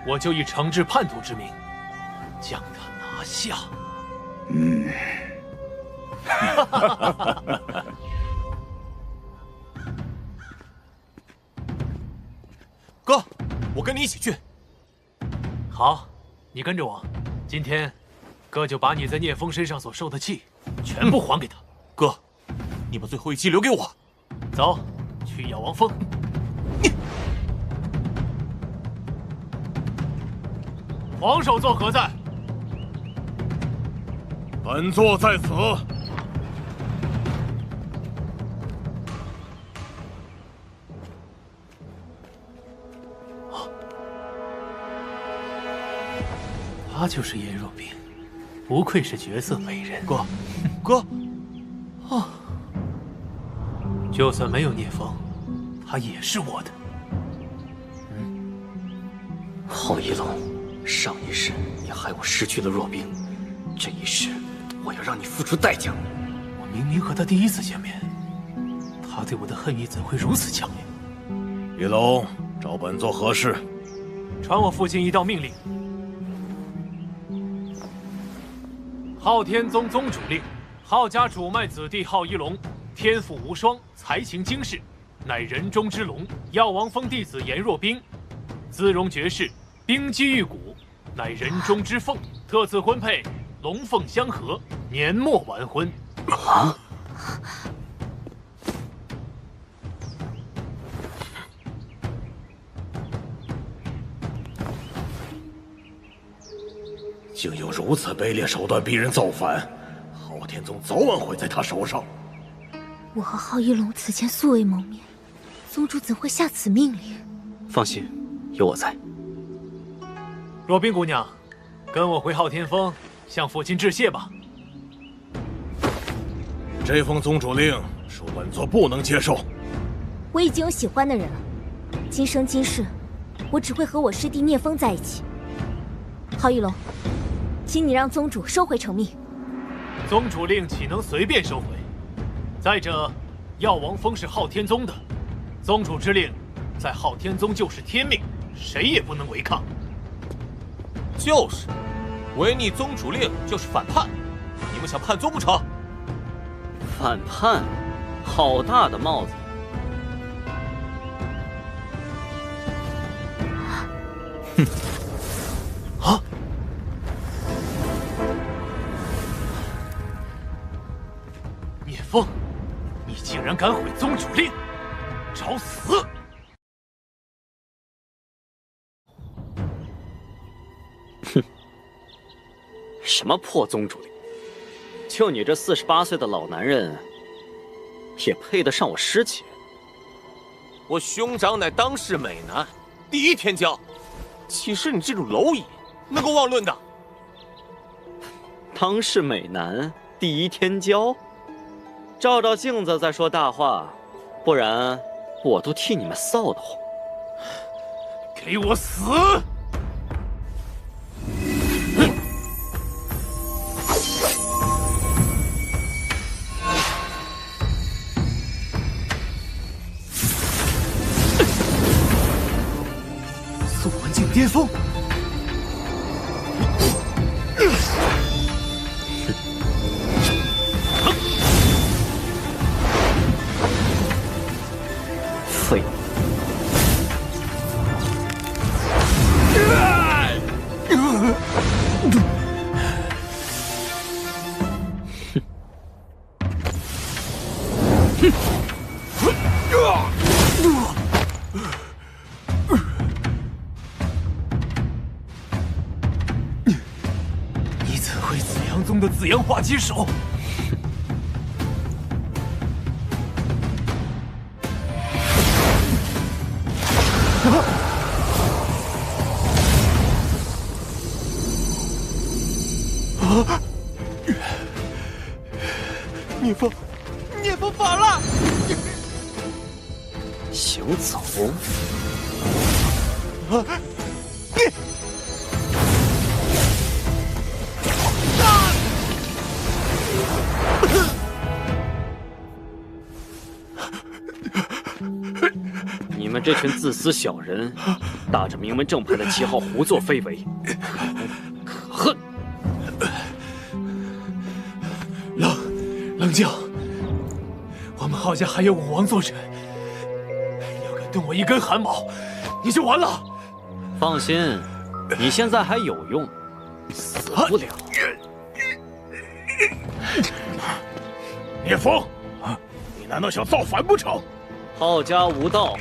我就以惩治叛徒之名将他拿下。哥，我跟你一起去。好，你跟着我。今天，哥就把你在聂风身上所受的气全部还给他。哥，你把最后一击留给我。走，去药王峰。黄首座何在？本座在此。他就是颜若冰，不愧是绝色美人。哥，就算没有聂风，他也是我的。郝一龙，上一世你害我失去了若冰，这一世我要让你付出代价。我明明和他第一次见面，他对我的恨意怎会如此强烈？一龙，找本座何事？传我父亲一道命令。昊天宗宗主令，昊家主脉子弟昊一龙，天赋无双，才情惊世，乃人中之龙。药王峰弟子颜若冰，姿容绝世，冰肌玉骨，乃人中之凤。特赐婚配，龙凤相合，年末完婚。竟有如此卑劣手段逼人造反，昊天宗早晚会在他手上。我和昊一龙此前素未谋面，宗主怎会下此命令？放心，有我在。若冰姑娘，跟我回昊天峰，向父亲致谢吧。这封宗主令，恕本座不能接受。我已经有喜欢的人了，今生今世，我只会和我师弟聂风在一起。昊一龙，请你让宗主收回成命。宗主令岂能随便收回？再者，药王峰是昊天宗的，宗主之令，在昊天宗就是天命，谁也不能违抗。就是，违逆宗主令就是反叛，你们想叛宗不成？反叛，好大的帽子！哼！啊！聂风，你竟然敢毁宗主令，找死！哼！什么破宗主令？就你这48岁的老男人，也配得上我师姐？我兄长乃当世美男，第一天骄，岂是你这种蝼蚁能够妄论的？当世美男，第一天骄，照照镜子再说大话，不然我都替你们臊得慌。给我死！素还境巅峰，废物！你怎会紫阳宗的紫阳化机手？聂风，聂风反了！想走？你们这群自私小人，打着名门正派的旗号胡作非为，可恨！冷静，我们浩家还有武王坐镇，要敢动我一根汗毛，你就完了。放心，你现在还有用，死不了。聂风，你难道想造反不成？浩家无道，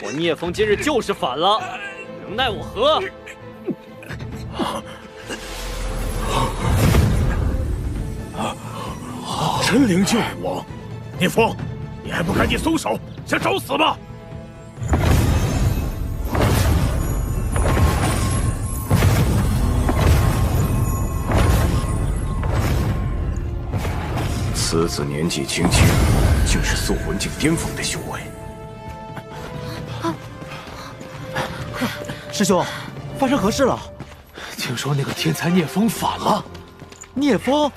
我聂风今日就是反了，能奈我何？真灵救我！聂风，你还不赶紧松手，想找死吗？此子年纪轻轻，竟是塑魂境巅峰的修为。师兄，发生何事了？听说那个天才聂风反了。聂风，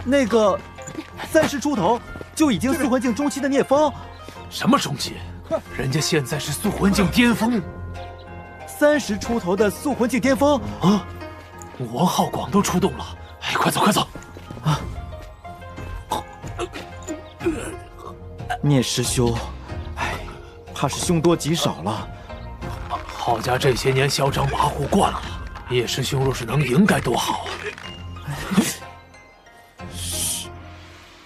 那个30出头就已经塑魂境中期的聂风，什么中期？人家现在是塑魂境巅峰。30出头的塑魂境巅峰啊！武王浩广都出动了，哎，快走快走！啊！聂师兄，哎，怕是凶多吉少了。浩家这些年嚣张跋扈惯了，聂师兄若是能赢该多好啊！嘘，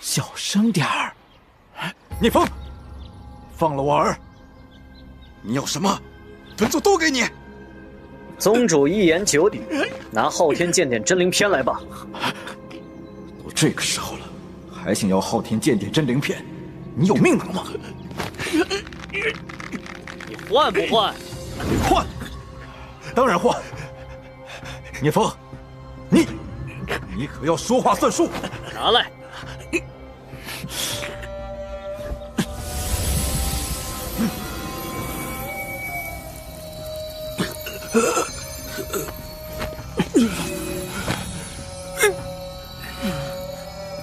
小声点儿。聂风，放了我儿。你要什么，本座都给你。宗主一言九鼎，拿昊天剑典真灵篇来吧。都这个时候了，还想要昊天剑典真灵篇？你有命拿吗？你换不换？换，当然换。聂风，你可要说话算数。拿来。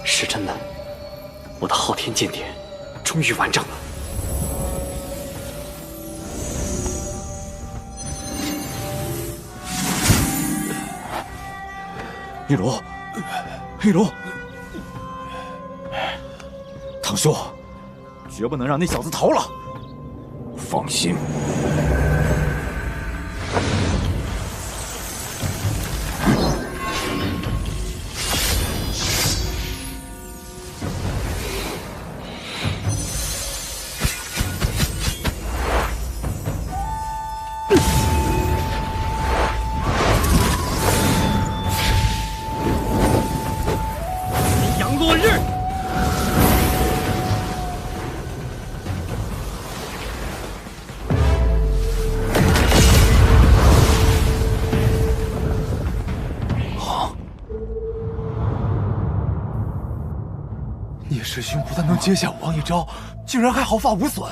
是真的，我的昊天剑典终于完整了。玉茹，玉茹，堂兄，绝不能让那小子逃了。放心。师兄不但能接下武王一招，竟然还毫发无损。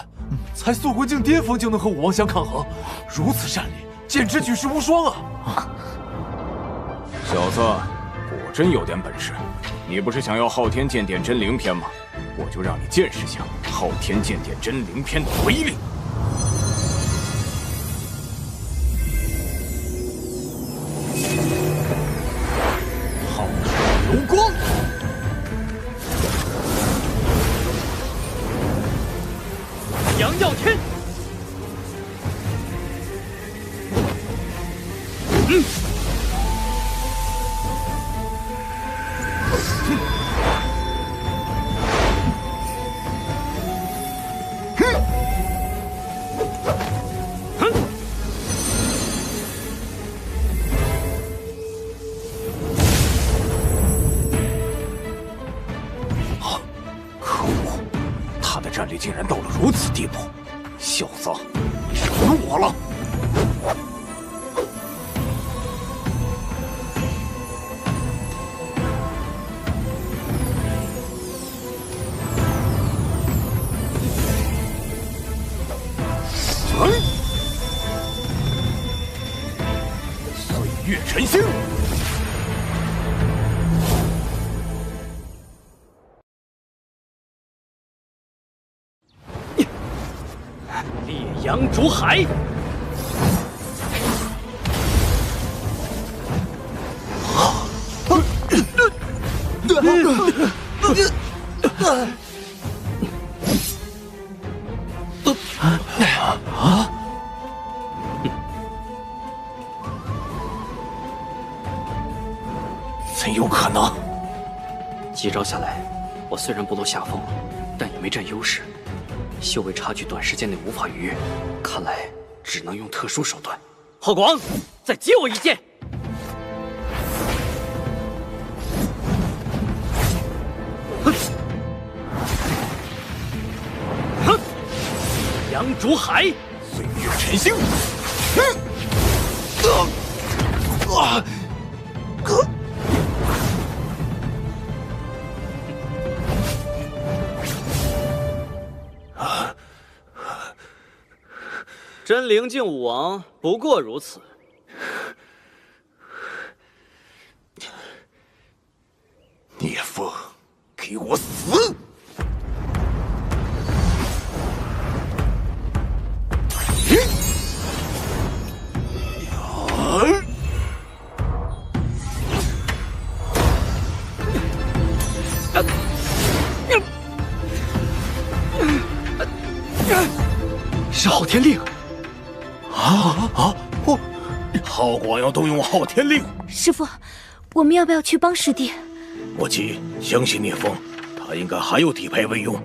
才塑魂境巅峰就能和武王相抗衡，如此战力，简直举世无双啊！小子，果真有点本事。你不是想要昊天剑典真灵篇吗？我就让你见识下昊天剑典真灵篇的威力。昊天流光。阳耀天，可恶，他的战力竟然到了如此地步。小子，你惹我了！神星。烈阳逐海。怎有可能？几招下来，我虽然不落下风，但也没占优势，修为差距短时间内无法逾越，看来只能用特殊手段。浩广，再接我一剑！阳逐海，岁月晨星。真灵境武王不过如此。聂风，给我死！是昊天令！浩广要动用昊天令。师父，我们要不要去帮师弟？莫急，相信聂风，他应该还有底牌未用。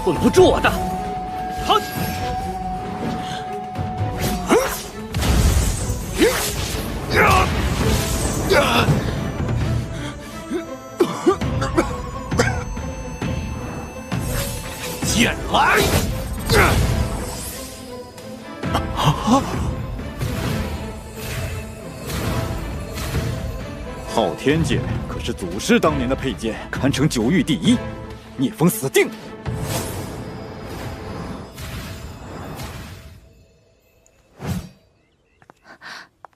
混不住我的！好！剑来！昊天剑可是祖师当年的佩剑，堪称九域第一。聂风死定！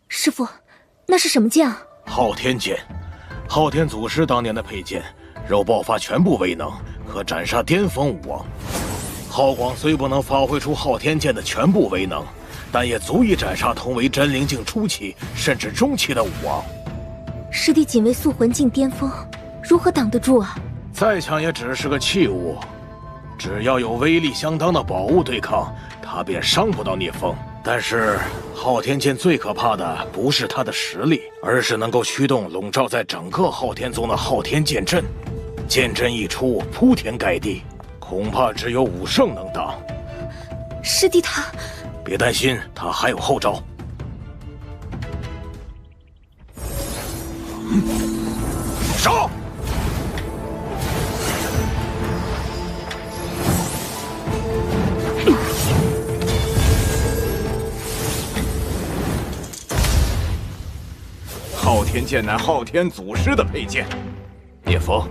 师父，那是什么剑啊？昊天剑，昊天祖师当年的佩剑，肉爆发全部威能，可斩杀巅峰武王。浩广虽不能发挥出昊天剑的全部威能，但也足以斩杀同为真灵境初期甚至中期的武王。师弟仅为塑魂境巅峰，如何挡得住啊？再强也只是个器物，只要有威力相当的宝物对抗，他便伤不到聂风。但是昊天剑最可怕的不是它的实力，而是能够驱动笼罩在整个昊天宗的昊天剑阵。剑阵一出，铺天盖地，恐怕只有武圣能挡。师弟他……别担心，他还有后招。杀！昊天剑乃昊天祖师的佩剑，聂风，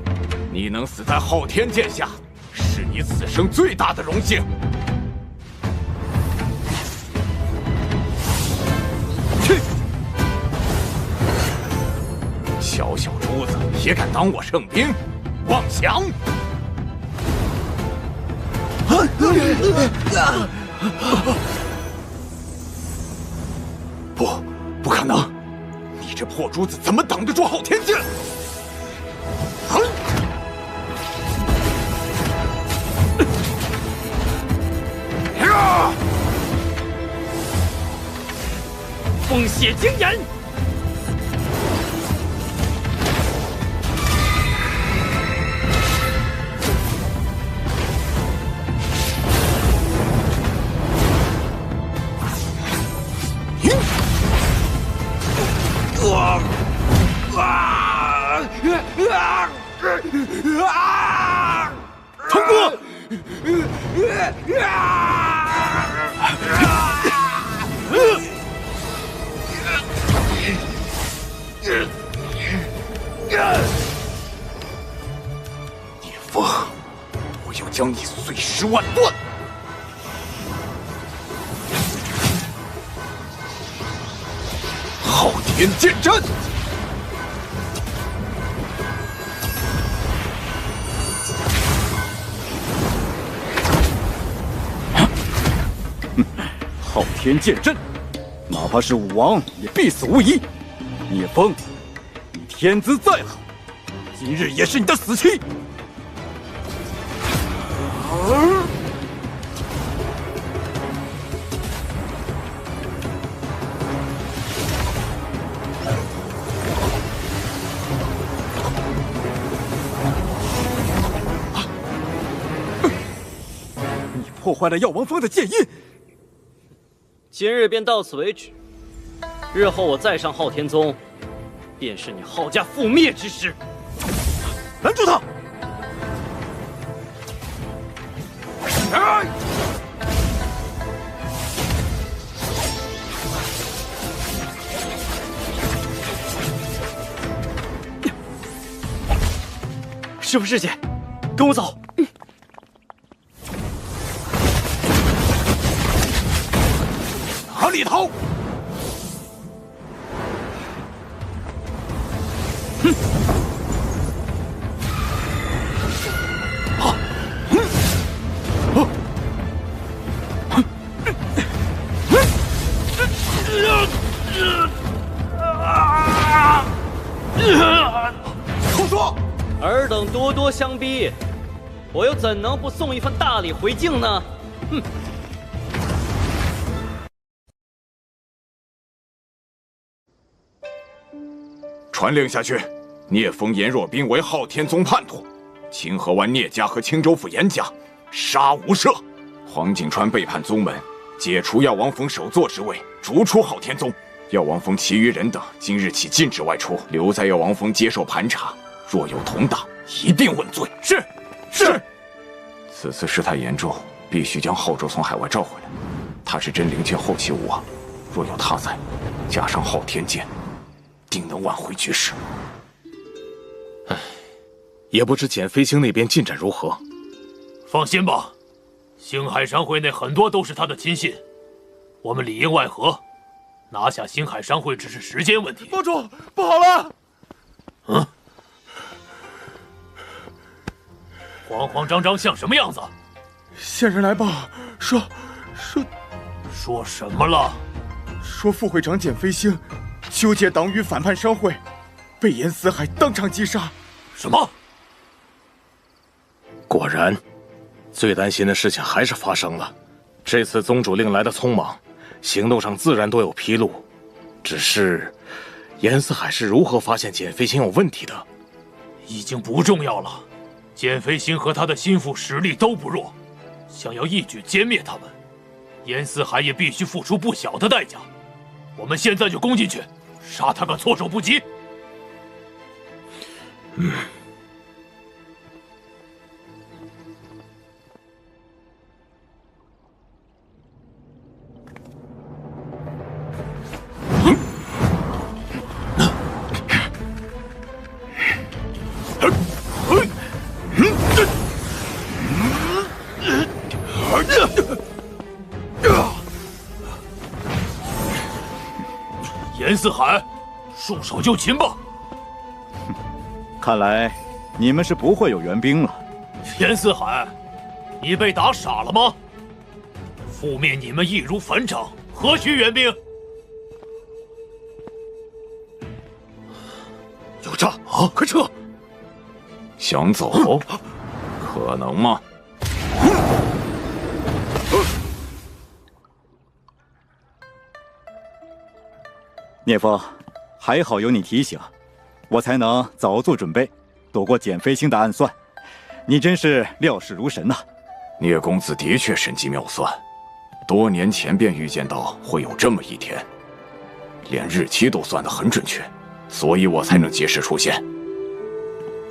你能死在昊天剑下，是你此生最大的荣幸。去！小小珠子也敢当我圣兵，妄想！不可能！你这破珠子怎么挡得住昊天剑？风血精眼！成功！聂风，我要将你碎尸万段！昊天剑阵！昊天剑阵，哪怕是武王也必死无疑。聂风，你天资再好，今日也是你的死期。你破坏了药王峰的剑印。今日便到此为止，日后我再上昊天宗，便是你昊家覆灭之时。拦住他！师父师姐，跟我走。哪里逃？哼！后说，尔等多多相逼，我又怎能不送一份大礼回敬呢？哼！传令下去，聂风、颜若冰为昊天宗叛徒，清河湾聂家和青州府颜家杀无赦。黄景川背叛宗门，解除药王峰首座之位，逐出昊天宗。药王峰其余人等今日起禁止外出，留在药王峰接受盘查。若有同党，一并问罪。是。此次事态严重，必须将后周从海外召回来。他是真灵界后期武王，若有他在，加上昊天剑，定能挽回局势。唉，也不知简飞星那边进展如何。放心吧，星海商会内很多都是他的亲信，我们里应外合，拿下星海商会只是时间问题。帮主，不好了！嗯，慌慌张张像什么样子？线人来报，说什么了？说副会长简飞星纠结党羽反叛商会，被严思海当场击杀。什么？果然，最担心的事情还是发生了。这次宗主令来的匆忙，行动上自然多有纰漏。只是，严思海是如何发现简飞星有问题的？已经不重要了。简飞星和他的心腹实力都不弱，想要一举歼灭他们，严思海也必须付出不小的代价。我们现在就攻进去，杀他个措手不及。严思海，束手就擒吧！看来你们是不会有援兵了。严思海，你被打傻了吗？覆灭你们易如反掌，何须援兵？有诈啊！快撤！想走，可能吗？聂风，还好有你提醒，我才能早做准备，躲过简飞星的暗算。你真是料事如神呐！聂公子的确神机妙算，多年前便预见到会有这么一天，连日期都算得很准确，所以我才能及时出现。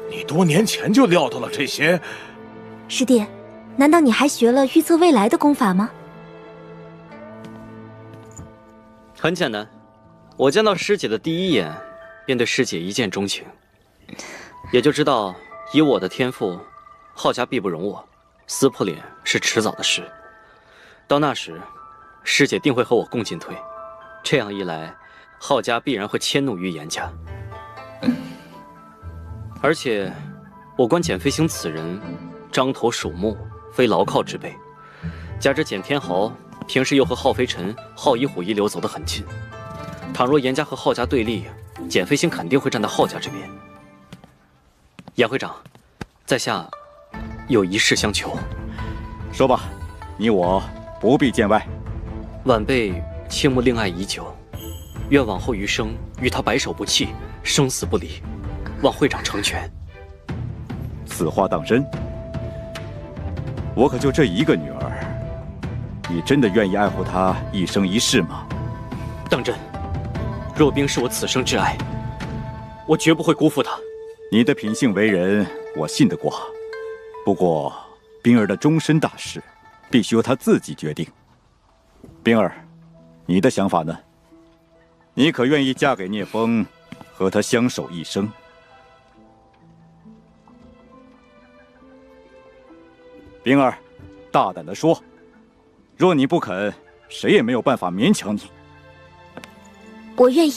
你多年前就料到了这些？师弟，难道你还学了预测未来的功法吗？很简单，我见到师姐的第一眼，便对师姐一见钟情，也就知道以我的天赋，浩家必不容我，撕破脸是迟早的事。到那时，师姐定会和我共进退，这样一来，浩家必然会迁怒于严家。而且，我观简飞星此人，獐头鼠目，非牢靠之辈，加之简天豪平时又和浩飞尘、浩一虎一流走得很近，倘若严家和浩家对立，简飞星肯定会站在浩家这边。严会长，在下有一事相求。说吧，你我不必见外。晚辈倾慕令爱已久，愿往后余生与她白首不弃，生死不离，望会长成全。此话当真？我可就这一个女儿，你真的愿意爱护她一生一世吗？当真。若冰是我此生挚爱，我绝不会辜负她。你的品性为人，我信得过。不过，冰儿的终身大事，必须由她自己决定。冰儿，你的想法呢？你可愿意嫁给聂风，和他相守一生？冰儿，大胆地说，若你不肯，谁也没有办法勉强你。我愿意。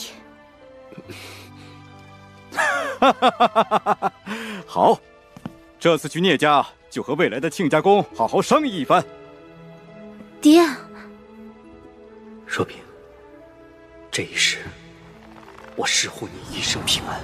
好，这次去聂家，就和未来的亲家公好好商议一番。爹，若冰，这一世，我誓护你一生平安。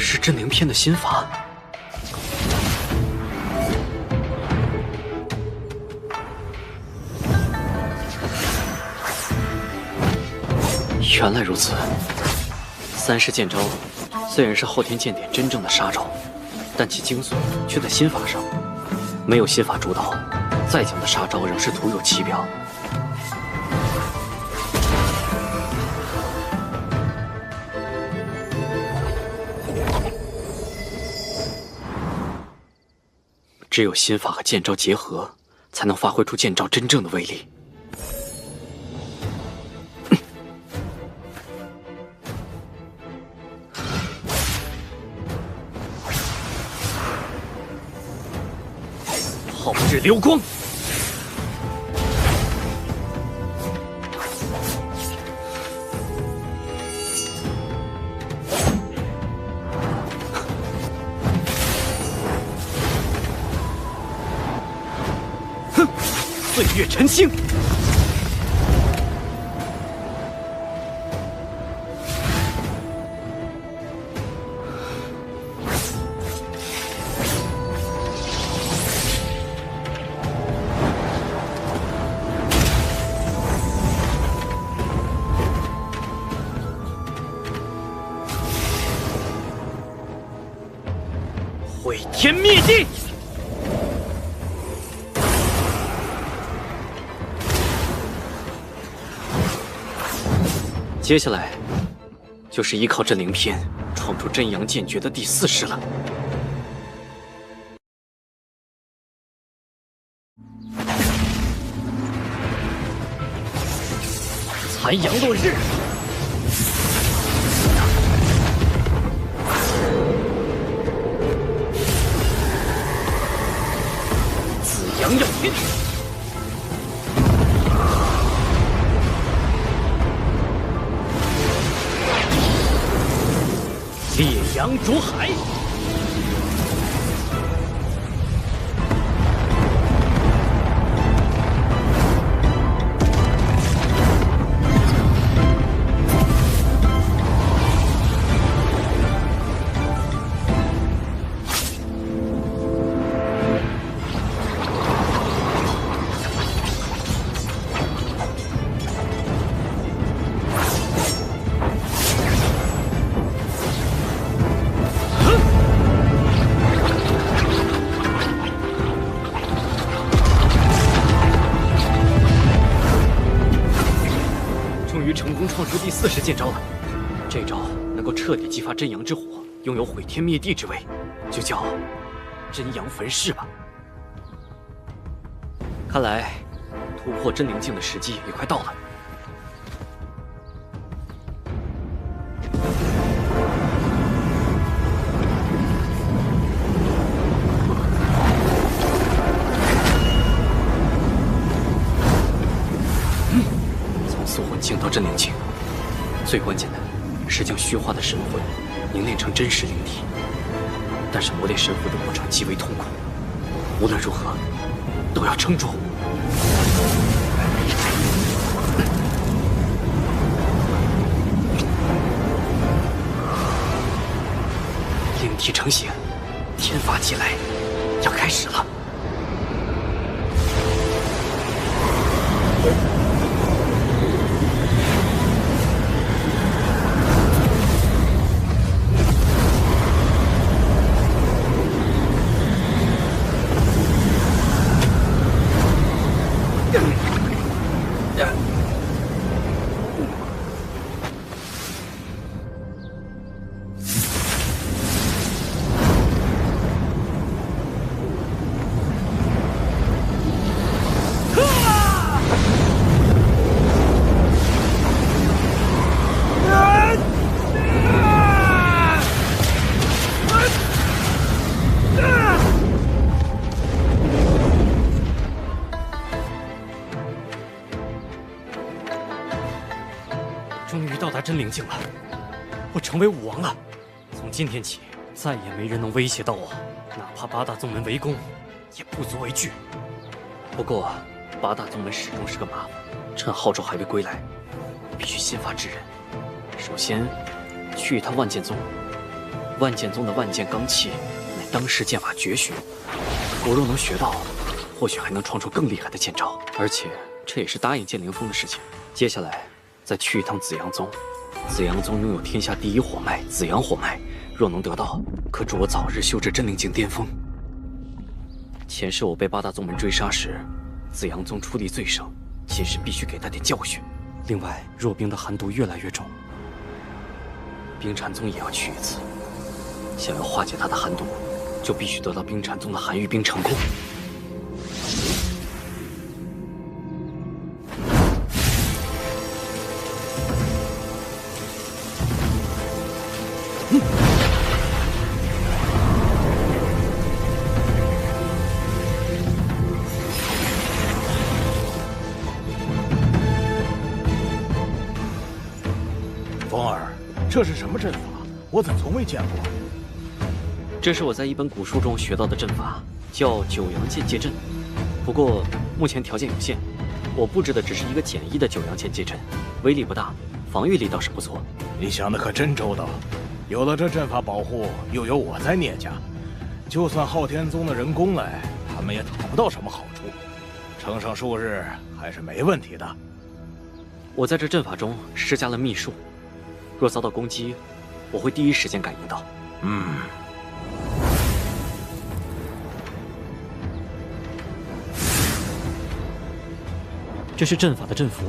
是真灵篇的心法。原来如此，三式剑招虽然是昊天剑典真正的杀招，但其精髓却在心法上。没有心法主导，再强的杀招仍是徒有其表。只有心法和剑招结合，才能发挥出剑招真正的威力。皓日流光，哼，岁月晨星。毁天灭地！接下来，就是依靠真灵篇闯出真阳剑诀的第4式了。残阳落日。阳耀天，烈阳逐海，真阳之火，拥有毁天灭地之威，就叫真阳焚世吧。看来突破真灵境的时机也快到了。从速魂境到真灵境，最关键的是将虚化的神魂凝练成真实灵体。但是磨练神魂的过程极为痛苦，无论如何都要撑住。灵体成型，天罚即来，要开始了。终于到达真灵境了，我成为武王了。从今天起，再也没人能威胁到我，哪怕八大宗门围攻，也不足为惧。不过，八大宗门始终是个麻烦。趁浩宙还未归来，必须先发制人。首先，去一趟万剑宗。万剑宗的万剑罡气乃当世剑法绝学，我若能学到，或许还能创出更厉害的剑招。而且，这也是答应剑灵峰的事情。接下来，再去一趟紫阳宗。紫阳宗拥有天下第一火脉紫阳火脉，若能得到，可助我早日修至真灵境巅峰。前世我被八大宗门追杀时，紫阳宗出力最盛，今世必须给他点教训。另外，若冰的寒毒越来越重，冰禅宗也要去一次。想要化解他的寒毒，就必须得到冰禅宗的寒玉冰成功。风儿，这是什么阵法？我怎从未见过？这是我在一本古书中学到的阵法，叫九阳剑界阵。不过目前条件有限，我布置的只是一个简易的九阳剑界阵，威力不大，防御力倒是不错。你想的可真周到，有了这阵法保护，又有我在聂家，就算昊天宗的人攻来，他们也讨不到什么好处。撑上数日还是没问题的。我在这阵法中施加了秘术，若遭到攻击，我会第一时间感应到。这是阵法的阵符，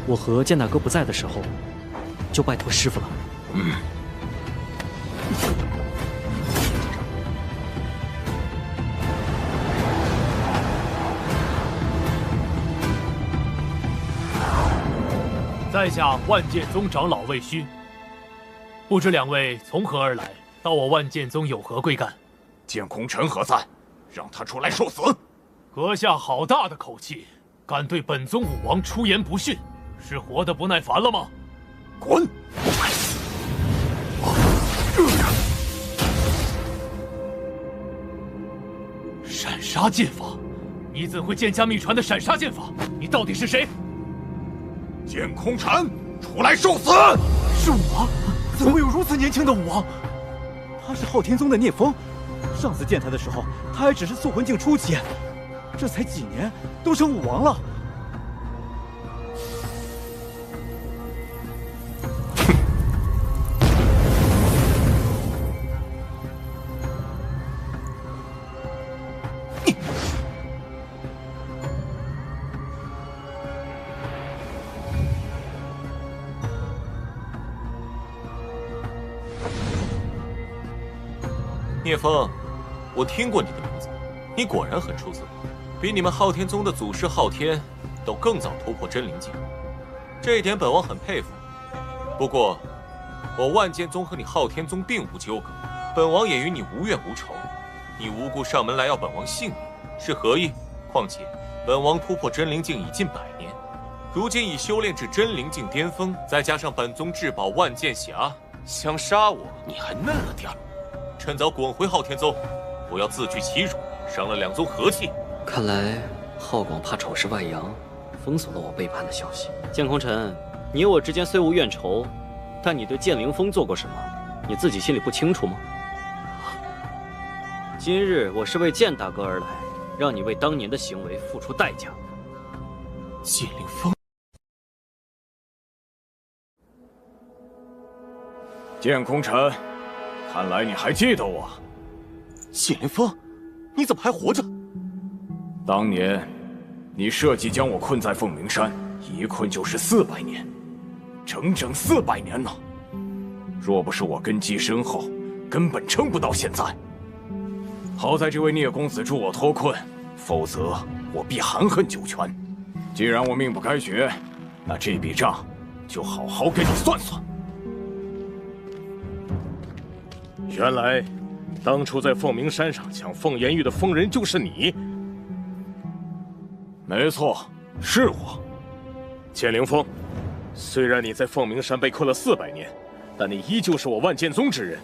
我和剑大哥不在的时候，就拜托师傅了。在下万剑宗长老魏虚，不知两位从何而来，到我万剑宗有何贵干？剑空尘何在？让他出来受死！阁下好大的口气，敢对本宗武王出言不逊，是活得不耐烦了吗？滚！闪杀剑法，你怎会剑家秘传的闪杀剑法？你到底是谁？剑空尘，出来受死！是武王？怎会有如此年轻的武王？他是昊天宗的聂风，上次见他的时候，他还只是速魂境初期，这才几年，都成武王了。聂风，我听过你的名字，你果然很出色，比你们昊天宗的祖师昊天都更早突破真灵境，这一点本王很佩服。不过，我万剑宗和你昊天宗并无纠葛，本王也与你无怨无仇。你无故上门来要本王性命，是何意？况且，本王突破真灵境已近100年，如今已修炼至真灵境巅峰，再加上本宗至宝万剑匣，想杀我你还嫩了点儿。趁早滚回昊天宗，不要自取其辱，伤了两宗和气。看来浩广怕丑事外扬，封锁了我背叛的消息。剑空尘，你我之间虽无怨仇，但你对剑灵峰做过什么，你自己心里不清楚吗？今日我是为剑大哥而来，让你为当年的行为付出代价。剑灵峰，剑空尘，看来你还记得我。剑灵峰，你怎么还活着？当年，你设计将我困在凤鸣山，一困就是400年，整整400年呢。若不是我根基深厚，根本撑不到现在。好在这位聂公子助我脱困，否则我必含恨九泉。既然我命不该绝，那这笔账就好好跟你算算。原来，当初在凤鸣山上抢凤颜玉的疯人就是你。没错，是我。剑灵峰，虽然你在凤鸣山被困了400年，但你依旧是我万剑宗之人，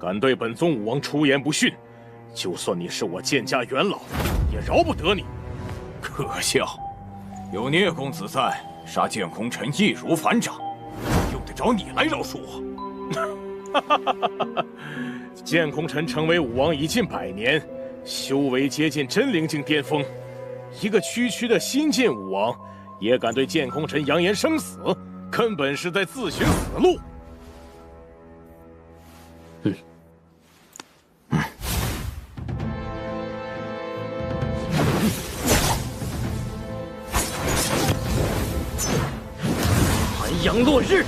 敢对本宗武王出言不逊。就算你是我剑家元老，也饶不得你。可笑，有聂公子在，杀剑空尘易如反掌，用得着你来饶恕我？剑空尘成为武王已近100年，修为接近真灵境巅峰，一个区区的新晋武王，也敢对剑空尘扬言生死，根本是在自寻死路。寒阳落日，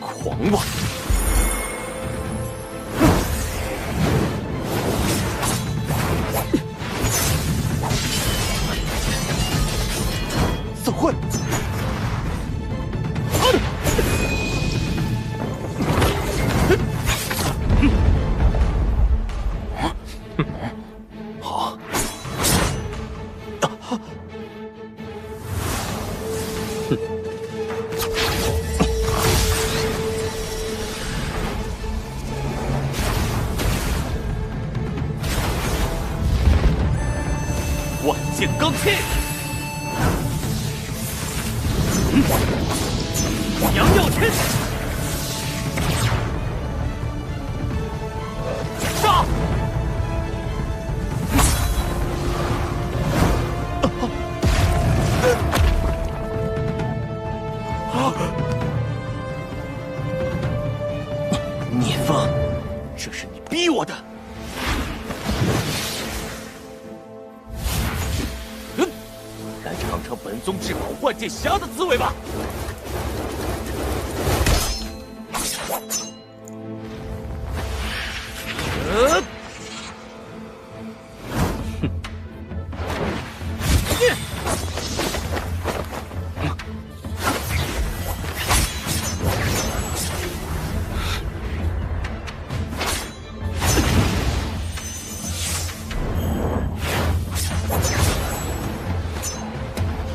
狂妄！走混！好。万剑罡气，阳耀天，杀！聂风，这是你逼我的。来尝尝本宗至宝万剑匣的滋味吧！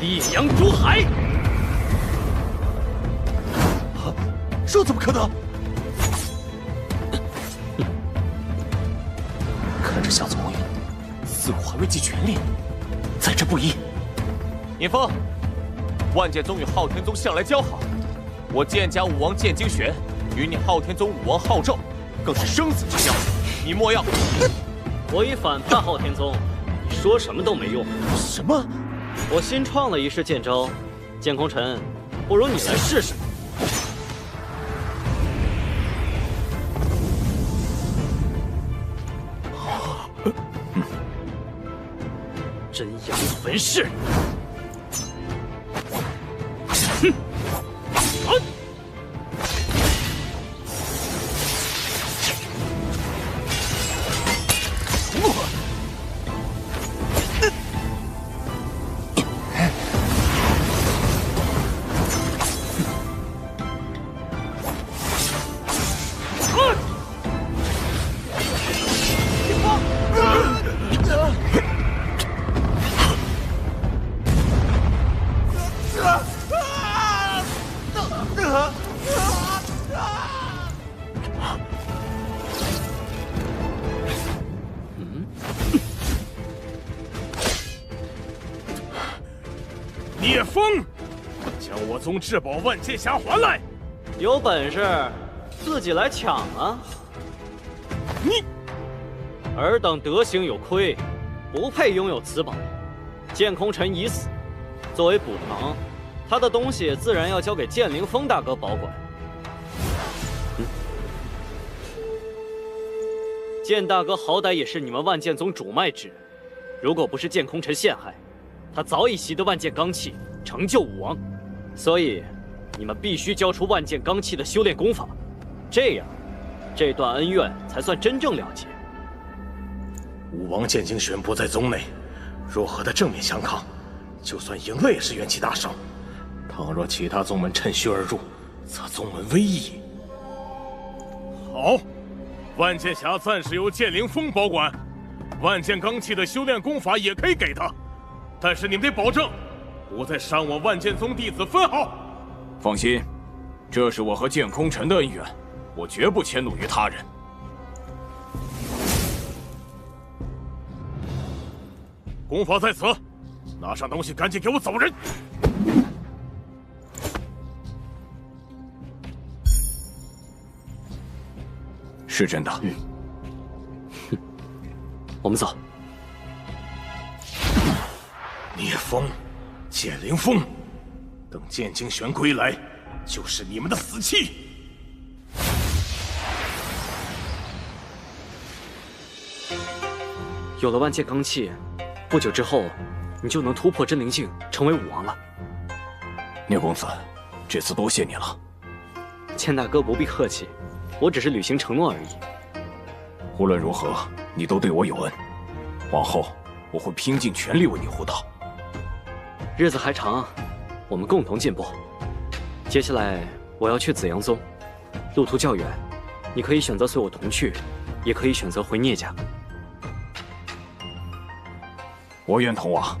烈阳逐海，这怎么可能？看这小子模样，似乎还未尽全力，在这不宜。聂风，万剑宗与昊天宗向来交好，我剑家武王剑精玄与你昊天宗武王昊纣更是生死之交，你莫要！我已反叛昊天宗，你说什么都没用。什么？我新创了一式剑招，剑空尘，不如你来试试。真阳焚噬。聂风，将我宗至宝万剑匣还来！有本事自己来抢啊！你，尔等德行有亏，不配拥有此宝。剑空尘已死，作为补偿，他的东西自然要交给剑灵风大哥保管。剑大哥好歹也是你们万剑宗主脉之人，如果不是剑空尘陷害，他早已习得万剑罡气，成就武王。所以，你们必须交出万剑罡气的修炼功法，这样，这段恩怨才算真正了结。武王剑精玄不在宗内，若和他正面相抗，就算赢了也是元气大伤。倘若其他宗门趁虚而入，则宗门危矣。好，万剑匣暂时由剑灵风保管，万剑罡气的修炼功法也可以给他，但是你们得保证，不再伤我万剑宗弟子分毫。放心，这是我和剑空尘的恩怨，我绝不迁怒于他人。功法在此，拿上东西，赶紧给我走人！是真的。我们走。聂风，剑灵风，等剑精玄归来，就是你们的死期。有了万剑罡气，不久之后，你就能突破真灵境，成为武王了。聂公子，这次多谢你了。剑大哥不必客气，我只是履行承诺而已。无论如何，你都对我有恩，往后我会拼尽全力为你护道。日子还长，我们共同进步。接下来我要去紫阳宗，路途较远，你可以选择随我同去，也可以选择回聂家。我愿同往。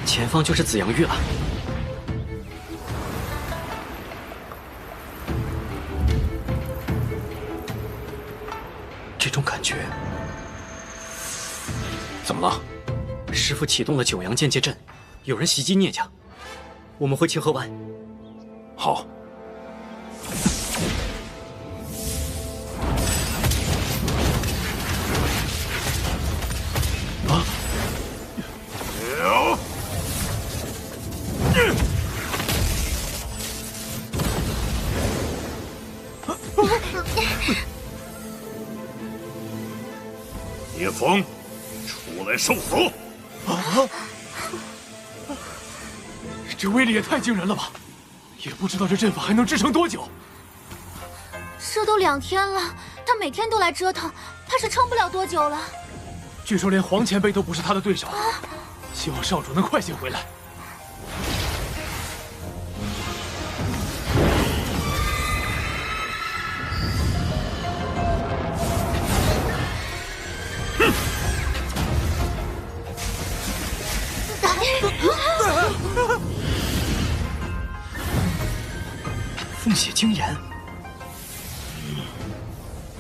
前方就是紫阳域了。这种感觉。怎么了？师父启动了九阳剑界阵，有人袭击聂家。我们回清河湾。好。聂风，出来受死！这威力也太惊人了吧！也不知道这阵法还能支撑多久。这都2天了，他每天都来折腾，怕是撑不了多久了。据说连黄前辈都不是他的对手，希望少主能快些回来。凤血精炎，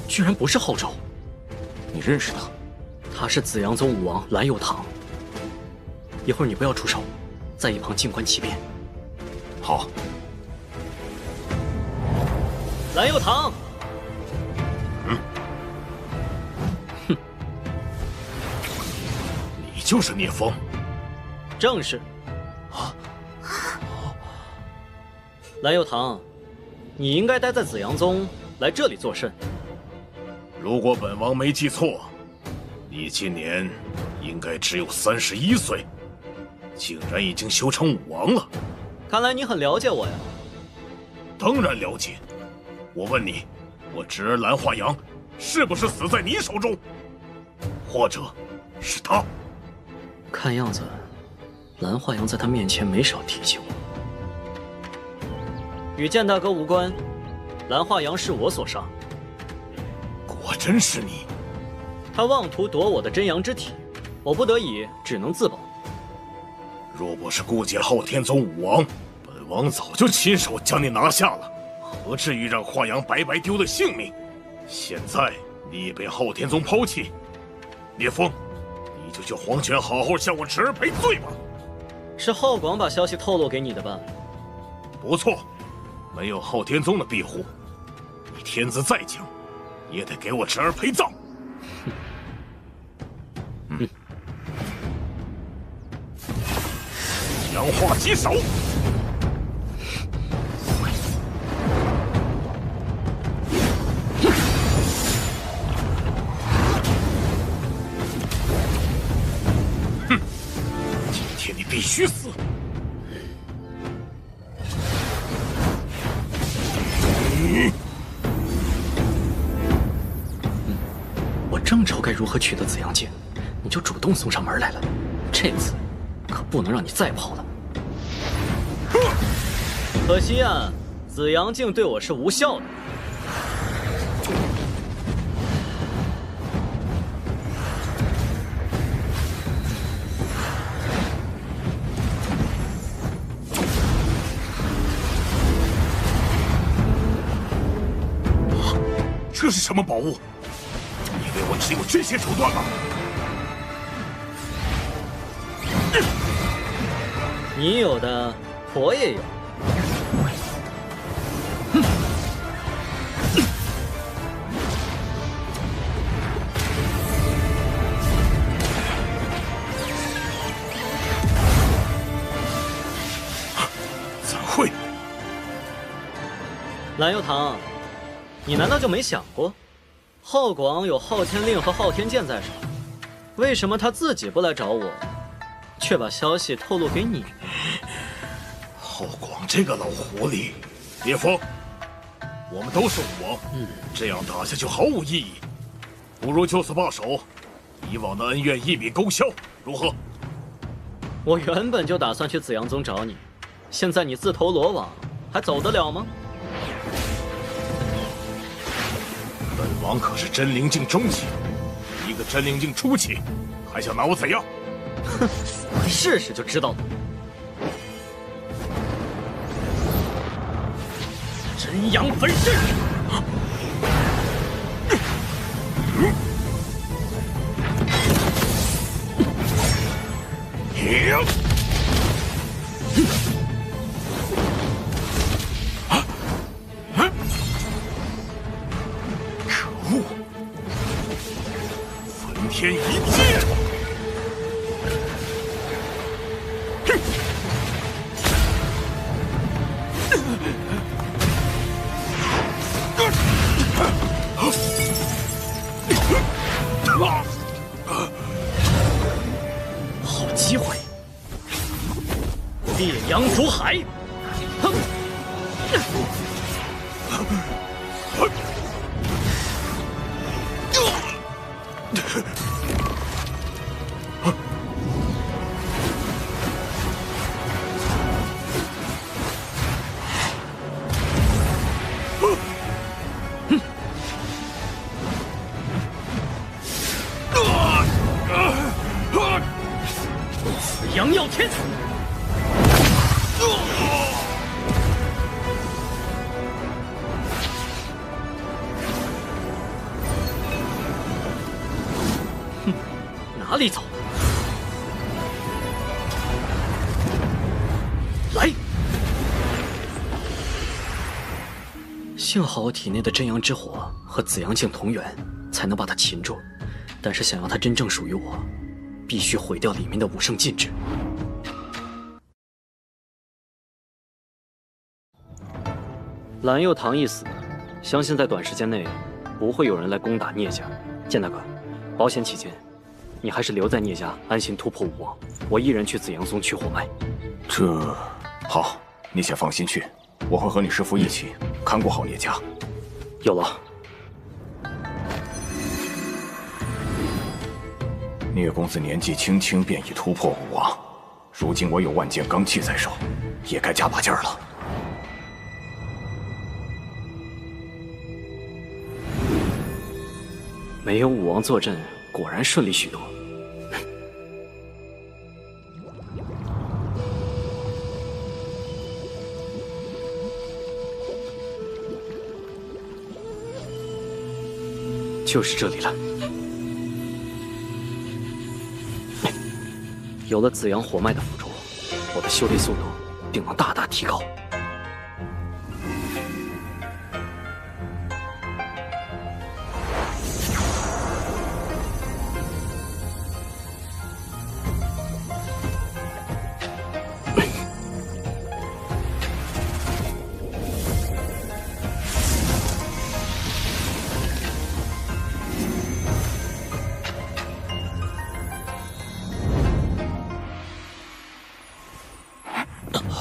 居然不是后周。你认识他？他是紫阳宗武王蓝佑堂。一会儿你不要出手，在一旁静观其变。好。蓝佑堂。哼，你就是聂风。正是。蓝佑堂，你应该待在紫阳宗，来这里作甚？如果本王没记错，你今年应该只有31岁，竟然已经修成武王了。看来你很了解我呀。当然了解。我问你，我侄儿蓝化阳是不是死在你手中？或者是他？看样子，蓝化阳在他面前没少提起我。与剑大哥无关，蓝化阳是我所杀。果真是你！他妄图夺我的真阳之体，我不得已只能自保。若不是顾及昊天宗武王，本王早就亲手将你拿下了，何至于让华阳白白丢了性命？现在你被昊天宗抛弃，聂风，你就叫黄泉好好向我侄儿赔罪吧。是浩广把消息透露给你的吧？不错，没有昊天宗的庇护，你天资再强，也得给我侄儿陪葬。杨化棘手。哼，今天你必须死。我正愁该如何取得紫阳镜，你就主动送上门来了。这次可不能让你再跑了。可惜啊，紫阳镜对我是无效的。这是什么宝物？以为我只有这些手段吗？你有的，我也有。怎会？蓝幽堂，你难道就没想过，浩广有昊天令和昊天剑在手，为什么他自己不来找我，却把消息透露给你呢？浩广这个老狐狸，聂风，我们都是武王，这样打下去毫无意义，不如就此罢手，以往的恩怨一笔勾销，如何？我原本就打算去紫阳宗找你，现在你自投罗网，还走得了吗？本王可是真灵境中期，一个真灵境初期，还想拿我怎样？哼，试试就知道了。真阳分身！可恶！焚天一击！好机会！烈阳逐海！哼！紫阳耀天！哼，哪里走？来！幸好我体内的真阳之火和紫阳镜同源，才能把它擒住。但是想要它真正属于我，必须毁掉里面的武圣禁制。蓝佑堂一死，相信在短时间内不会有人来攻打聂家。剑大哥，保险起见，你还是留在聂家安心突破武王，我一人去紫阳宗取火脉。这好，你先放心去，我会和你师父一起看顾好聂家。有了。聂公子年纪轻轻便已突破武王，如今我有万剑罡气在手，也该加把劲儿了。没有武王坐镇，果然顺利许多。就是这里了。有了紫阳火脉的辅助，我的修炼速度定能大大提高。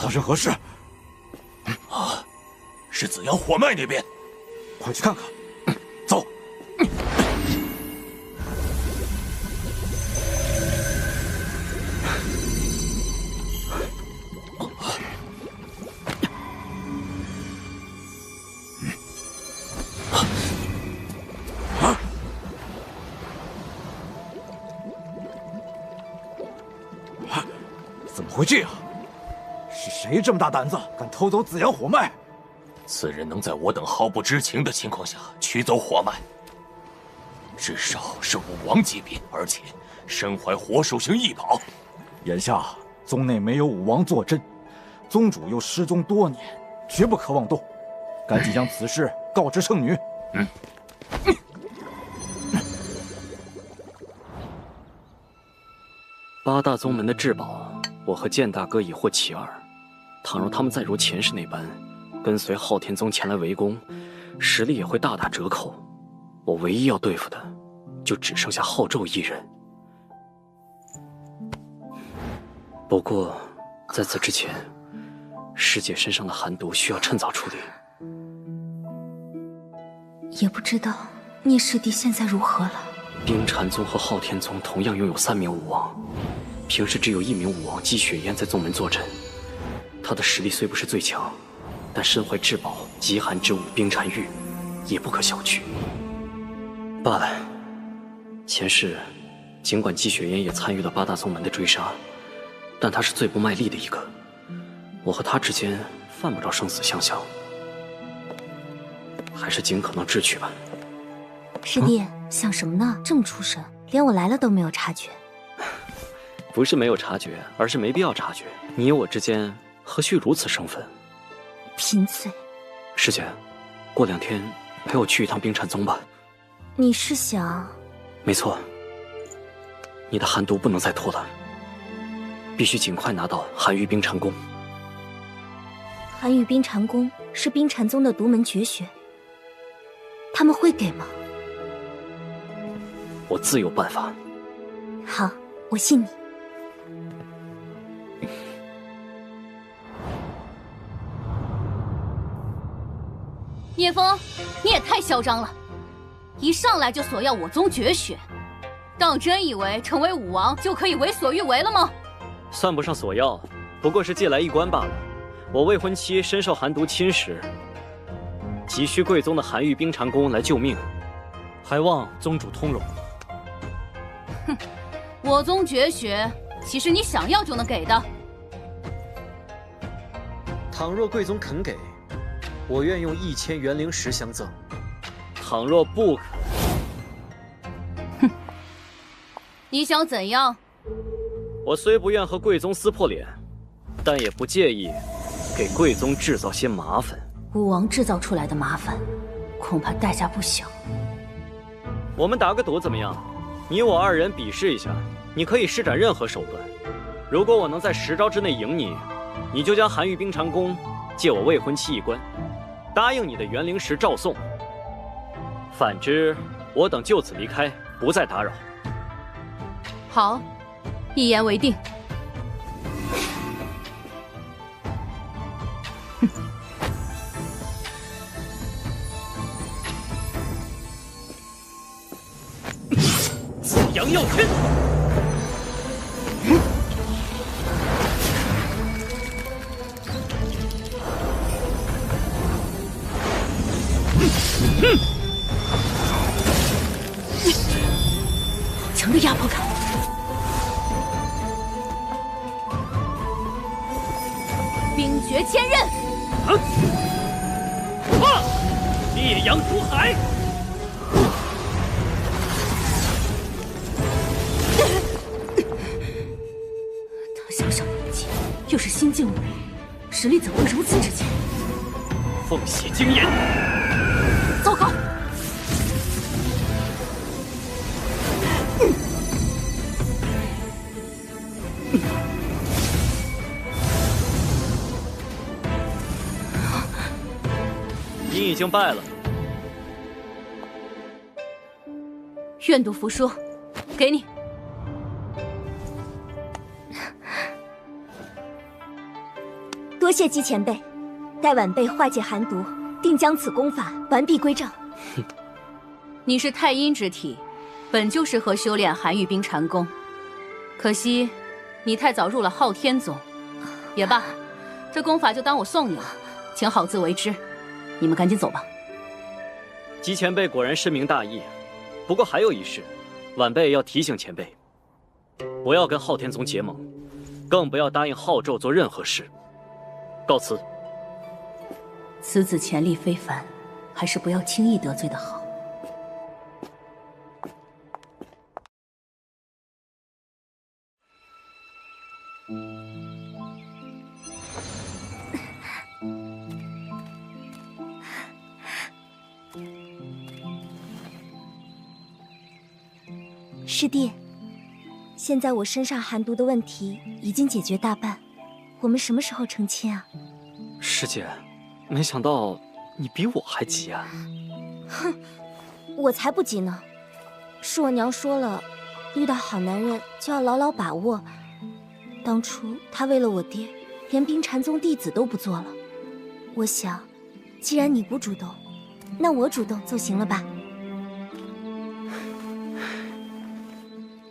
发生何事？是紫阳火脉那边，快去看看。走。怎么会这样？是谁这么大胆子，敢偷走紫阳火脉？此人能在我等毫不知情的情况下取走火脉，至少是武王级别，而且身怀火属性异宝。眼下宗内没有武王坐镇，宗主又失踪多年，绝不可妄动。赶紧将此事告知圣女。八大宗门的至宝，我和剑大哥已获其二。倘若他们再如前世那般，跟随昊天宗前来围攻，实力也会大打折扣。我唯一要对付的，就只剩下昊纣一人。不过，在此之前，师姐身上的寒毒需要趁早处理。也不知道聂师弟现在如何了。冰禅宗和昊天宗同样拥有3名武王，平时只有1名武王姬雪烟在宗门坐镇。他的实力虽不是最强，但身怀至宝极寒之物冰禅玉，也不可小觑。罢了，前世尽管姬雪烟也参与了八大宗门的追杀，但他是最不卖力的一个。我和他之间犯不着生死相向，还是尽可能智取吧。师弟，想什么呢？这么出神，连我来了都没有察觉。不是没有察觉，而是没必要察觉。你我之间何须如此生分？贫嘴。师姐，过2天陪我去一趟冰禅宗吧。你是想？没错，你的寒毒不能再拖了，必须尽快拿到寒玉冰禅功。寒玉冰禅功是冰禅宗的独门绝学，他们会给吗？我自有办法。好，我信你。聂风，你也太嚣张了！一上来就索要我宗绝学，当真以为成为武王就可以为所欲为了吗？算不上索要，不过是借来一官罢了。我未婚妻深受寒毒侵蚀，急需贵宗的寒玉冰禅功来救命，还望宗主通融。哼，我宗绝学岂是你想要就能给的？倘若贵宗肯给，我愿用1000元灵石相赠；倘若不肯，哼，你想怎样？我虽不愿和贵宗撕破脸，但也不介意给贵宗制造些麻烦。武王制造出来的麻烦，恐怕代价不小。我们打个赌怎么样？你我2人比试一下，你可以施展任何手段。如果我能在10招之内赢你，你就将寒玉冰禅功借我未婚妻一关，答应你的元灵石照送。反之，我等就此离开，不再打扰。好，一言为定。紫阳耀天。强的压迫感。冰绝千仞。烈阳出海。心境我，实力怎会如此之强？凤血精炎，糟糕！你已经败了。愿赌服输，给你。多谢姬前辈，待晚辈化解寒毒，定将此功法完璧归赵。你是太阴之体，本就适合修炼寒玉冰禅功，可惜你太早入了昊天宗。也罢，这功法就当我送你了，请好自为之。你们赶紧走吧。姬前辈果然深明大义，不过还有一事，晚辈要提醒前辈，不要跟昊天宗结盟，更不要答应昊纣做任何事。告辞。此子潜力非凡，还是不要轻易得罪的好。师弟，现在我身上寒毒的问题已经解决大半，我们什么时候成亲啊？师姐，没想到你比我还急啊！哼，我才不急呢。是我娘说了，遇到好男人就要牢牢把握。当初她为了我爹，连冰禅宗弟子都不做了。我想，既然你不主动，那我主动就行了吧？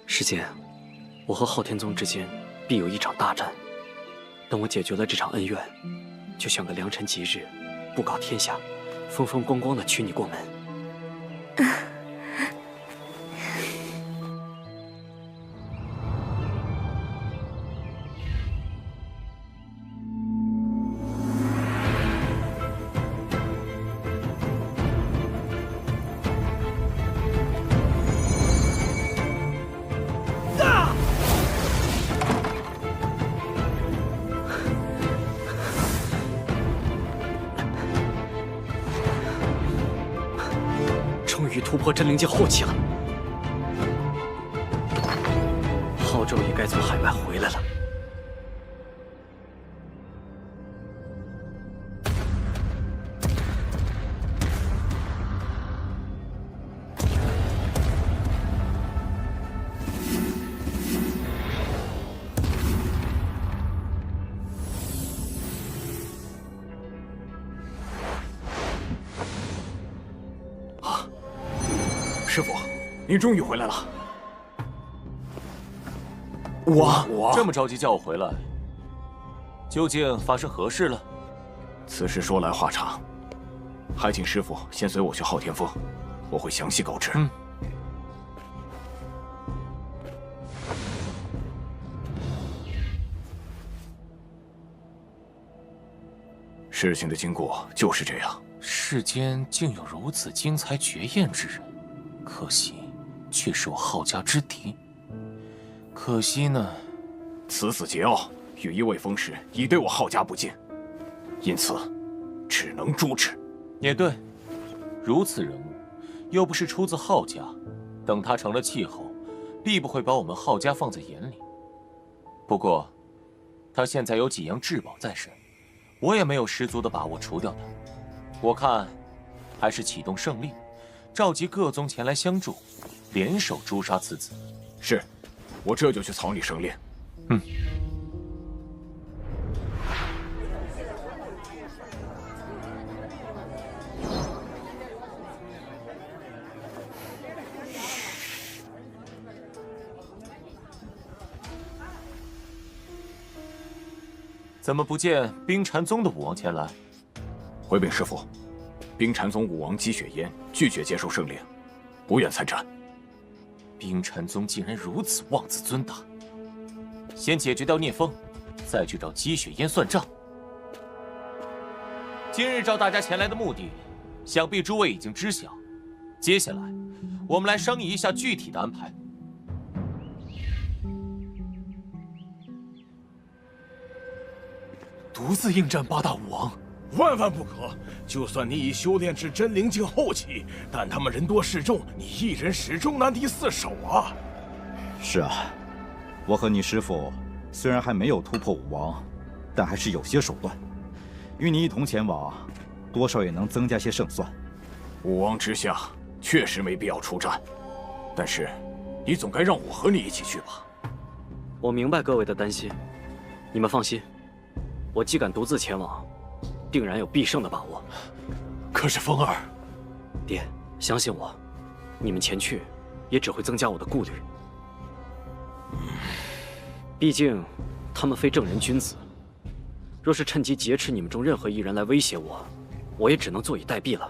师姐，我和昊天宗之间必有一场大战。等我解决了这场恩怨，就选个良辰吉日，布告天下，风风光光的娶你过门。终于突破真灵境后期了，昊纣也该从海外回来了。师傅，您终于回来了。我这么着急叫我回来，究竟发生何事了？此事说来话长，还请师傅先随我去昊天峰，我会详细告知。事情的经过就是这样。世间竟有如此精彩绝艳之人，可惜却是我昊家之敌。可惜呢，此子桀骜，羽翼未丰时已对我昊家不敬，因此只能诛之。也对，如此人物，又不是出自昊家，等他成了气候，必不会把我们昊家放在眼里。不过，他现在有几样至宝在身，我也没有十足的把握除掉他。我看，还是启动圣令，召集各宗前来相助，联手诛杀此子。是，我这就去草拟圣令。怎么不见冰禅宗的武王前来？回禀师父，冰禅宗武王姬雪烟拒绝接受圣令，不愿参战。冰禅宗竟然如此妄自尊大！先解决掉聂风，再去找姬雪烟算账。今日召大家前来的目的，想必诸位已经知晓。接下来，我们来商议一下具体的安排。独自应战八大武王？万万不可！就算你已修炼至真灵境后期，但他们人多势众，你一人始终难敌4手啊！是啊，我和你师父虽然还没有突破武王，但还是有些手段。与你一同前往，多少也能增加些胜算。武王之下，确实没必要出战，但是你总该让我和你一起去吧？我明白各位的担心，你们放心，我既敢独自前往，定然有必胜的把握。可是风儿，爹，相信我，你们前去也只会增加我的顾虑。毕竟他们非正人君子，若是趁机劫持你们中任何一人来威胁我，我也只能坐以待毙了。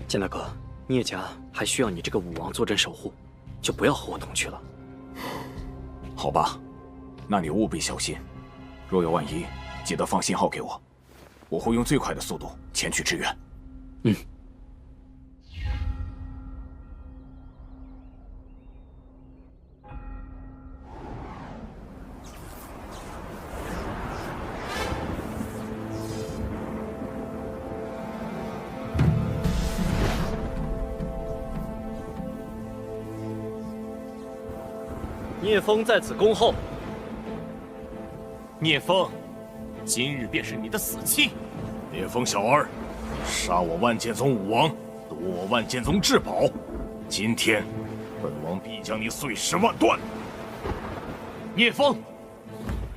剑大哥，聂家还需要你这个武王坐镇守护，就不要和我同去了。好吧，那你务必小心，若有万一，记得放信号给我，我会用最快的速度前去支援。嗯。聂风在此恭候。聂风，今日便是你的死期。聂风小儿，杀我万剑宗武王，夺我万剑宗至宝，今天本王必将你碎尸万段。聂风，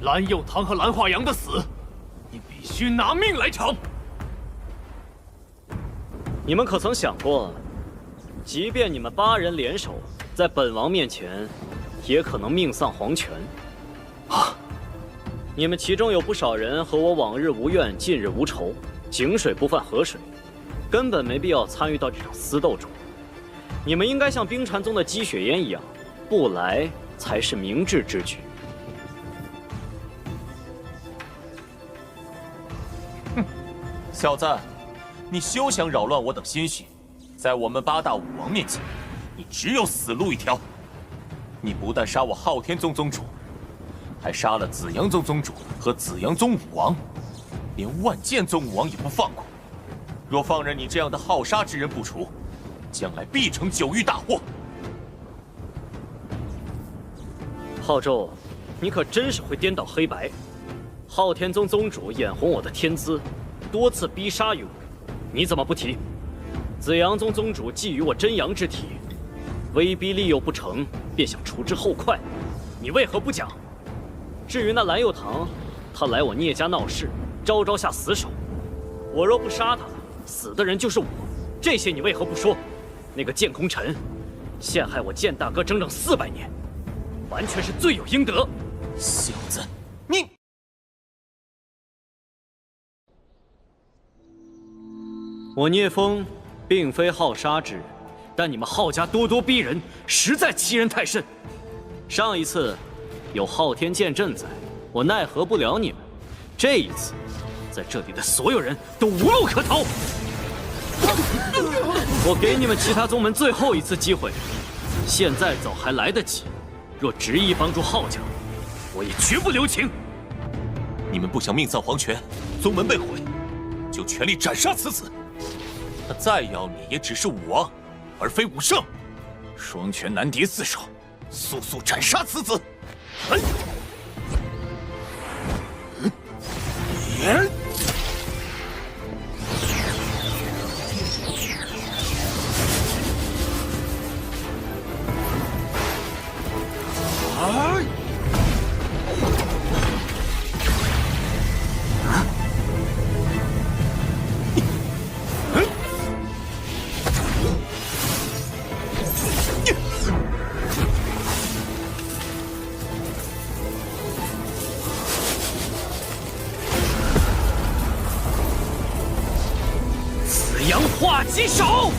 蓝佑堂和蓝化阳的死，你必须拿命来偿。你们可曾想过，即便你们8人联手，在本王面前，也可能命丧黄泉。啊！你们其中有不少人和我往日无怨，近日无仇，井水不犯河水，根本没必要参与到这场私斗中。你们应该像冰禅宗的姬雪烟一样，不来才是明智之举。哼，小子，你休想扰乱我等心绪。在我们8大武王面前，你只有死路一条。你不但杀我昊天宗宗主，还杀了紫阳宗宗主和紫阳宗武王，连万剑宗武王也不放过。若放任你这样的好杀之人不除，将来必成9域大祸。浩宙，你可真是会颠倒黑白。昊天宗宗主眼红我的天资，多次逼杀于我，你怎么不提？紫阳宗宗主觊觎我真阳之体，威逼利诱不成，便想除之后快，你为何不讲？至于那蓝佑堂，他来我聂家闹事，招下死手，我若不杀他，死的人就是我，这些你为何不说？那个剑空尘，陷害我剑大哥整整400年，完全是罪有应得。小子，你……我聂风并非好杀之人，但你们浩家咄咄逼人，实在欺人太甚。上一次有昊天剑阵在，我奈何不了你们；这一次，在这里的所有人都无路可逃。我给你们其他宗门最后一次机会，现在走还来得及。若执意帮助浩家，我也绝不留情。你们不想命丧黄泉，宗门被毁，就全力斩杀此子。他再要你，也只是武王，而非武圣。双拳难敌4手，速速斩杀此子！紫阳化击手！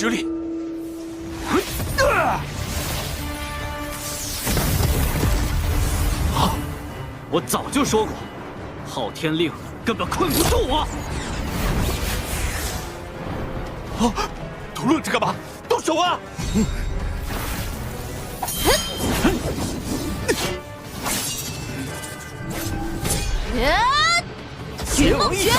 实力。我早就说过，昊天令根本困不住我。都愣着干嘛？动手啊！寻梦拳！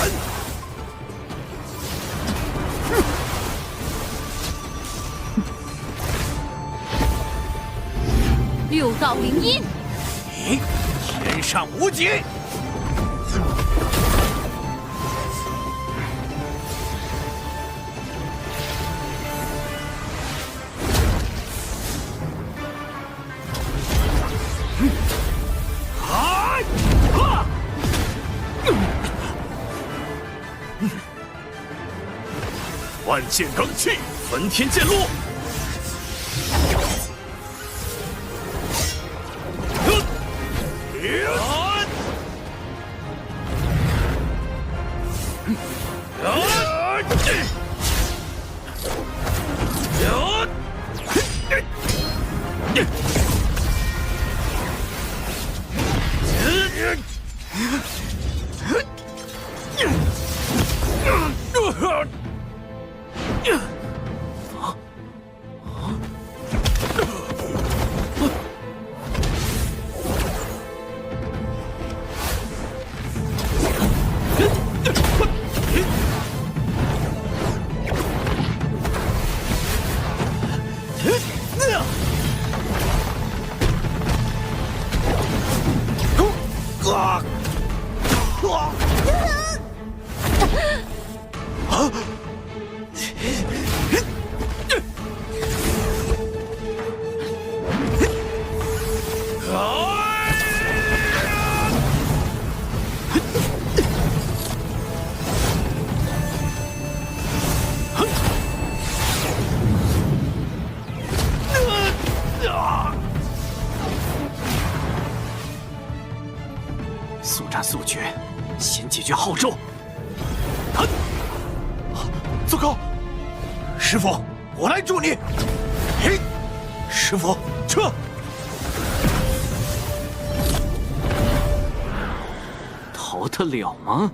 六道灵音！你天上无极！万剑罡气，焚天剑路。速战速决，先解决浩宙。糟糕！师傅，我来助你。嘿，师傅，撤！逃得了吗？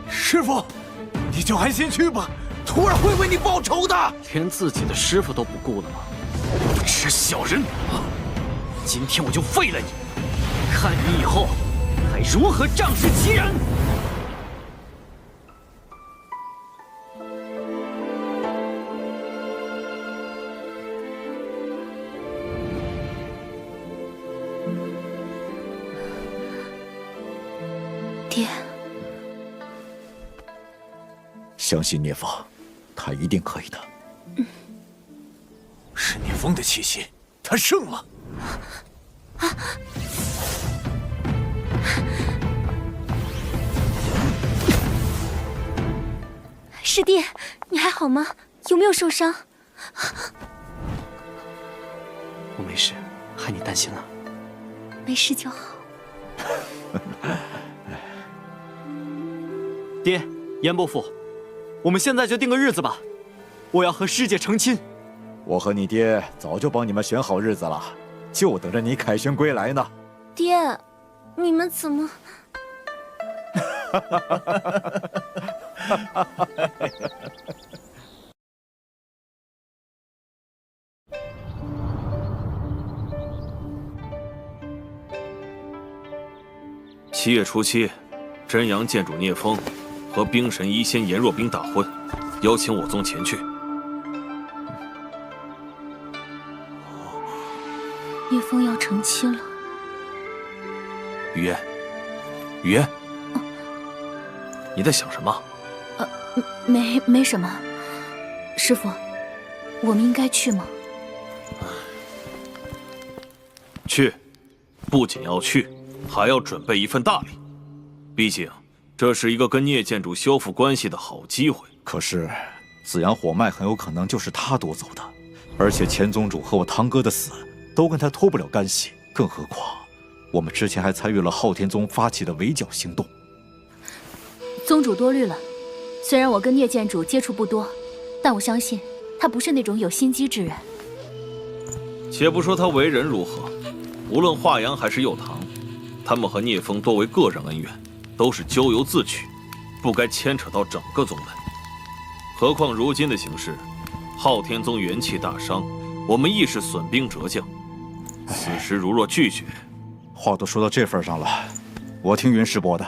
师傅，你就安心去吧，徒儿会为你报仇的。连自己的师傅都不顾了吗？无耻小人！今天我就废了你，看你以后还如何仗势欺人！爹，相信聂风，他一定可以的。是聂风的气息，他胜了。师弟，你还好吗？有没有受伤？我没事，害你担心了。没事就好。爹，严伯父，我们现在就定个日子吧，我要和师姐成亲。我和你爹早就帮你们选好日子了，就等着你凯旋归来呢。爹，你们怎么？7月初7，真阳剑主聂风和冰神一仙颜若冰大婚，邀请我宗前去。聂风要成亲了。雨嫣，雨嫣，你在想什么？没什么。师父，我们应该去吗？去，不仅要去，还要准备一份大礼。毕竟，这是一个跟聂建主修复关系的好机会。可是，紫阳火脉很有可能就是他夺走的，而且前宗主和我堂哥的死都跟他脱不了干系。更何况，我们之前还参与了昊天宗发起的围剿行动。宗主多虑了。虽然我跟聂建主接触不多，但我相信他不是那种有心机之人。且不说他为人如何，无论华阳还是右堂，他们和聂风多为个人恩怨，都是咎由自取，不该牵扯到整个宗门。何况如今的形势，昊天宗元气大伤，我们亦是损兵折将。此时如若拒绝，话都说到这份上了，我听云师伯的。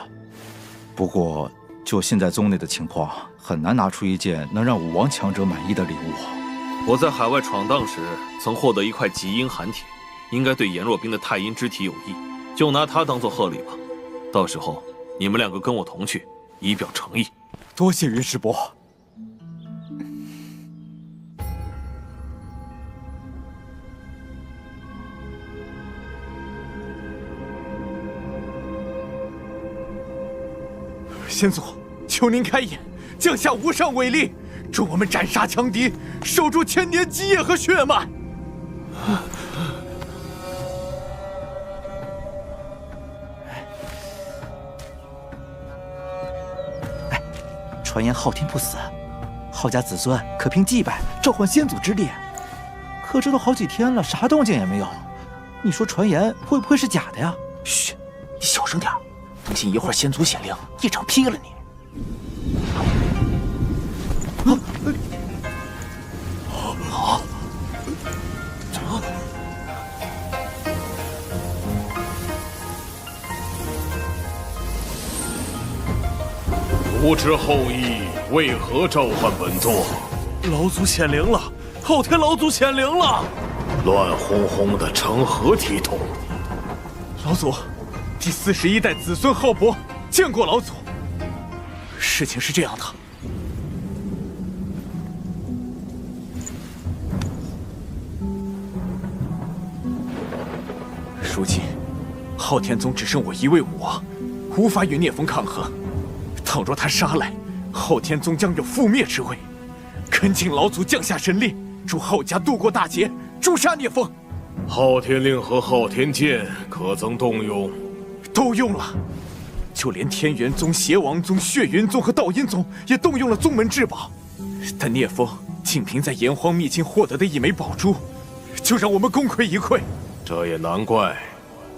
不过，就现在宗内的情况，很难拿出一件能让武王强者满意的礼物。我在海外闯荡时，曾获得一块极阴寒铁，应该对颜若冰的太阴之体有益，就拿它当做贺礼吧。到时候你们两个跟我同去，以表诚意。多谢云师伯。先祖，求您开眼，降下无上伟力，助我们斩杀强敌，守住千年基业和血脉。传言昊天不死，昊家子孙可凭祭拜召唤先祖之力。可这都好几天了，啥动静也没有。你说传言会不会是假的呀？嘘，你小声点，不信一会儿先祖显灵，一掌劈了你。不知后羿为何召唤本座？老祖显灵了，昊天老祖显灵了！乱哄哄的，成何体统？老祖，第41代子孙浩博见过老祖。事情是这样的，如今昊天宗只剩我一位武王，无法与聂风抗衡。倘若他杀来，昊天宗将有覆灭之危。恳请老祖降下神力，助昊家渡过大劫，诛杀聂风。昊天令和昊天剑可曾动用？都用了，就连天元宗、邪王宗、血云宗和道阴宗也动用了宗门至宝。但聂风仅凭在炎荒秘境获得的一枚宝珠，就让我们功亏一篑。这也难怪，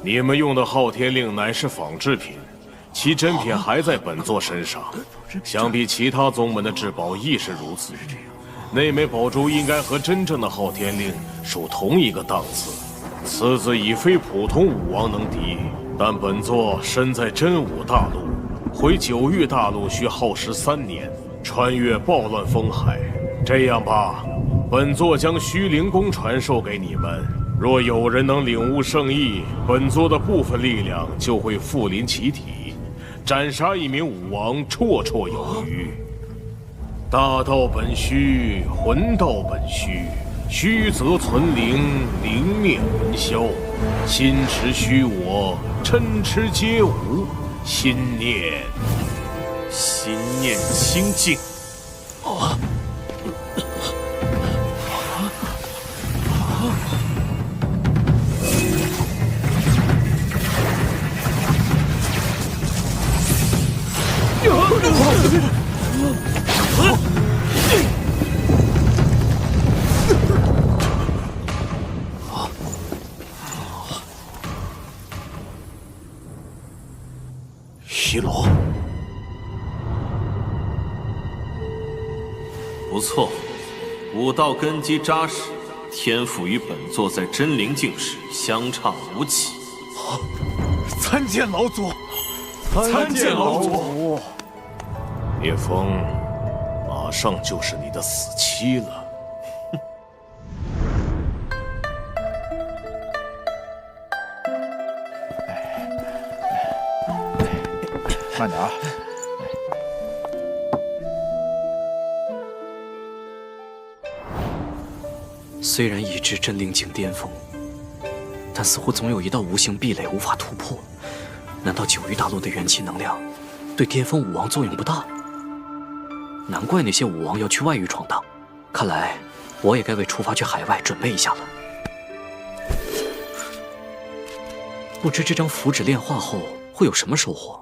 你们用的昊天令乃是仿制品，其真品还在本座身上。想必其他宗门的至宝亦是如此。那枚宝珠应该和真正的昊天令属同一个档次，此子已非普通武王能敌。但本座身在真武大陆，回九域大陆需耗时3年，穿越暴乱风海。这样吧，本座将虚灵功传授给你们。若有人能领悟圣意，本座的部分力量就会附临其体，斩杀一名武王绰绰有余。大道本虚，魂道本虚，虚则存灵，灵灭魂消。心持虚我，嗔痴皆无。心念清净。一罗，不错，武道根基扎实，天赋与本座在真灵境时相差无几。参见老祖，参见老祖。聂风，马上就是你的死期了。慢点啊！虽然已至真灵境巅峰，但似乎总有一道无形壁垒无法突破。难道九域大陆的元气能量对巅峰武王作用不大？难怪那些武王要去外域闯荡。看来我也该为出发去海外准备一下了。不知这张符纸炼化后会有什么收获？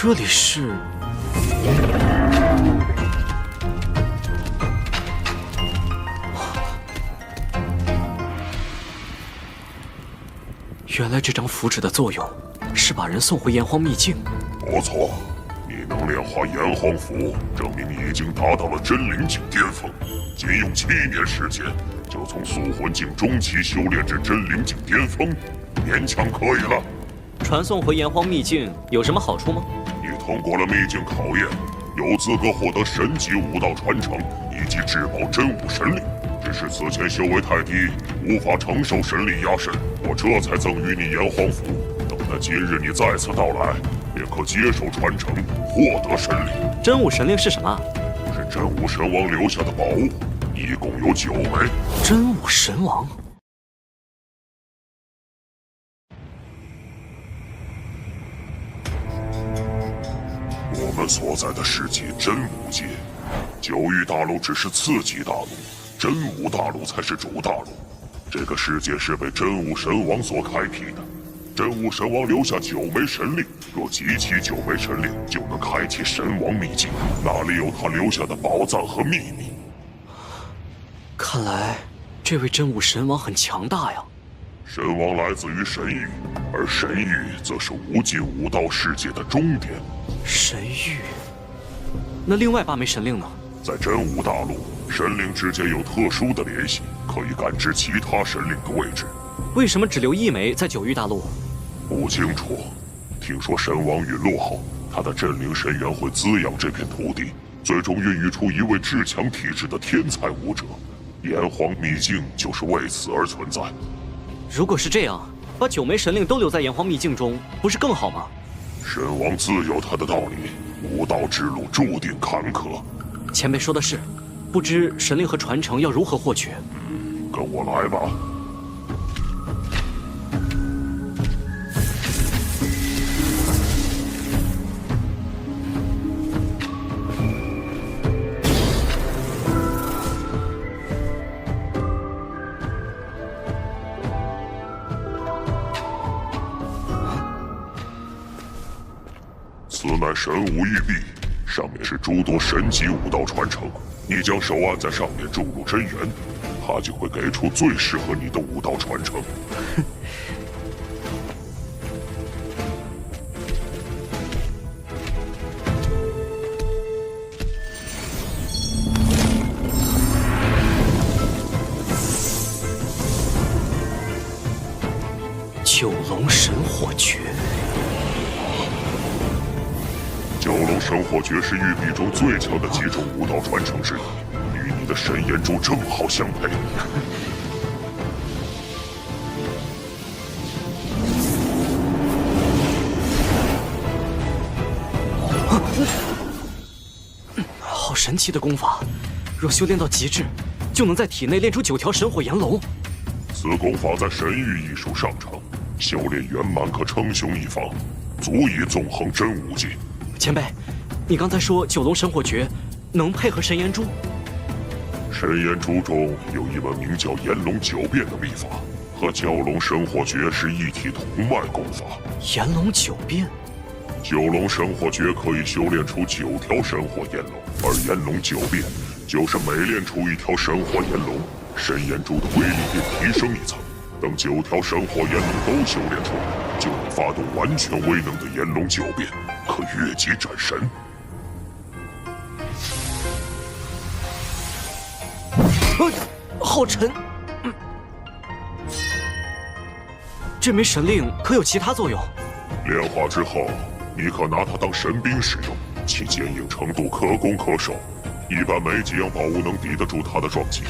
这里是……原来这张符纸的作用是把人送回炎黄秘境。不错，你能炼化炎黄符，证明你已经达到了真灵境巅峰。仅用7年时间，就从宿魂境中期修炼至真灵境巅峰，勉强可以了。传送回炎黄秘境有什么好处吗？你通过了秘境考验，有资格获得神级武道传承以及至宝真武神令。只是此前修为太低，无法承受神力压身，我这才赠予你炎黄符。等待今日你再次到来，便可接受传承，获得神力。真武神令是什么？是真武神王留下的宝物，一共有9枚。真武神王。我们所在的世界真武界，9域大陆只是次级大陆，真武大陆才是主大陆。这个世界是被真武神王所开辟的，真武神王留下9枚神令，若集齐9枚神令，就能开启神王秘境，那里有他留下的宝藏和秘密。看来这位真武神王很强大呀。神王来自于神域，而神域则是无尽武道世界的终点。神域？那另外8枚神令呢？在真武大陆，神令之间有特殊的联系，可以感知其他神令的位置。为什么只留1枚在9域大陆？不清楚。听说神王陨落后，他的真灵神元会滋养这片土地，最终孕育出一位至强体质的天才武者。炎黄秘境就是为此而存在。如果是这样，把9枚神令都留在炎黄秘境中，不是更好吗？神王自有他的道理，武道之路注定坎坷。前辈说的是，不知神令和传承要如何获取？跟我来吧。此乃神武玉璧，上面是诸多神级武道传承。你将手按在上面，注入真元，它就会给出最适合你的武道传承。九龙神火诀。九龙神火诀是玉璧中最强的几种武道传承之一，与你的神炎珠正好相配。好神奇的功法，若修炼到极致，就能在体内炼出9条神火炎龙。此功法在神域艺术上乘，修炼圆满可称雄一方，足以纵横真武界。前辈，你刚才说九龙神火诀能配合神炎珠？神炎珠中有一门名叫炎龙9变的秘法，和九龙神火诀是一体同脉功法。炎龙9变，九龙神火诀可以修炼出9条神火炎龙，而炎龙9变就是每练出1条神火炎龙，神炎珠的威力便提升1层。等9条神火炎龙都修炼出来，就能发动完全威能的炎龙9变，可越级斩神。好沉。这枚神令可有其他作用？炼化之后，你可拿它当神兵使用，其坚硬程度可攻可守。一般没几样宝物能抵得住他的撞击。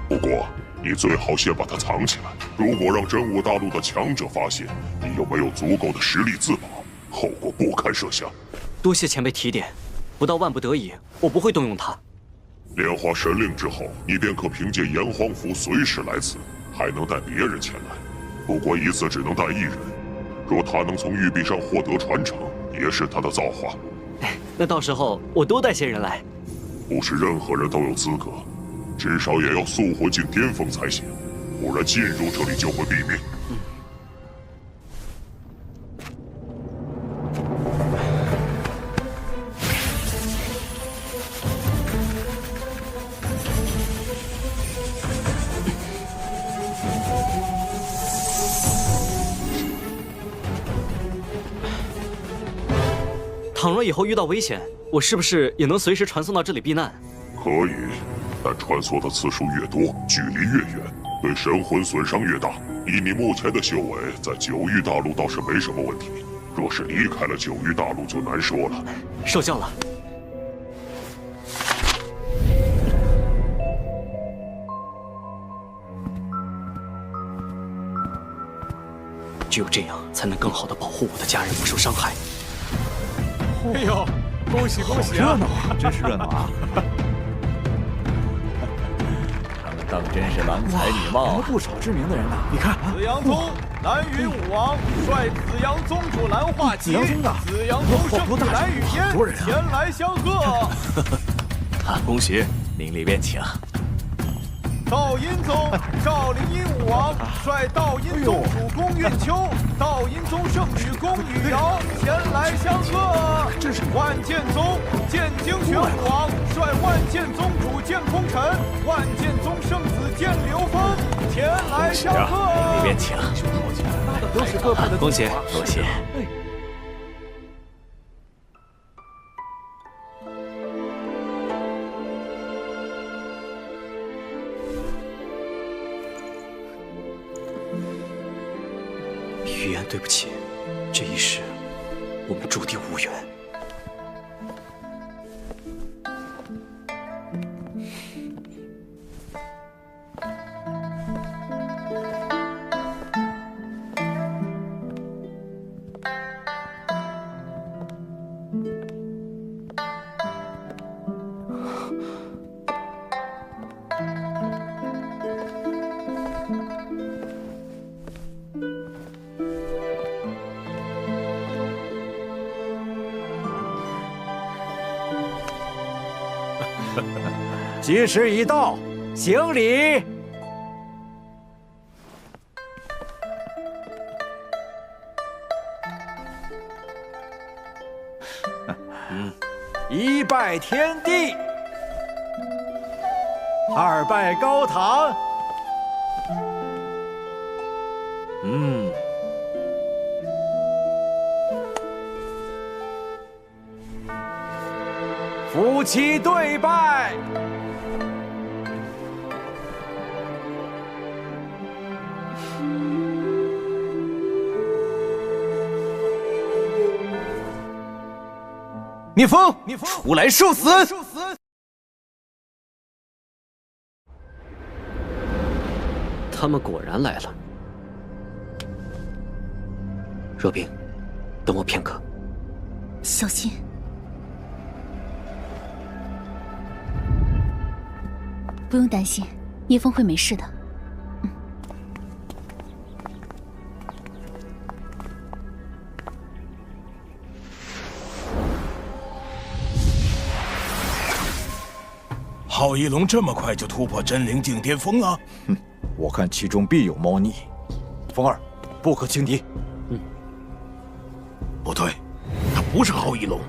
不过，你最好先把它藏起来。如果让真武大陆的强者发现，你又没有足够的实力自保，后果不堪设想。多谢前辈提点，不到万不得已，我不会动用它。炼化神令之后，你便可凭借炎黄符随时来此，还能带别人前来。不过一次只能带1人。若他能从玉璧上获得传承，也是他的造化。那到时候我多带些人来。不是任何人都有资格，至少也要速魂境巅峰才行，不然进入这里就会毙命。倘若以后遇到危险，我是不是也能随时传送到这里避难？可以，但穿梭的次数越多，距离越远，对神魂损伤越大。以你目前的修为，在九域大陆倒是没什么问题。若是离开了九域大陆，就难说了。受教了。只有这样，才能更好的保护我的家人不受伤害。哎呦，恭喜恭喜热闹啊！真是热闹啊！当真是郎才女貌，不少知名的人呢。你看，紫阳宗南云武王率紫阳宗主蓝化及紫阳宗圣地蓝雨天前来相贺。恭喜，您里边请。道阴宗赵灵阴武王率道阴宗主公运秋、道阴宗圣女公女瑶前来相贺。万剑宗剑精玄武王率万剑宗主剑空尘、万剑宗圣子剑流风前来相贺。里边请。都是各派的。恭喜，多谢。玉言，对不起，这一世我们注定无缘。吉时已到，行礼。一拜天地，二拜高堂。夫妻对拜。聂风，出来受死！他们果然来了。若冰，等我片刻。小心。不用担心，聂风会没事的。浩一龙这么快就突破真灵境巅峰了？哼，我看其中必有猫腻。风儿，不可轻敌。不对，他不是浩一龙。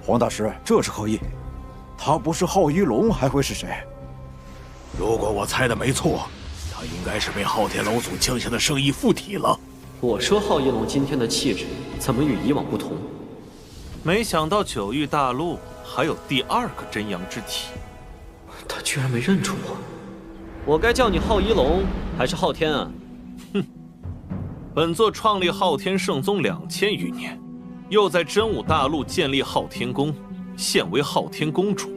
黄大师，这是何意？他不是浩一龙，还会是谁？如果我猜的没错，他应该是被昊天老祖降下的圣意附体了。我说浩一龙今天的气质怎么与以往不同？没想到九域大陆还有第二个真阳之体。他居然没认出我，我该叫你浩一龙还是昊天啊？哼，本座创立昊天圣宗2000余年，又在真武大陆建立昊天宫，现为昊天公主。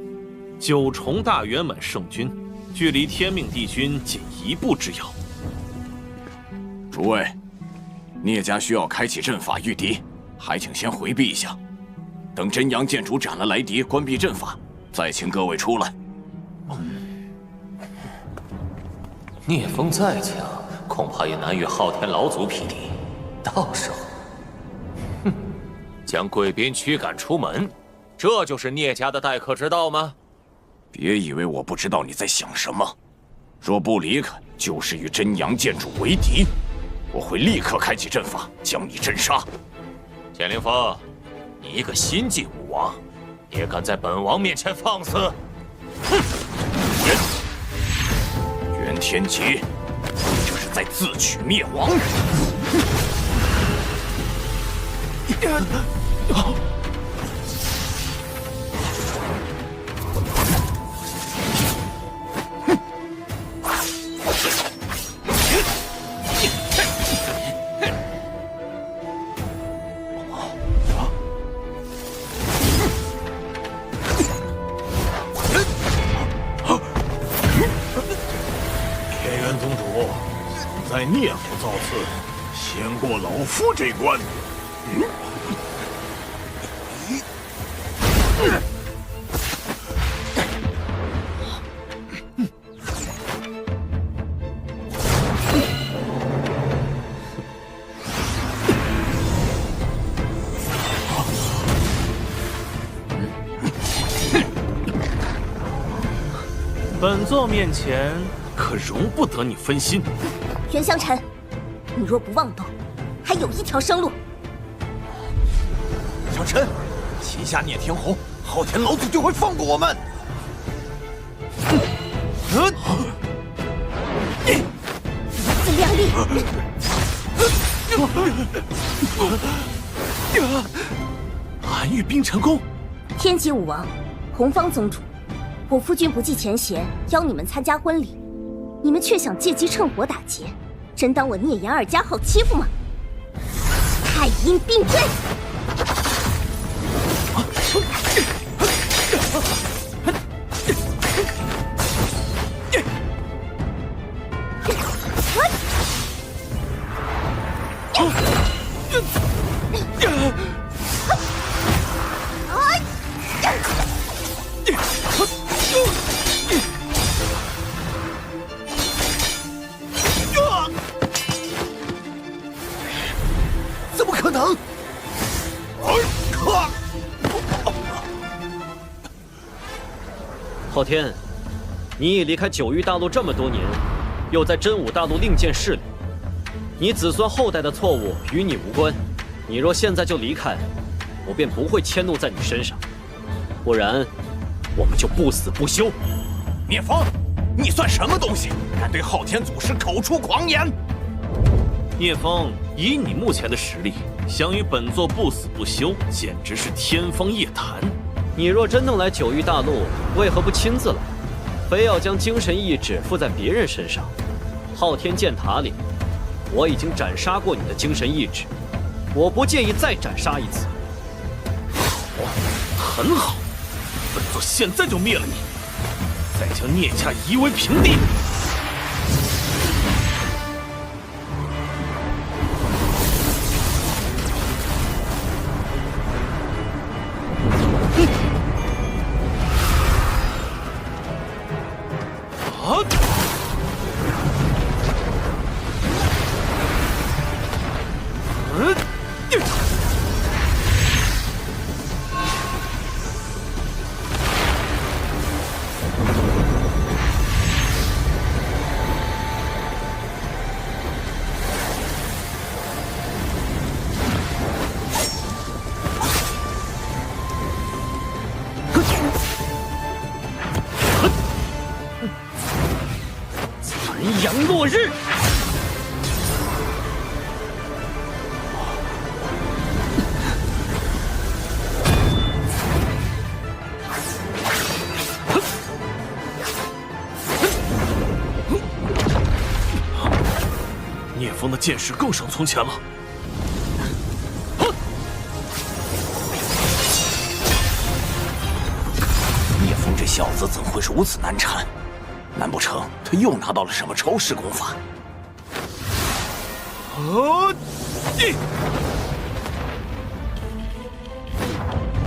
9重大圆满圣君，距离天命帝君仅1步之遥。诸位，聂家需要开启阵法御敌，还请先回避一下。等真阳剑主斩了来敌，关闭阵法，再请各位出来。聂风再强，恐怕也难与昊天老祖匹敌。到时候，将贵宾驱赶出门，这就是聂家的待客之道吗？别以为我不知道你在想什么。若不离开，就是与真阳剑主为敌。我会立刻开启阵法，将你镇杀。简凌风，你一个新晋武王，也敢在本王面前放肆？哼！袁天劫，你这是在自取灭亡。天元宗主，在聂府造次，先过老夫这关。本座面前可容不得你分心。袁湘尘，你若不妄动，还有一条生路。小陈，旗下聂天红，昊天老祖就会放过我们。自量力！韩愈冰辰宫，天极武王，洪方宗主，我夫君不计前嫌，邀你们参加婚礼，你们却想借机趁火打劫，真当我聂言二家好欺负吗？太阴并坠！怎么可能？昊天，你已离开九域大陆这么多年，又在真武大陆另建势力，你子孙后代的错误与你无关。你若现在就离开，我便不会迁怒在你身上，不然我们就不死不休。聂风，你算什么东西？敢对昊天祖师口出狂言！聂风，以你目前的实力，想与本座不死不休，简直是天方夜谭。你若真能来九域大陆，为何不亲自来？非要将精神意志附在别人身上？昊天剑塔里，我已经斩杀过你的精神意志，我不介意再斩杀一次。好，很好，本座现在就灭了你，再将聂家夷为平地。残阳落日。聂风的剑势更胜从前了。聂风这小子子怎会如此难缠？难不成他又拿到了什么超世功法？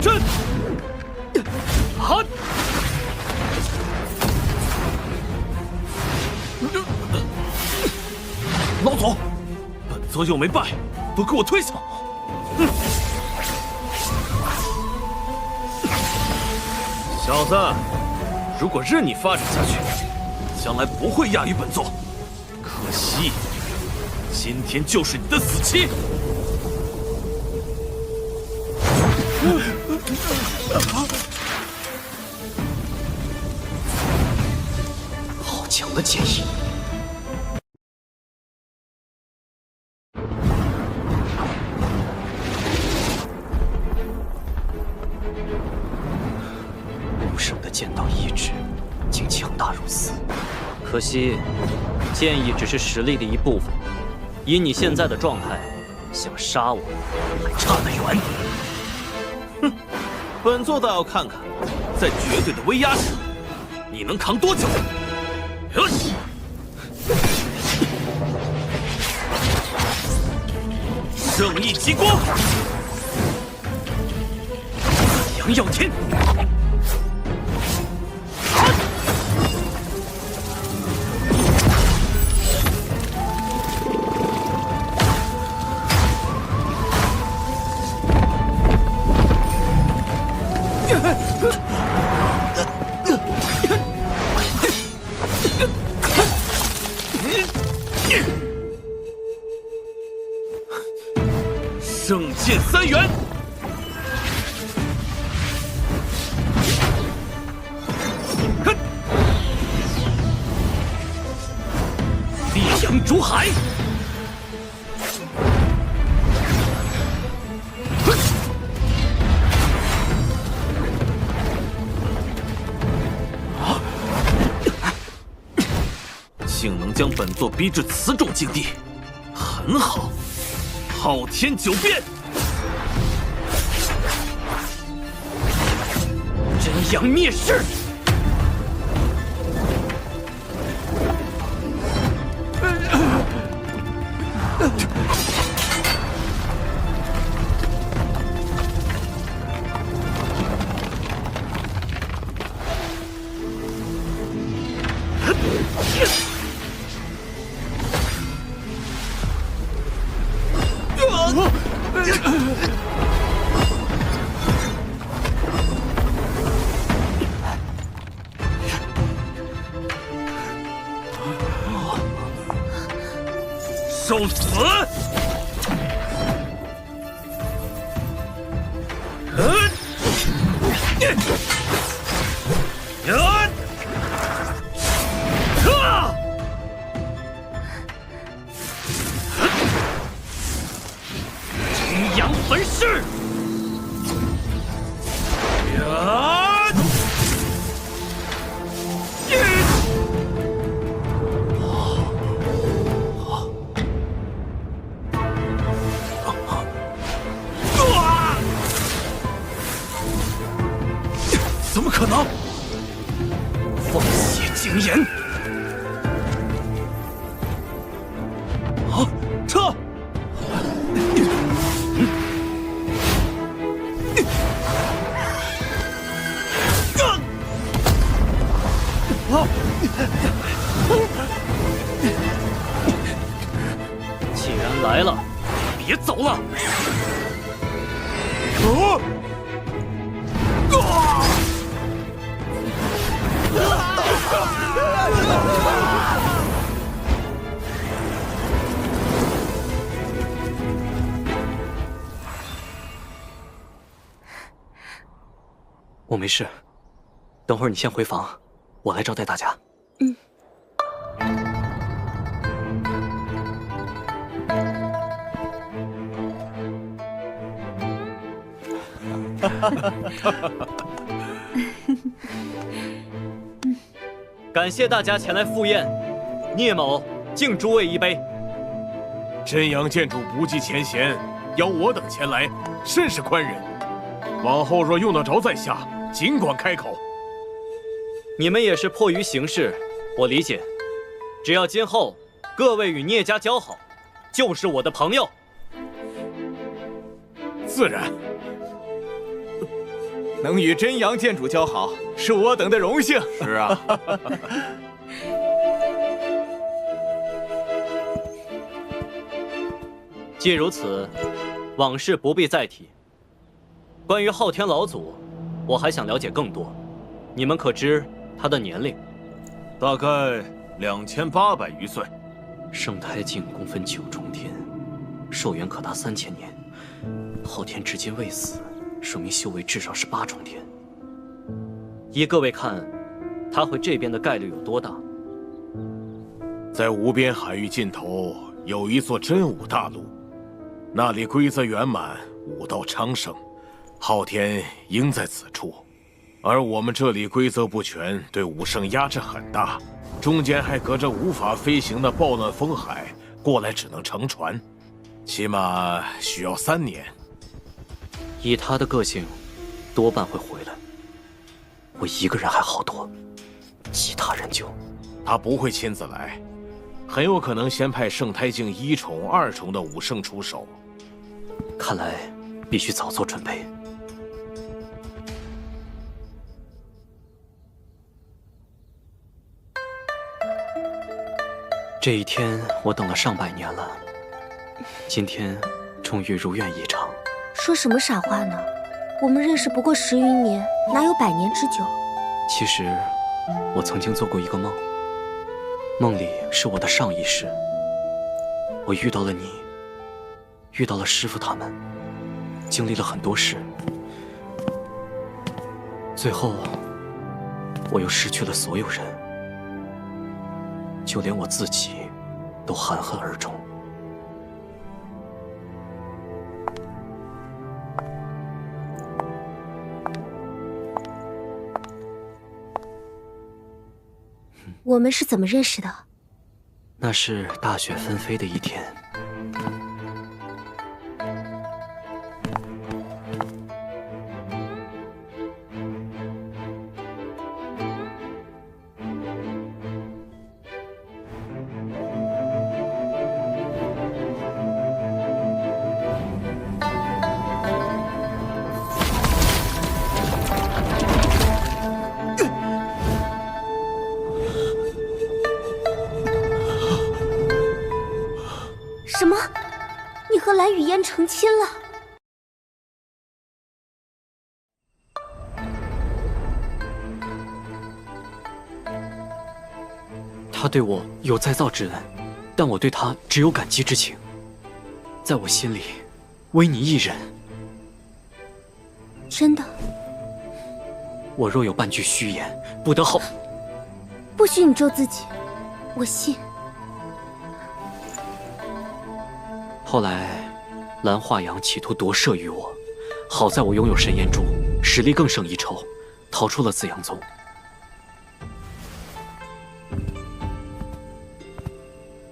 震！好！老祖，本座又没败，都给我退下！小子，如果任你发展下去，将来不会亚于本座。可惜，今天就是你的死期。好强的剑意！无声的剑道意志，竟强大如此。可惜，剑意只是实力的一部分。以你现在的状态，想杀我，还差得远。哼，本座倒要看看，在绝对的威压下，你能扛多久？正义极光，阳耀天。圣剑三元，烈阳逐海，竟能将本座逼至此种境地，很好。昊天九变，真阳灭世，受死！真阳焚尸！怎么可能？凤血精炎！啊，撤！既然来了，别走了！我没事，等会儿你先回房，我来招待大家。嗯。感谢大家前来赴宴，聂某敬诸位一杯。真阳剑主不计前嫌，邀我等前来，甚是宽仁。往后若用得着在下，尽管开口。你们也是迫于形势，我理解。只要今后各位与聂家交好，就是我的朋友。自然，能与真阳剑主交好，是我等的荣幸。是啊。既如此，往事不必再提。关于昊天老祖，我还想了解更多。你们可知他的年龄？大概2800余岁。圣胎境共分9重天，寿元可达3000年。昊天至今未死，说明修为至少是8重天。依各位看，他回这边的概率有多大？在无边海域尽头有一座真武大陆，那里规则圆满，武道昌盛，昊天应在此处。而我们这里规则不全，对武圣压制很大，中间还隔着无法飞行的暴乱风海，过来只能乘船，起码需要3年。以他的个性，多半会回来。我一个人还好多，其他人就……他不会亲自来，很有可能先派圣胎境1重、2重的武圣出手。看来必须早做准备。这一天我等了上百年了，今天终于如愿以偿。说什么傻话呢？我们认识不过10余年，哪有100年之久？其实，我曾经做过一个梦，梦里是我的上一世，我遇到了你，遇到了师父他们，经历了很多事，最后，我又失去了所有人，就连我自己都含恨而终。我们是怎么认识的？那是大雪纷飞的一天。什么？你和蓝雨嫣成亲了？他对我有再造之恩，但我对他只有感激之情。在我心里，唯你一人。真的？我若有半句虚言，不得好。不许你咒自己，我信。后来，蓝化阳企图夺舍于我，好在我拥有神炎珠，实力更胜一筹，逃出了紫阳宗。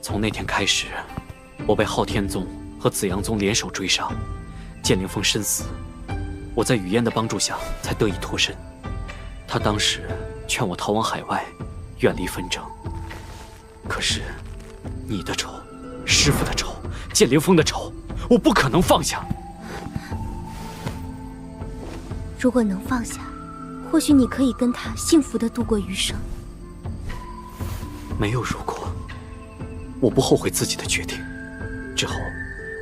从那天开始，我被昊天宗和紫阳宗联手追杀，剑灵峰身死，我在雨嫣的帮助下才得以脱身。他当时劝我逃往海外，远离纷争。可是，你的仇，师父的仇，剑灵峰的仇，我不可能放下。如果能放下，或许你可以跟他幸福地度过余生。没有如果，我不后悔自己的决定。之后，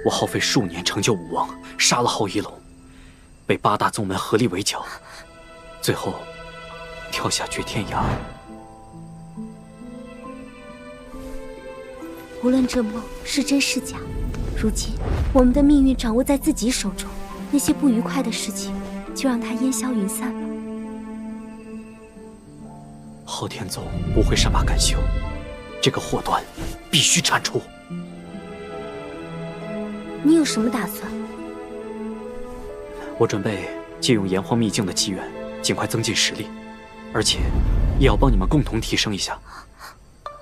我耗费数年成就武王，杀了昊一龙，被8大宗门合力围剿，最后跳下绝天崖。无论这梦是真是假，如今我们的命运掌握在自己手中，那些不愉快的事情，就让它烟消云散吧。昊天宗不会善罢甘休，这个祸端必须铲除。你有什么打算？我准备借用炎黄秘境的机缘，尽快增进实力，而且也要帮你们共同提升一下。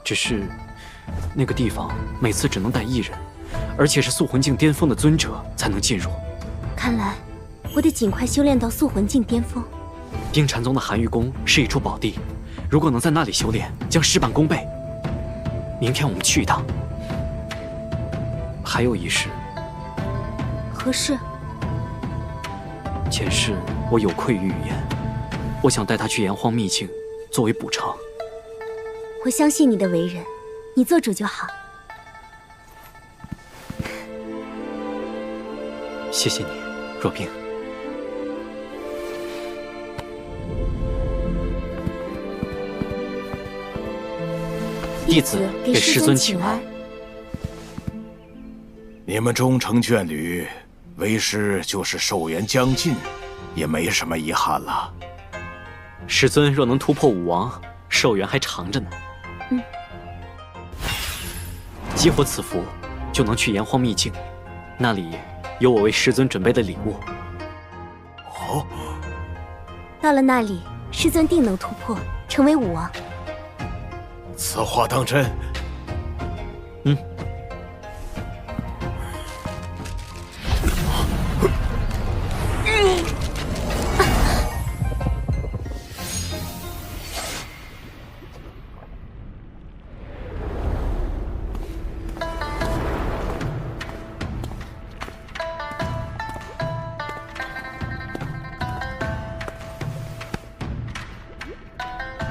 只是那个地方每次只能带1人，而且是塑魂境巅峰的尊者才能进入。看来我得尽快修炼到塑魂境巅峰。冰禅宗的寒玉宫是一处宝地，如果能在那里修炼，将事半功倍。明天我们去一趟。还有一事。何事？前世我有愧于语言，我想带他去炎荒秘境，作为补偿。我相信你的为人，你做主就好。谢谢你，若冰。弟子给师尊请安。你们终成眷侣，为师就是寿元将尽，也没什么遗憾了。师尊若能突破武王，寿元还长着呢。激活此符，就能去炎荒秘境，那里有我为师尊准备的礼物。哦，到了那里，师尊定能突破，成为武王。此话当真？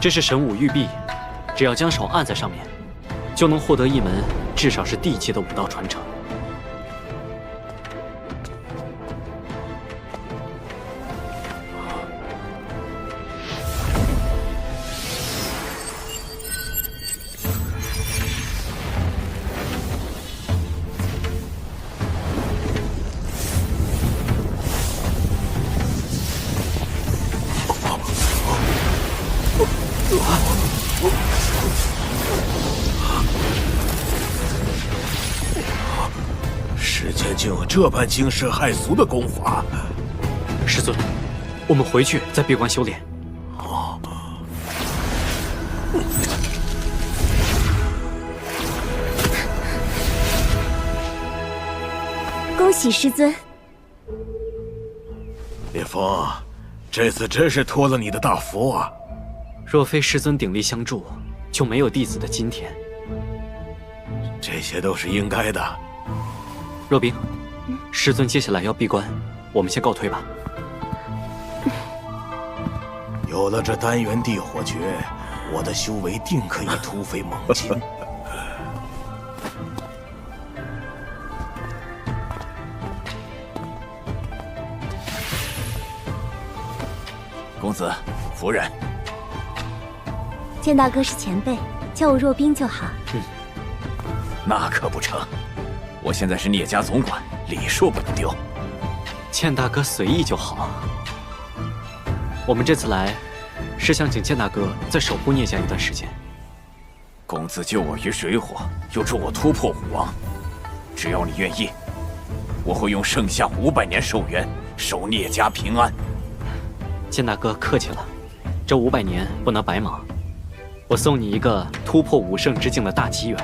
这是神武玉璧，只要将手按在上面，就能获得一门至少是地阶的武道传承。世间竟有这般惊世骇俗的功法！师尊，我们回去再闭关修炼。恭喜师尊！烈风，这次真是托了你的大福啊！若非师尊鼎力相助，就没有弟子的今天。这些都是应该的。若冰，师尊接下来要闭关，我们先告退吧。有了这丹元地火诀，我的修为定可以突飞猛进。公子，夫人。剑大哥是前辈，叫我若冰就好。那可不成，我现在是聂家总管，礼数不能丢。剑大哥随意就好。我们这次来，是想请剑大哥再守护聂家一段时间。公子救我于水火，又助我突破武王，只要你愿意，我会用剩下500年寿元守聂家平安。剑大哥客气了，这500年不能白忙。我送你一个突破武圣之境的大机缘。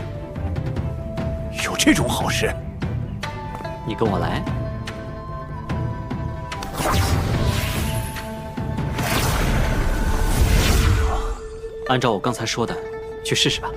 有这种好事？你跟我来。按照我刚才说的，去试试吧。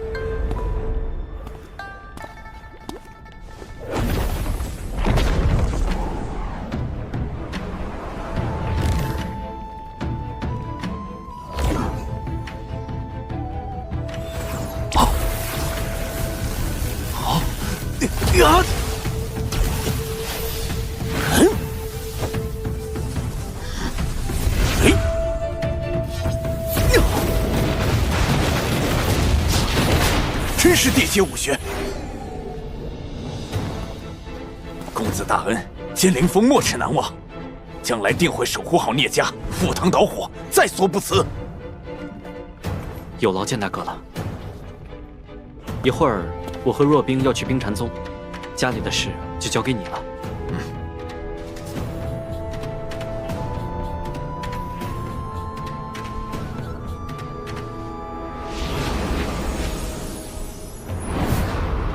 真是地阶武学！公子大恩，金陵峰没齿难忘，将来定会守护好聂家，赴汤蹈火，在所不辞。有劳剑大哥了。一会儿我和若冰要去冰禅宗，家里的事就交给你了。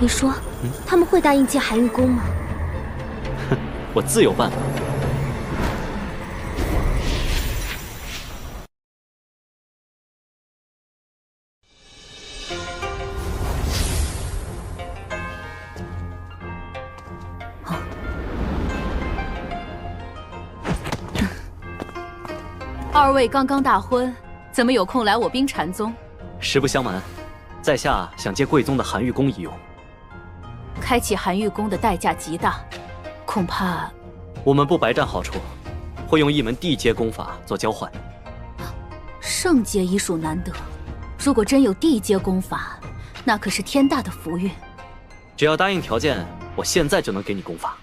你说，他们会答应借寒玉宫吗？哼，我自有办法。二位刚刚大婚，怎么有空来我冰禅宗？实不相瞒，在下想借贵宗的寒玉弓一用。开启寒玉弓的代价极大，恐怕我们不白占好处，会用一门地阶功法做交换。圣阶已属难得，如果真有地阶功法，那可是天大的福运。只要答应条件，我现在就能给你功法。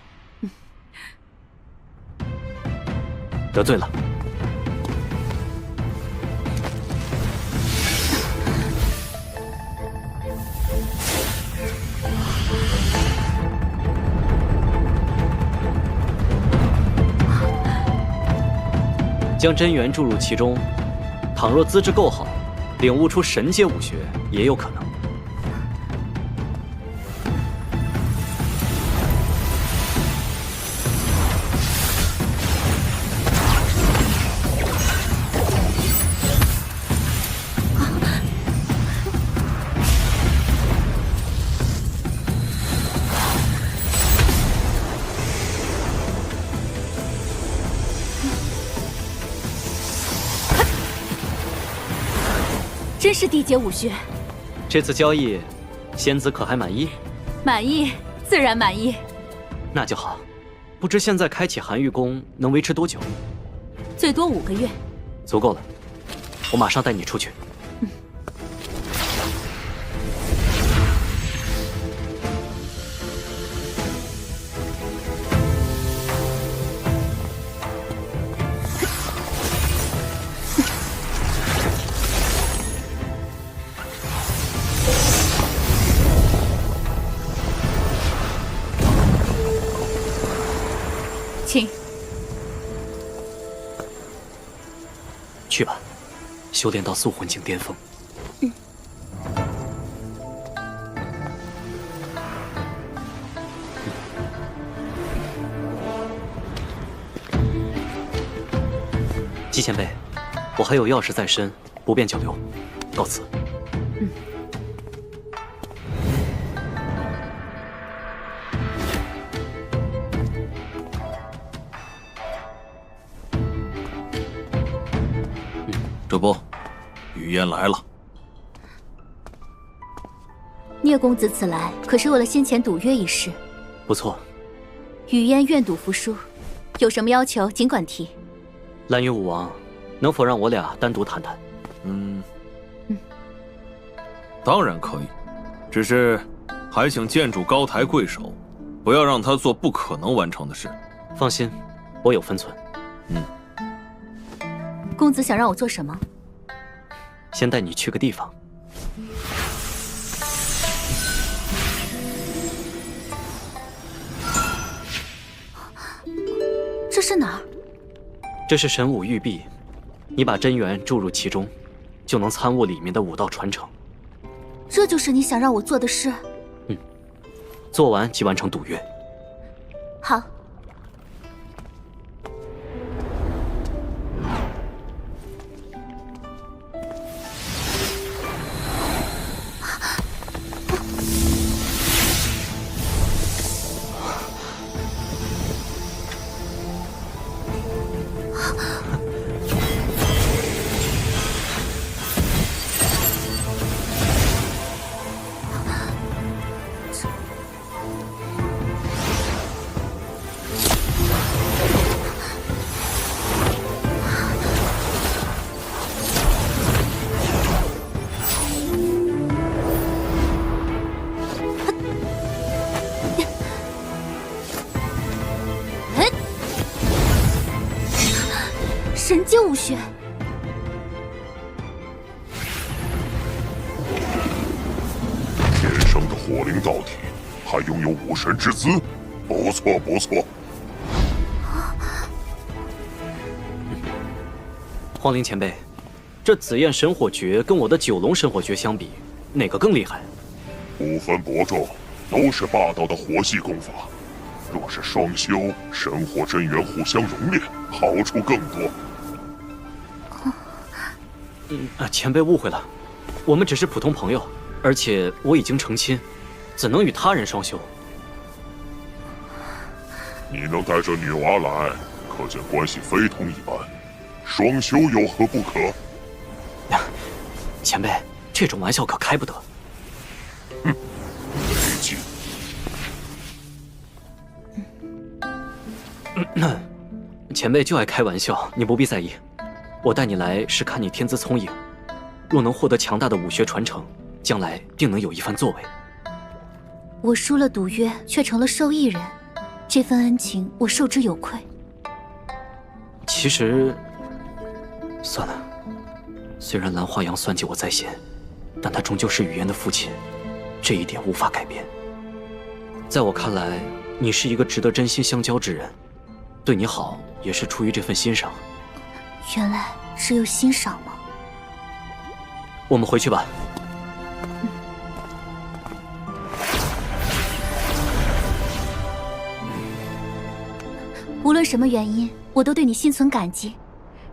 得罪了。将真元注入其中，倘若资质够好，领悟出神阶武学也有可能。真是地阶武学。这次交易，仙子可还满意？满意，自然满意。那就好。不知现在开启寒玉弓能维持多久？最多5个月。足够了，我马上带你出去。请去吧，修炼到速魂境巅峰。姬前辈，我还有要事在身，不便久留，告辞。这不，雨嫣来了。聂公子此来，可是为了先前赌约一事？不错。雨嫣愿赌服输，有什么要求尽管提。蓝云武王，能否让我俩单独谈谈？当然可以，只是还请剑主高抬贵手，不要让他做不可能完成的事。放心，我有分寸。公子想让我做什么？先带你去个地方。这是哪儿？这是神武玉璧，你把真元注入其中，就能参悟里面的武道传承。这就是你想让我做的事？做完即完成赌约。好。神阶武学，天生的火灵道体，还拥有武神之姿，不错不错。荒灵前辈，这紫焰神火诀跟我的九龙神火诀相比，哪个更厉害？不分伯仲，都是霸道的火系功法。若是双修，神火真元互相熔炼，好处更多。前辈误会了，我们只是普通朋友，而且我已经成亲，怎能与他人双修？你能带着女娃来，可见关系非同一般。双修有何不可？前辈，这种玩笑可开不得。闭嘴！前辈就爱开玩笑，你不必在意。我带你来是看你天资聪颖，若能获得强大的武学传承，将来定能有一番作为。我输了赌约，却成了受益人，这份恩情我受之有愧。其实，算了。虽然蓝花阳算计我在先，但他终究是雨嫣的父亲，这一点无法改变。在我看来，你是一个值得真心相交之人，对你好也是出于这份欣赏。原来只有欣赏吗？我们回去吧。无论什么原因，我都对你心存感激。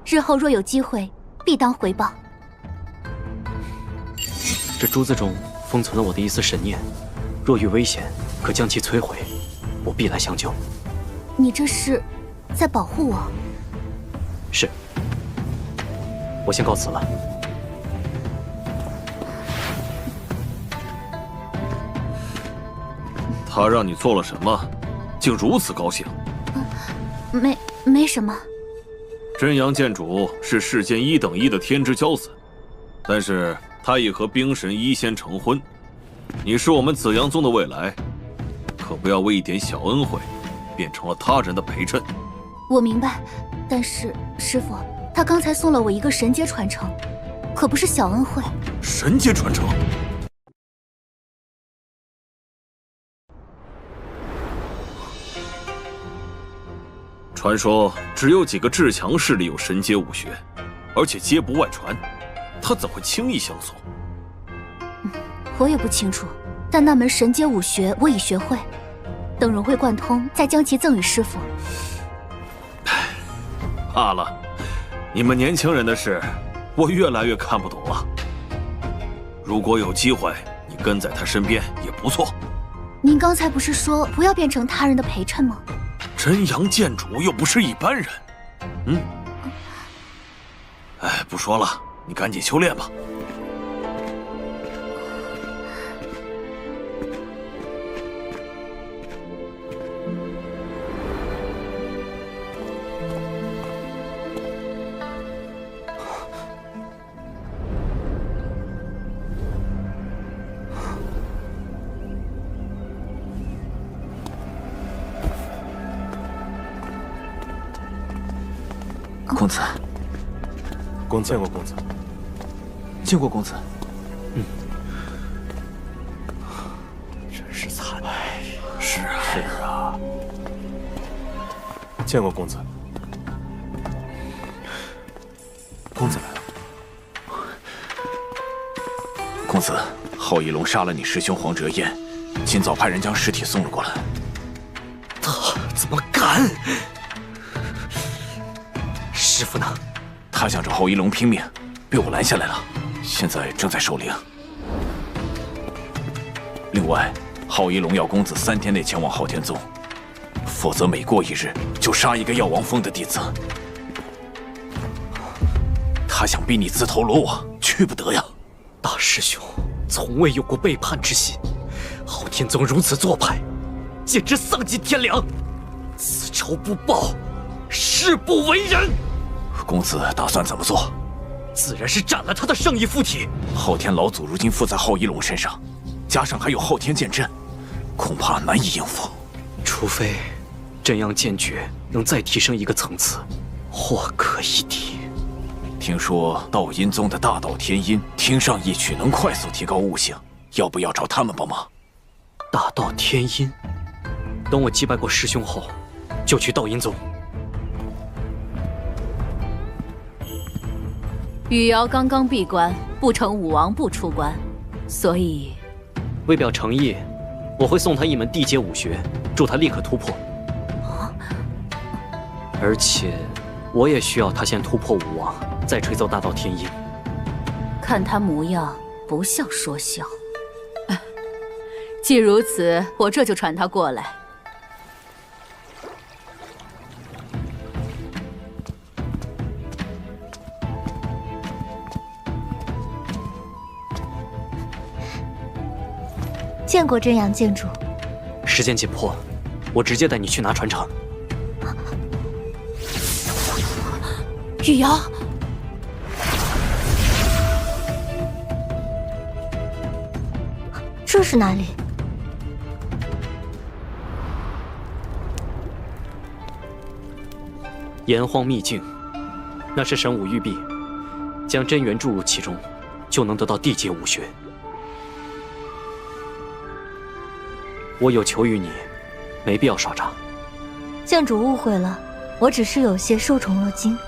日后若有机会，必当回报。这珠子中封存了我的一丝神念，若遇危险，可将其摧毁，我必来相救。你这是在保护我？是。我先告辞了。他让你做了什么，竟如此高兴？没什么。真阳剑主是世间1等1的天之骄子，但是他已和冰神一仙成婚。你是我们紫阳宗的未来，可不要为一点小恩惠，变成了他人的陪衬。我明白，但是师父，他刚才送了我一个神阶传承，可不是小恩惠。神阶传承？传说只有几个至强势力有神阶武学，而且皆不外传，他怎会轻易相送？我也不清楚，但那门神阶武学我已学会，等融会贯通，再将其赠与师父。罢了，你们年轻人的事，我越来越看不懂了。如果有机会，你跟在他身边也不错。您刚才不是说不要变成他人的陪衬吗？真阳剑主又不是一般人，哎，不说了，你赶紧修炼吧。公子，见过公子，见过公子。真是惨。是啊，见过公子。公子来了。公子，浩一龙杀了你师兄黄哲彦，今早派人将尸体送了过来。他怎么敢？师父呢？他想找浩一龙拼命，被我拦下来了，现在正在守灵。另外，浩一龙要公子3天内前往昊天宗，否则每过1日就杀一个药王峰的弟子。他想逼你自投罗网，去不得呀！大师兄从未有过背叛之心，昊天宗如此做派，简直丧尽天良！此仇不报，誓不为人。公子打算怎么做？自然是斩了他的圣义附体。昊天老祖如今附在浩一龙身上，加上还有昊天剑阵，恐怕难以应付。除非真阳剑诀能再提升一个层次，或可一敌。听说道阴宗的大道天音听上一曲能快速提高悟性，要不要找他们帮忙？大道天音，等我击败过师兄后，就去道阴宗。雨瑶刚刚闭关，不成武王不出关，所以为表诚意，我会送他一门地阶武学，助他立刻突破。而且，我也需要他先突破武王，再吹奏大道天音。看他模样，不像说笑。既如此，我这就传他过来。见过真阳剑主。时间紧迫，我直接带你去拿传承。雨瑶，这是哪里？炎荒秘境，那是神武玉璧，将真元注入其中，就能得到地阶武学。我有求于你，没必要耍诈。剑主误会了，我只是有些受宠若惊。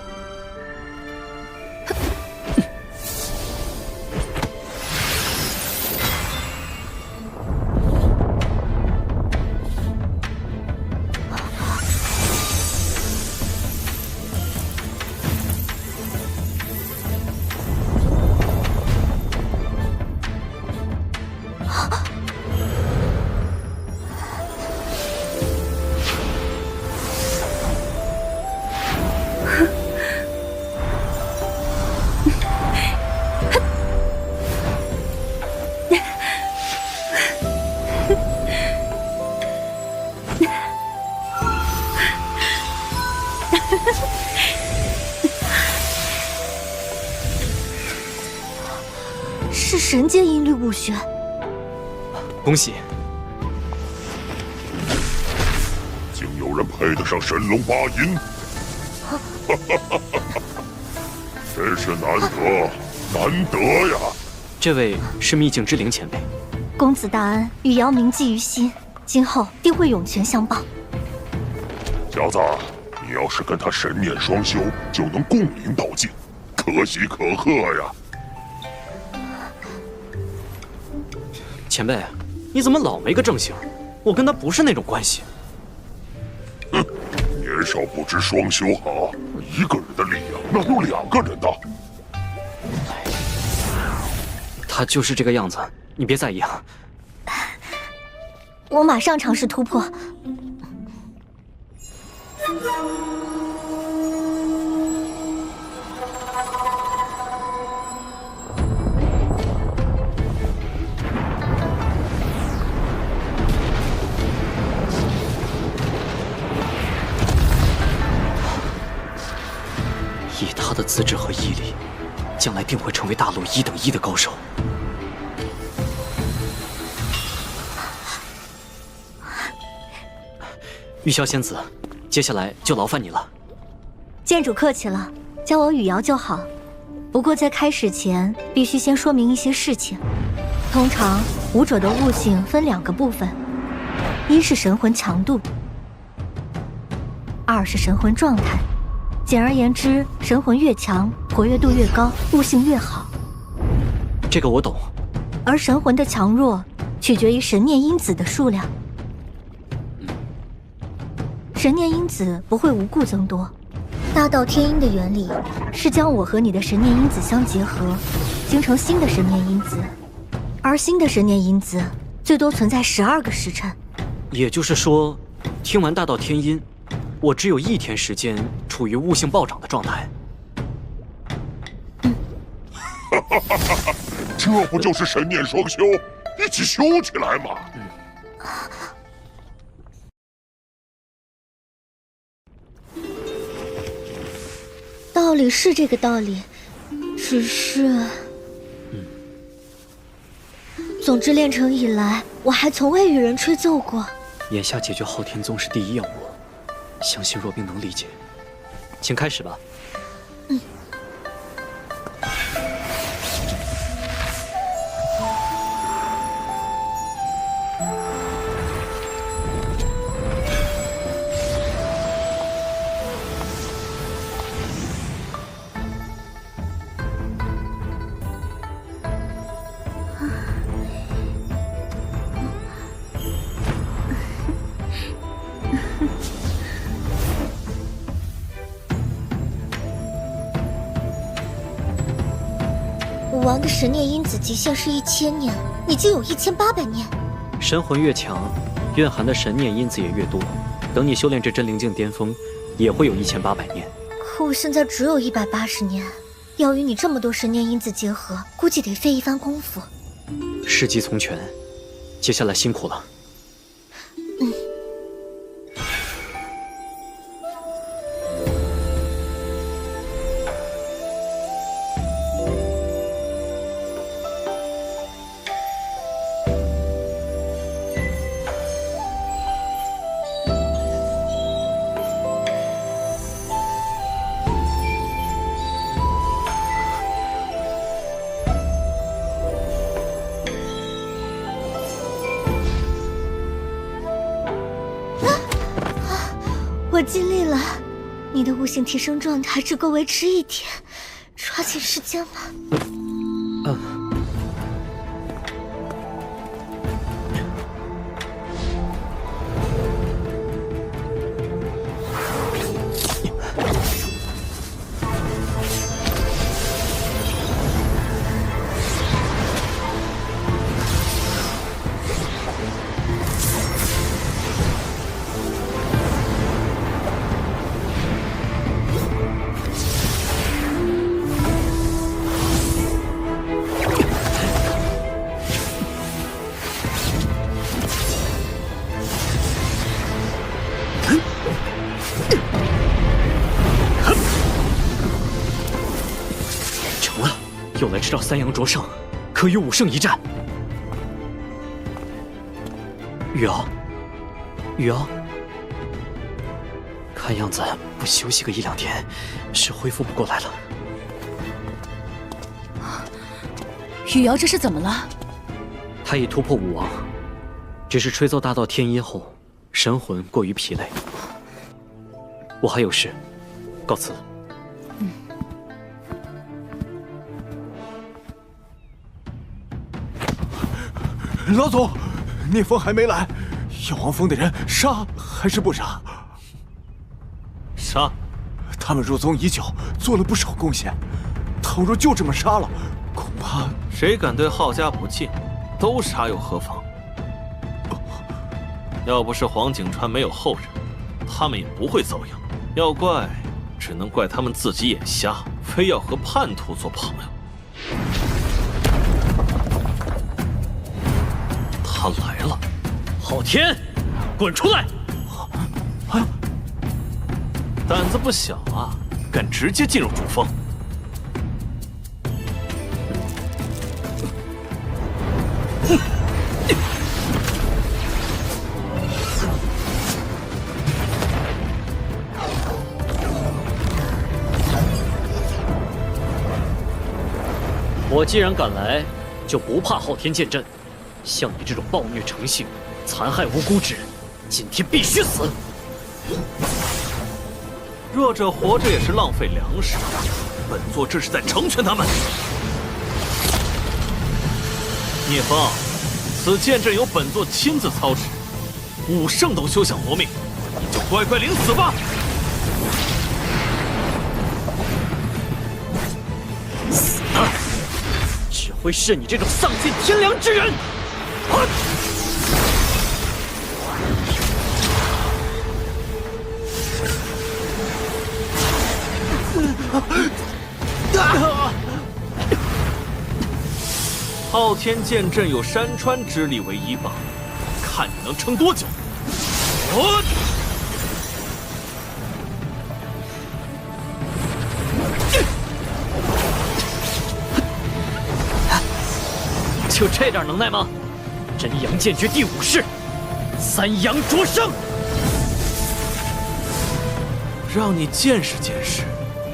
是神阶音律武学，恭喜！竟有人配得上神龙八音，真是难得，难得呀！这位是秘境之灵前辈，公子大恩，雨瑶铭记于心，今后定会涌泉相报。小子，你要是跟他神念双修，就能共领道境，可喜可贺呀！前辈，你怎么老没个正形？我跟他不是那种关系。哼，年少不知双修好，一个人的力量哪有两个人的？他就是这个样子，你别在意啊。我马上尝试突破。以他的资质和毅力，将来定会成为大陆1等1的高手。玉箫仙子，接下来就劳烦你了。剑主客气了，叫我雨瑶就好。不过在开始前，必须先说明一些事情。通常武者的悟性分2个部分，一是神魂强度，2是神魂状态。简而言之，神魂越强，活跃度越高，悟性越好。这个我懂。而神魂的强弱取决于神念因子的数量。神念因子不会无故增多。大道天音的原理是将我和你的神念因子相结合，形成新的神念因子。而新的神念因子最多存在12个时辰。也就是说，听完大道天音，我只有1天时间处于悟性暴涨的状态。这不就是神念双修，一起修起来吗？道理是这个道理，只是……总之，练成以来，我还从未与人吹奏过。眼下解决昊天宗是第一要务，相信若冰能理解。请开始吧。武王的神念因子极限是1000念，你竟有1800念。神魂越强，蕴含的神念因子也越多。等你修炼至真灵境巅峰，也会有1800念。可我现在只有180年，要与你这么多神念因子结合，估计得费一番功夫。时机从权，接下来辛苦了。我尽力了，你的悟性提升状态只够维持1天，抓紧时间吧。又来这招三阳灼胜，可与武圣一战。雨瑶，雨瑶，看样子不休息个1、2天，是恢复不过来了。雨瑶这是怎么了？他已突破武王，只是吹奏大道天一后，神魂过于疲累。我还有事，告辞。老总，聂风还没来，药王峰的人杀还是不杀？杀！他们入宗已久，做了不少贡献。倘若就这么杀了，恐怕谁敢对浩家不敬，都杀又何妨？要不是黄景川没有后人，他们也不会遭殃。要怪，只能怪他们自己眼瞎，非要和叛徒做朋友。他来了，昊天，滚出来！胆子不小啊，敢直接进入主峰。我既然敢来，就不怕昊天剑阵。像你这种暴虐成性、残害无辜之人，今天必须死！弱者活着也是浪费粮食，本座这是在成全他们。聂风，此剑阵由本座亲自操持，武圣都休想夺命，你就乖乖领死吧！死了，只会是你这种丧尽天良之人！昊天剑阵有山川之力为依傍，看你能撑多久！就这点能耐吗？真阳剑诀第5式，三阳灼胜，让你见识见识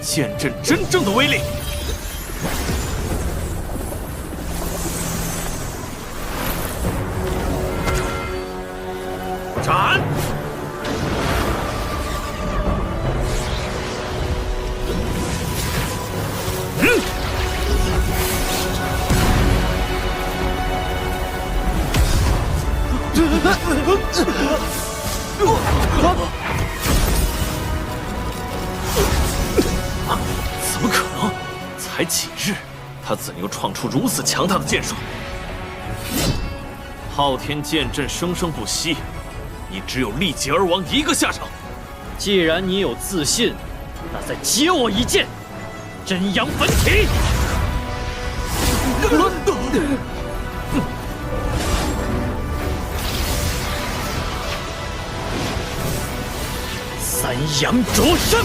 剑阵真正的威力。斩！怎么可能？才几日，他怎又创出如此强大的剑术？昊天剑阵生生不息，你只有力竭而亡一个下场。既然你有自信，那再接我一剑，真阳本体！阳灼身。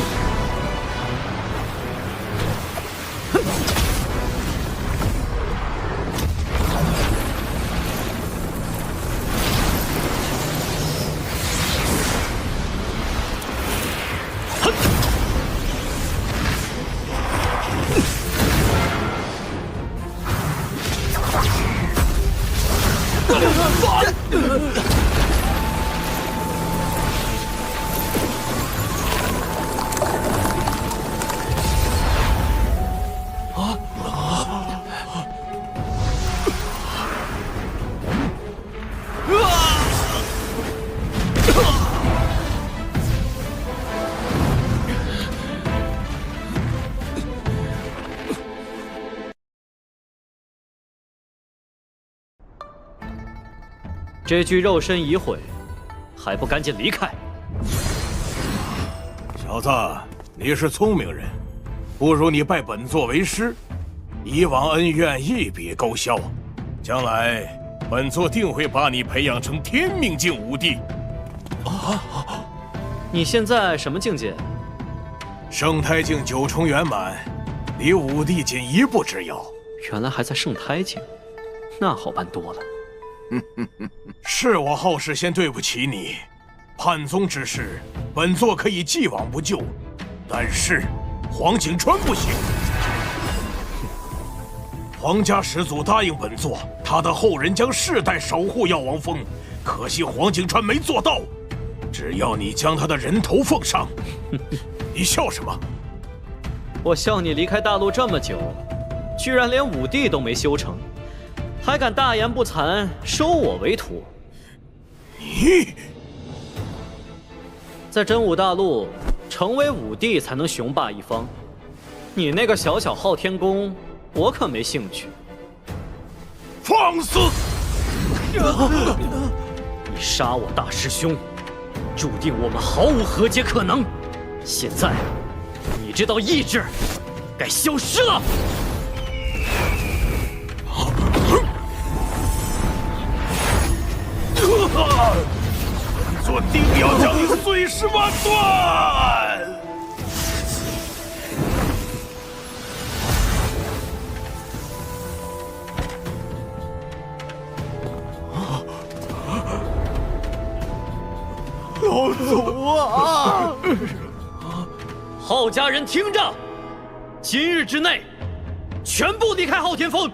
这具肉身已毁，还不赶紧离开！小子，你是聪明人，不如你拜本座为师，以往恩怨一笔勾销。将来本座定会把你培养成天命境武帝。你现在什么境界？圣胎境9重圆满，离武帝仅1步之遥。原来还在圣胎境，那好办多了。是我好事先对不起你，叛宗之事，本座可以既往不咎，但是黄景川不行。皇家始祖答应本座，他的后人将世代守护药王峰，可惜黄景川没做到。只要你将他的人头奉上，你笑什么？我笑你离开大陆这么久，居然连武帝都没修成。还敢大言不惭收我为徒？你在真武大陆，成为武帝才能雄霸一方。你那个小小昊天宫，我可没兴趣。放肆！你杀我大师兄，注定我们毫无和解可能。现在，你这道意志该消失了。本座定要将你碎尸万段！老祖啊！昊家人听着，今日之内，全部离开昊天峰。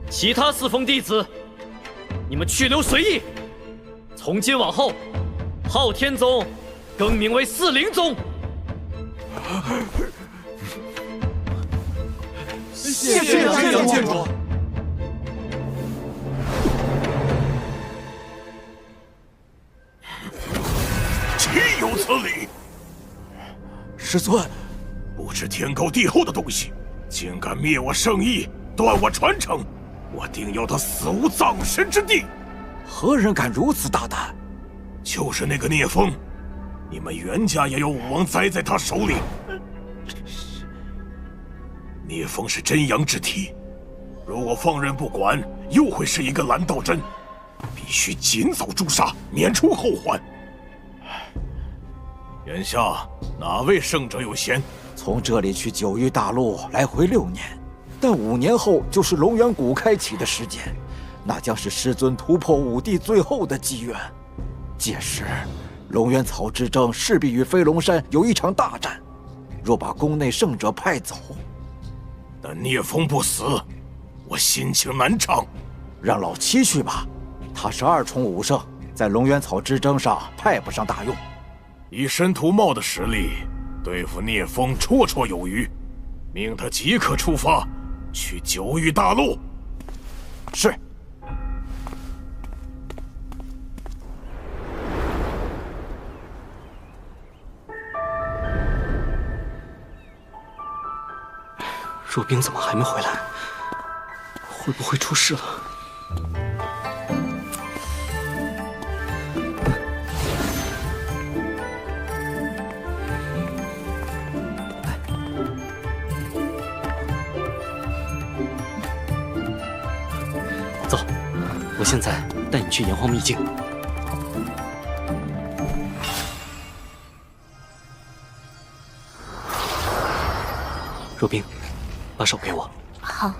其他4峰弟子，你们去留随意。从今往后，昊天宗更名为4灵宗。谢谢真阳剑主。岂有此理！师尊，不知天高地厚的东西，竟敢灭我圣意，断我传承！我定要他死无葬身之地！何人敢如此大胆？就是那个聂风，你们袁家也有武王栽在他手里。聂风是真阳之体，如果放任不管，又会是一个蓝道真，必须尽早诛杀，免除后患。眼下哪位圣者有嫌？从这里去九域大陆来回6年。但5年后就是龙元谷开启的时间，那将是师尊突破武帝最后的机缘。届时，龙元草之争势必与飞龙山有一场大战。若把宫内圣者派走，但聂风不死，我心情难长。让老七去吧，他是2重武圣，在龙元草之争上派不上大用。以申屠茂的实力，对付聂风绰绰有余。命他即刻出发。去九域大陆。是。若冰怎么还没回来？会不会出事了？走。我现在带你去炎黄秘境。若冰，把手给我。好。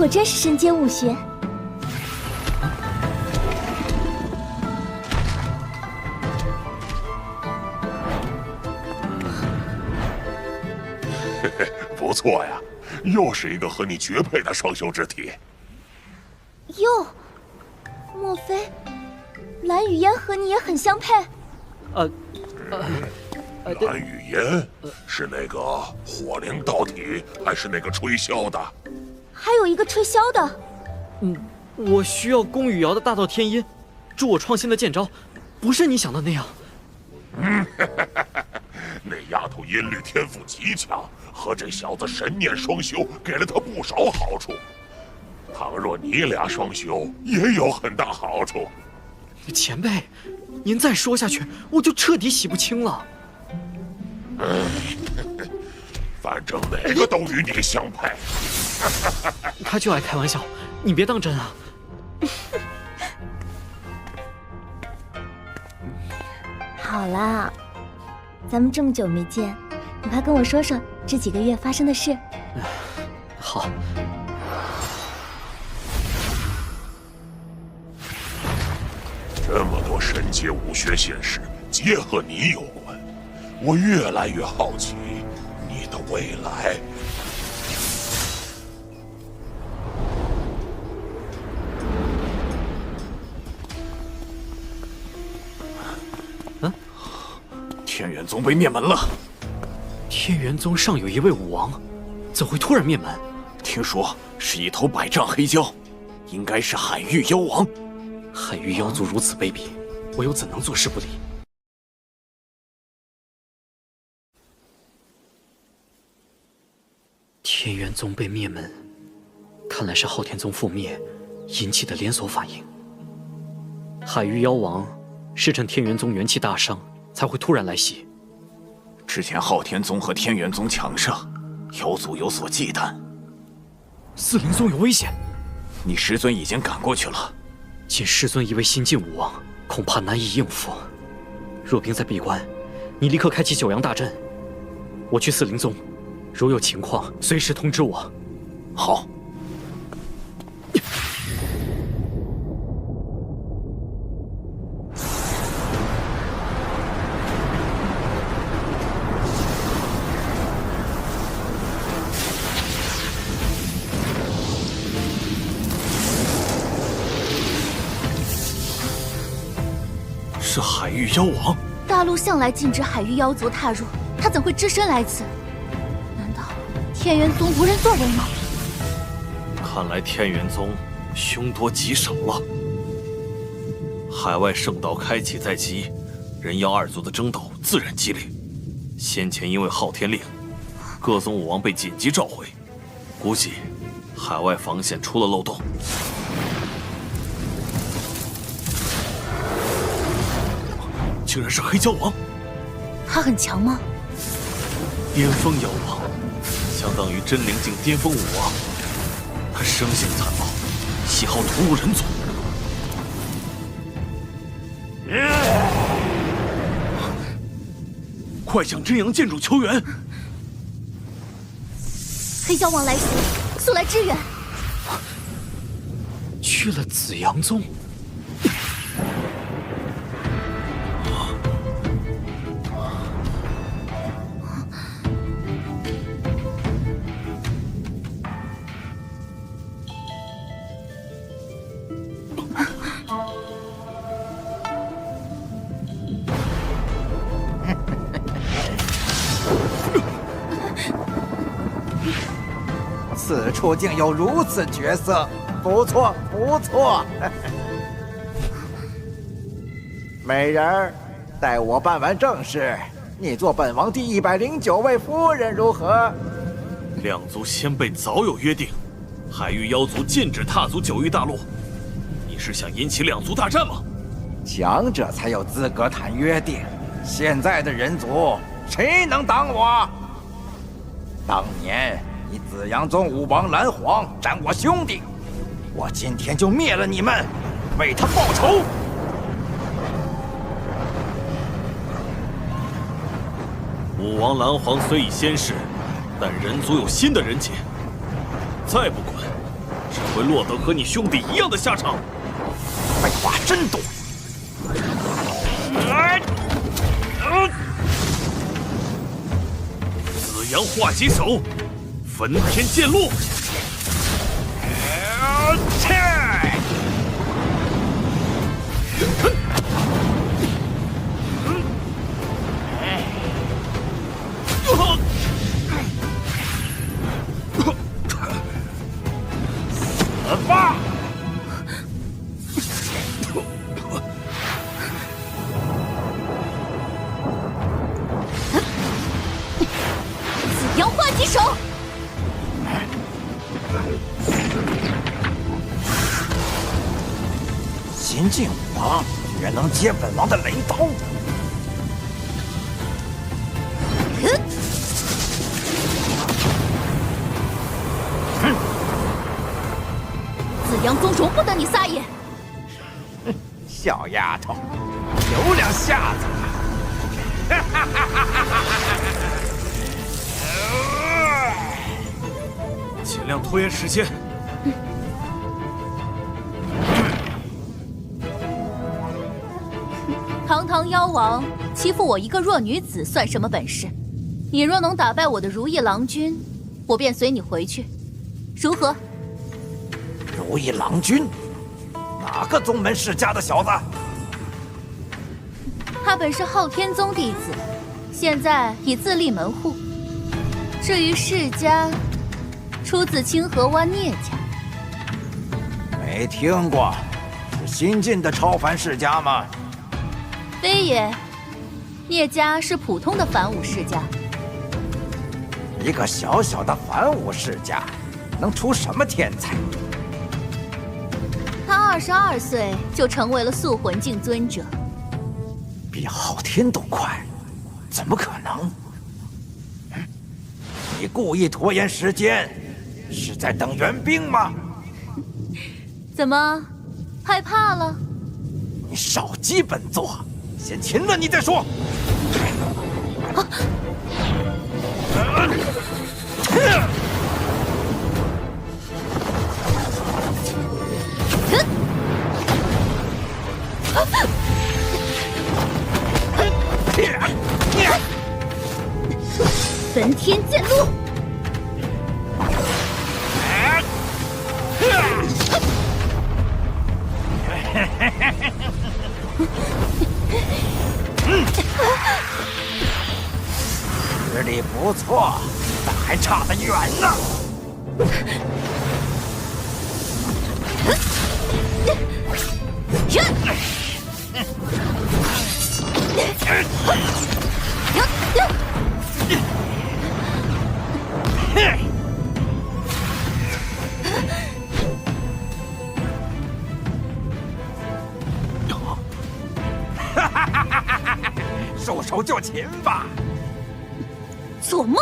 果真是身兼武学。嘿嘿，不错呀，又是一个和你绝配的双修之体。哟，莫非蓝雨嫣和你也很相配？蓝雨嫣是那个火灵道体，还是那个吹箫的？还有一个吹箫的。我需要宫羽瑶的大道天音，助我创新的剑招，不是你想的那样。那丫头音律天赋极强，和这小子神念双修给了他不少好处。倘若你俩双修，也有很大好处。前辈，您再说下去，我就彻底洗不清了。反正哪个都与你相配。他就爱开玩笑，你别当真啊。好啦，咱们这么久没见，你快跟我说说这几个月发生的事。好。这么多神阶武学现实，皆和你有关，我越来越好奇你的未来。天元宗被灭门了。天元宗上有一位武王，怎会突然灭门？听说是一头百丈黑蛟，应该是海域妖王。海域妖族如此卑鄙，我又怎能坐视不理？天元宗被灭门，看来是昊天宗覆灭引起的连锁反应。海域妖王是趁天元宗元气大伤，才会突然来袭。之前昊天宗和天元宗强盛，妖族有所忌惮。四灵宗有危险，你师尊已经赶过去了。仅师尊一位新晋武王，恐怕难以应付。若冰在闭关，你立刻开启九阳大阵。我去四灵宗，如有情况，随时通知我。好。是海域妖王。大陆向来禁止海域妖族踏入，他怎会只身来此？难道天元宗无人作为吗？看来天元宗凶多吉少了。海外圣道开启在即，人妖二族的争斗自然激烈。先前因为昊天令，各宗武王被紧急召回，估计海外防线出了漏洞。竟然是黑蛟王，他很强吗？巅峰妖王，相当于真灵境巅峰武王。他生性残暴，喜好屠戮人族。快向真阳剑主求援！黑蛟王来袭，速来支援！去了紫阳宗。此处竟有如此绝色，不错不错。美人儿，待我办完正事，你做本王第109位夫人如何？两族先辈早有约定，海域妖族禁止踏足九域大陆。你是想引起两族大战吗？强者才有资格谈约定，现在的人族谁能挡我？当年你紫阳宗武王蓝皇斩我兄弟，我今天就灭了你们，为他报仇。武王蓝皇虽已仙逝，但人族有新的人杰，再不管，只会落得和你兄弟一样的下场。废话真多。紫阳化棘手，焚天剑落。死吧！紫阳化棘手。新晋武王居然能接本王的雷刀！紫阳宗容不得你撒野！小丫头，有两下子！尽量拖延时间。堂堂妖王欺负我一个弱女子，算什么本事？你若能打败我的如意郎君，我便随你回去，如何？如意郎君，哪个宗门世家的小子？他本是昊天宗弟子，现在已自立门户。至于世家，出自清河湾聂家。没听过，是新晋的超凡世家吗？非也，聂家是普通的凡武世家。一个小小的凡武世家，能出什么天才？他22岁就成为了塑魂境尊者，比昊天都快，怎么可能？你故意拖延时间，是在等援兵吗？怎么，害怕了？你少激本座，先擒了你再说。焚天剑落。实力不错，但还差得远呢。束手就擒吧！做梦！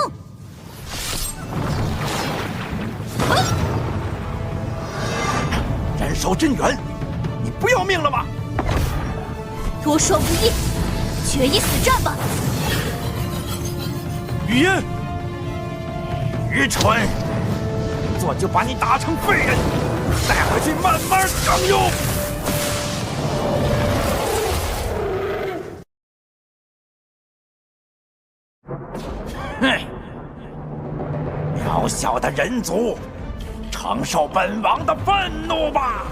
斩首真元，你不要命了吗？多说无益，决一死战吧！雨烟，愚蠢！本座就把你打成废人，带回去慢慢享用。哼！渺小的人族，承受本王的愤怒吧！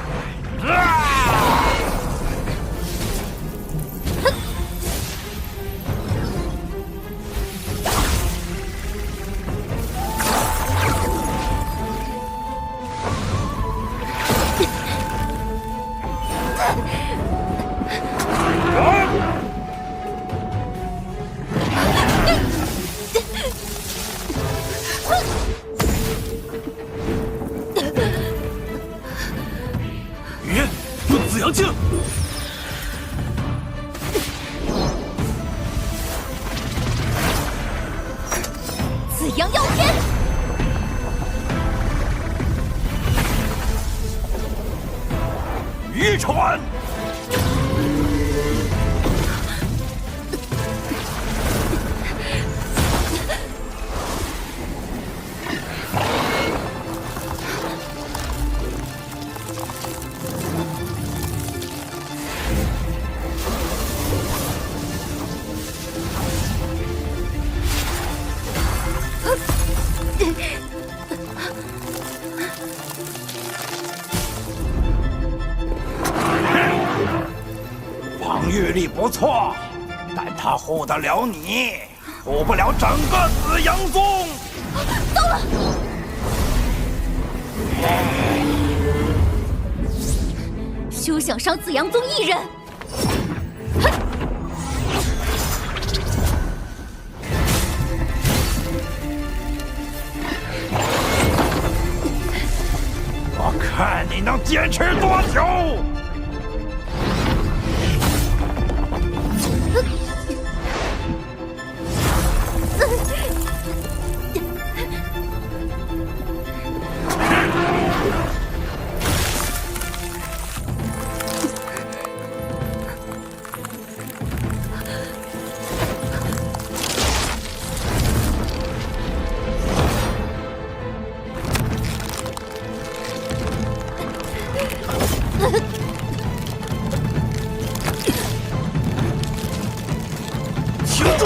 阳镜。紫阳耀天。愚蠢！防御力不错，但他护得了你，护不了整个紫阳宗。糟了！休想伤紫阳宗一人！我看你能坚持多久！停住！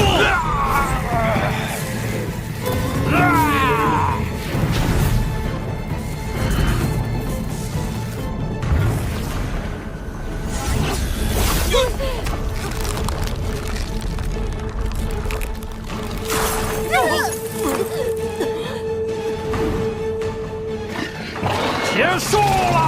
结束了。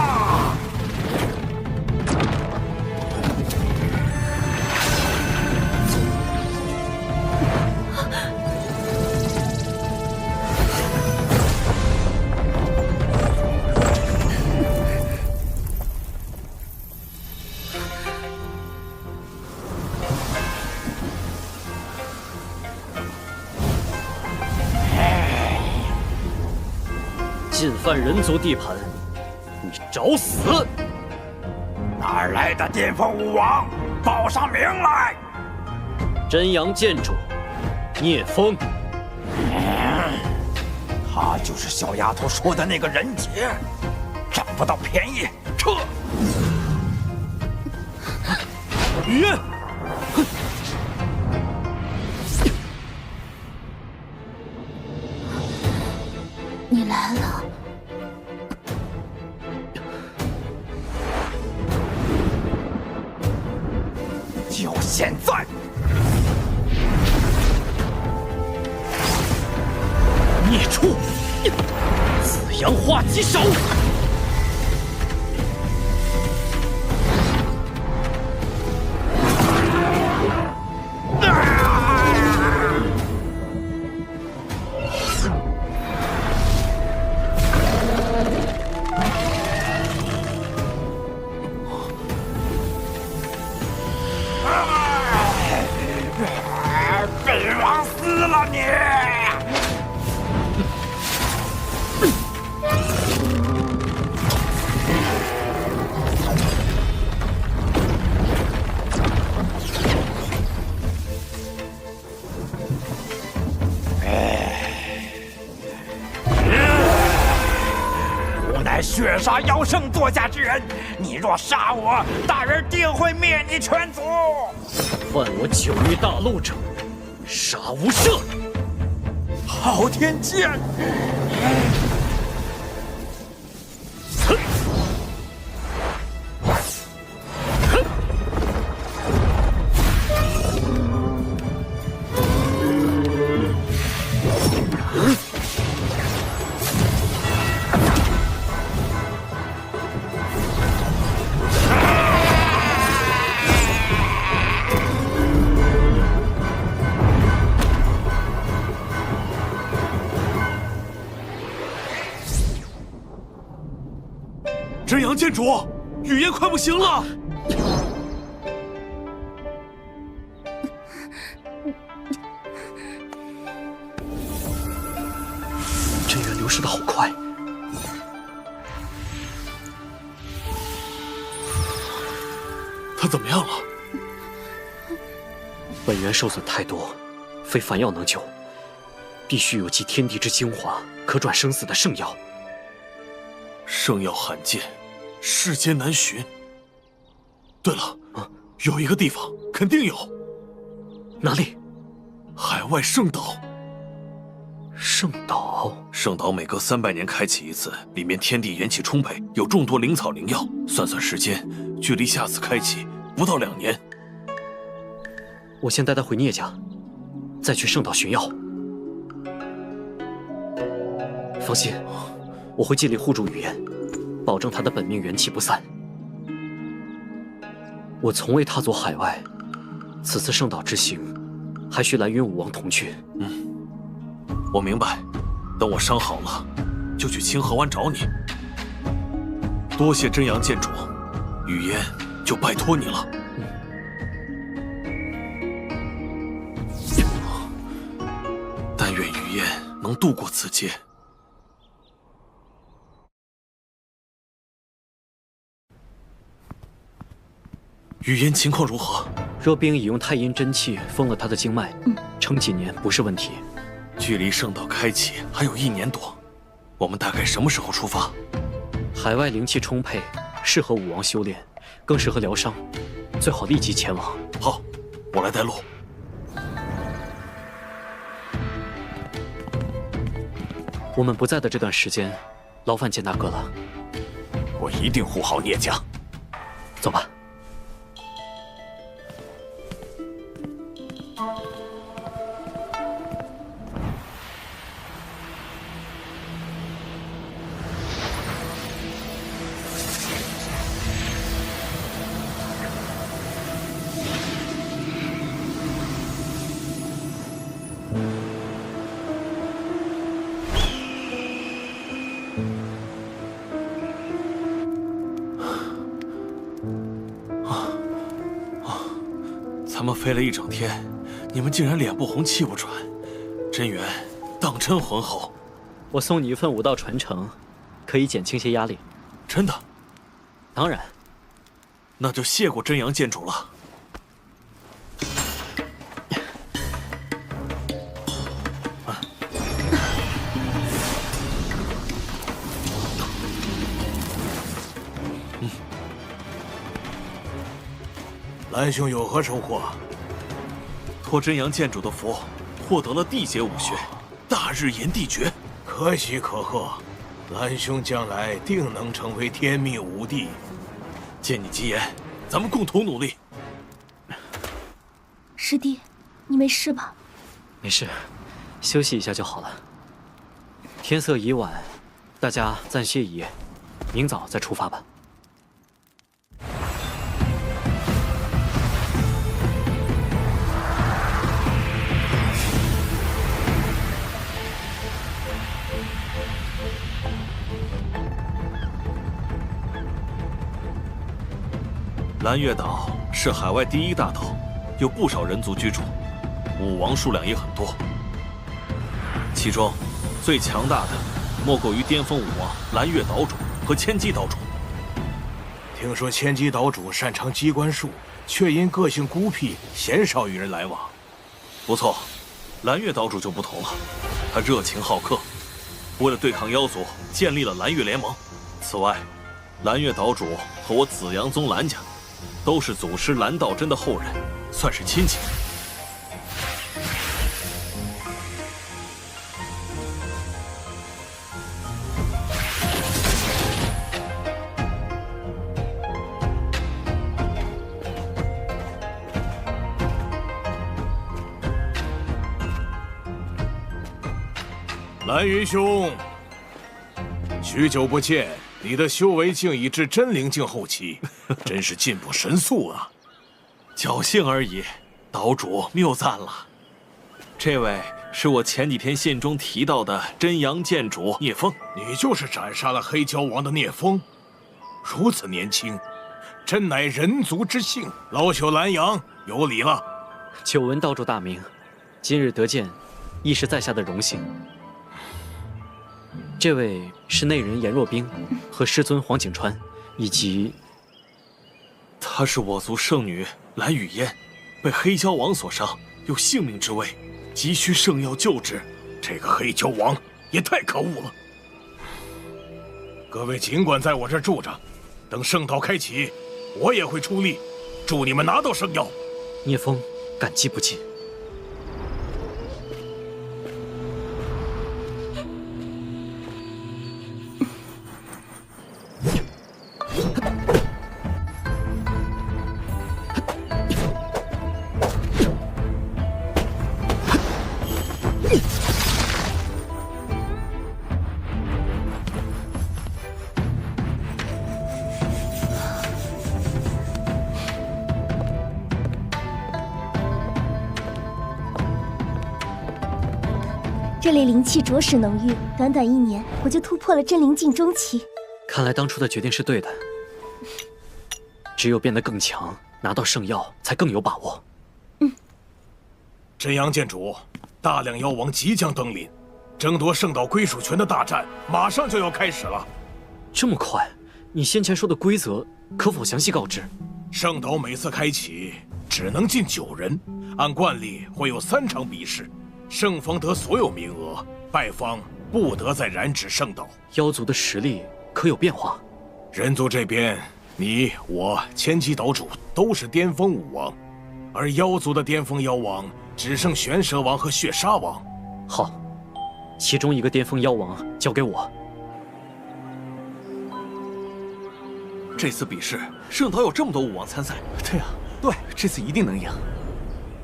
进犯人族地盘，你找死！哪儿来的巅峰武王？报上名来！真阳剑主聂风。他就是小丫头说的那个人杰，占不到便宜，撤！雨燕，你来了。就现在！孽畜！紫阳化棘手！本王死了你！吾乃血杀妖圣座下之人，你若杀我，大人定会灭你全族。犯我九域大陆者，杀无赦！昊天剑！真阳剑主，雨燕快不行了！他怎么样了？本源受损太多，非凡药能救，必须有其天地之精华，可转生死的圣药。圣药罕见，世间难寻。对了，有一个地方肯定有。哪里？海外圣岛。圣岛？圣岛每隔300年开启一次，里面天地元气充沛，有众多灵草灵药。算算时间，距离下次开启不到2年。我先带他回聂家，再去圣岛寻药。放心，我会尽力护住语言，保证他的本命元气不散。我从未踏足海外，此次圣岛之行，还需蓝云武王同去。我明白，等我伤好了，就去清河湾找你。多谢真阳剑主，语言就拜托你了。但愿语言能度过此劫。语言情况如何？若冰已用太阴真气封了他的经脉，撑几年不是问题。距离圣岛开启还有1年多，我们大概什么时候出发？海外灵气充沛，适合武王修炼，更适合疗伤，最好立即前往。好，我来带路。我们不在的这段时间，劳烦剑大哥了。我一定护好聂家。走吧。咱们飞了一整天，你们竟然脸不红气不喘，真元当真浑厚。我送你一份武道传承，可以减轻些压力。真的？当然。那就谢过真阳剑主了。蓝兄有何收获？托真阳剑主的福，获得了地阶武学，大日炎地诀。可喜可贺，蓝兄将来定能成为天命武帝。借你吉言，咱们共同努力。师弟，你没事吧？没事，休息一下就好了。天色已晚，大家暂歇一夜，明早再出发吧。蓝月岛是海外第1大岛，有不少人族居住，武王数量也很多。其中最强大的莫过于巅峰武王蓝月岛主和千机岛主。听说千机岛主擅长机关术，却因个性孤僻，鲜少与人来往。不错，蓝月岛主就不同了，他热情好客，为了对抗妖族，建立了蓝月联盟。此外，蓝月岛主和我紫阳宗蓝家都是祖师蓝道真的后人，算是亲戚。蓝云兄，许久不见，你的修为竟已至真灵境后期，真是进步神速啊！侥幸而已，岛主谬赞了。这位是我前几天信中提到的真阳剑主聂风。你就是斩杀了黑蛟王的聂风，如此年轻，真乃人族之幸。老朽蓝阳有礼了。久闻道主大名，今日得见，亦是在下的荣幸。这位是内人颜若冰和师尊黄景川，以及她是我族圣女蓝雨嫣，被黑蛟王所伤，有性命之危，急需圣药救治。这个黑蛟王也太可恶了！各位尽管在我这儿住着，等圣道开启，我也会出力，助你们拿到圣药。聂风感激不尽。这里灵气着实浓郁，短短1年，我就突破了真灵境中期。看来当初的决定是对的，只有变得更强，拿到圣药才更有把握。真阳剑主，大量妖王即将登临，争夺圣岛归属权的大战马上就要开始了。这么快？你先前说的规则可否详细告知？圣岛每次开启只能进9人，按惯例会有3场比试。胜方得所有名额，败方不得再染指圣岛。妖族的实力可有变化？人族这边，你我千机岛主都是巅峰武王，而妖族的巅峰妖王只剩玄蛇王和血杀王。好，其中一个巅峰妖王交给我。这次比试，圣岛有这么多武王参赛。对啊，对，这次一定能赢。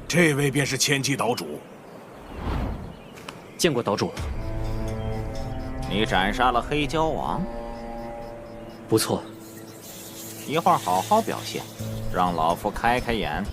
这位便是千机岛主。见过岛主。你斩杀了黑蛟王，不错。一会儿好好表现，让老夫开开眼。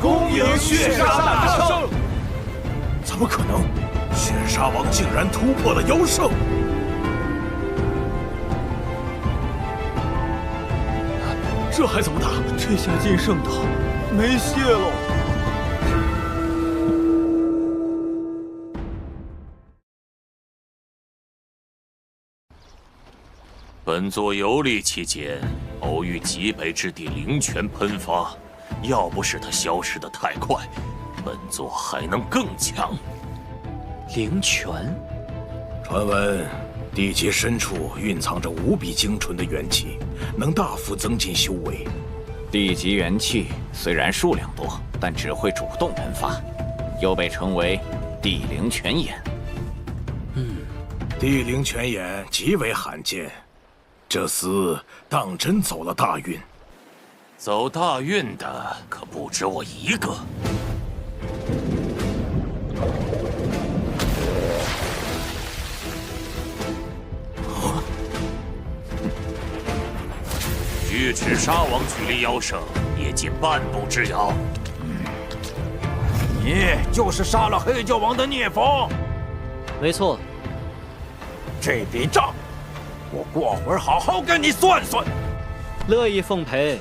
恭迎血杀大圣！怎么可能？血杀王竟然突破了妖圣！这还怎么打？这下进圣岛没戏喽！本座游历期间，偶遇极北之地灵泉喷发，要不是它消失得太快，本座还能更强。灵泉，传闻地极深处蕴藏着无比精纯的元气，能大幅增进修为。地极元气虽然数量多，但只会主动喷发，又被称为地灵泉眼。地灵泉眼极为罕见，这厮当真走了大运。走大运的可不止我一个。巨齿沙王距离妖圣也仅半步之遥。你就是杀了黑蛟王的聂风？没错。这笔账，我过会儿好好跟你算算。乐意奉陪。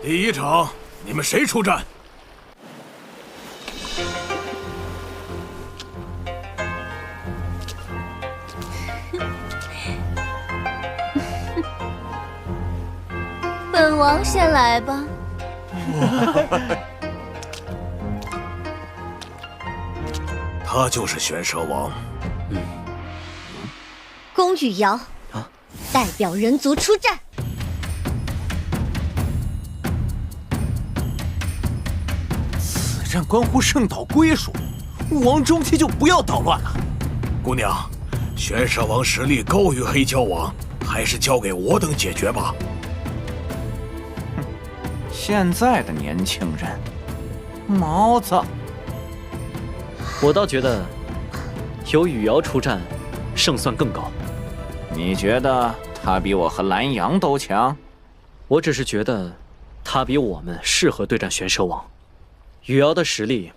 第一场，你们谁出战？本王先来吧。他就是玄蛇王。宫羽瑶，代表人族出战。此战关乎圣岛归属，武王中期就不要捣乱了。姑娘，玄蛇王实力高于黑蛟王，还是交给我等解决吧。现在的年轻人，毛子。我倒觉得，由雨瑶出战，胜算更高。你觉得他比我和蓝阳都强？我只是觉得，他比我们适合对战玄蛇王。雨瑶的实力，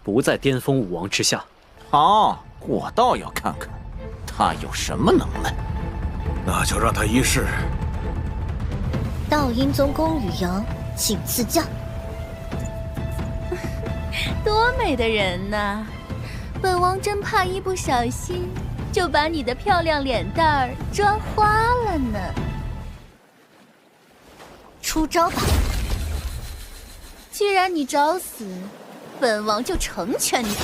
不在巅峰武王之下。好，我倒要看看，他有什么能耐。那就让他一试。道阴宗公雨阳，请赐教。多美的人呐！本王真怕一不小心就把你的漂亮脸蛋儿抓花了呢。出招吧！既然你找死，本王就成全你。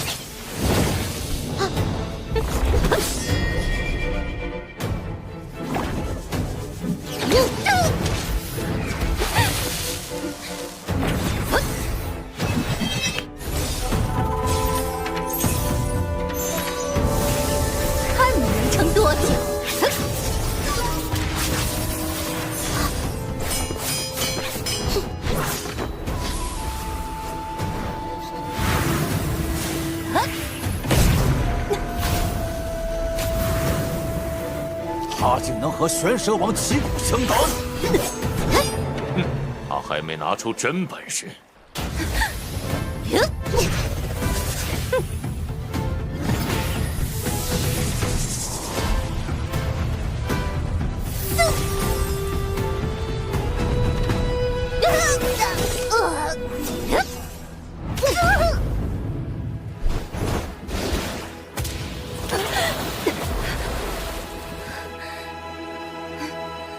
看你能撑多久！他竟能和玄蛇王旗鼓相当！他还没拿出真本事。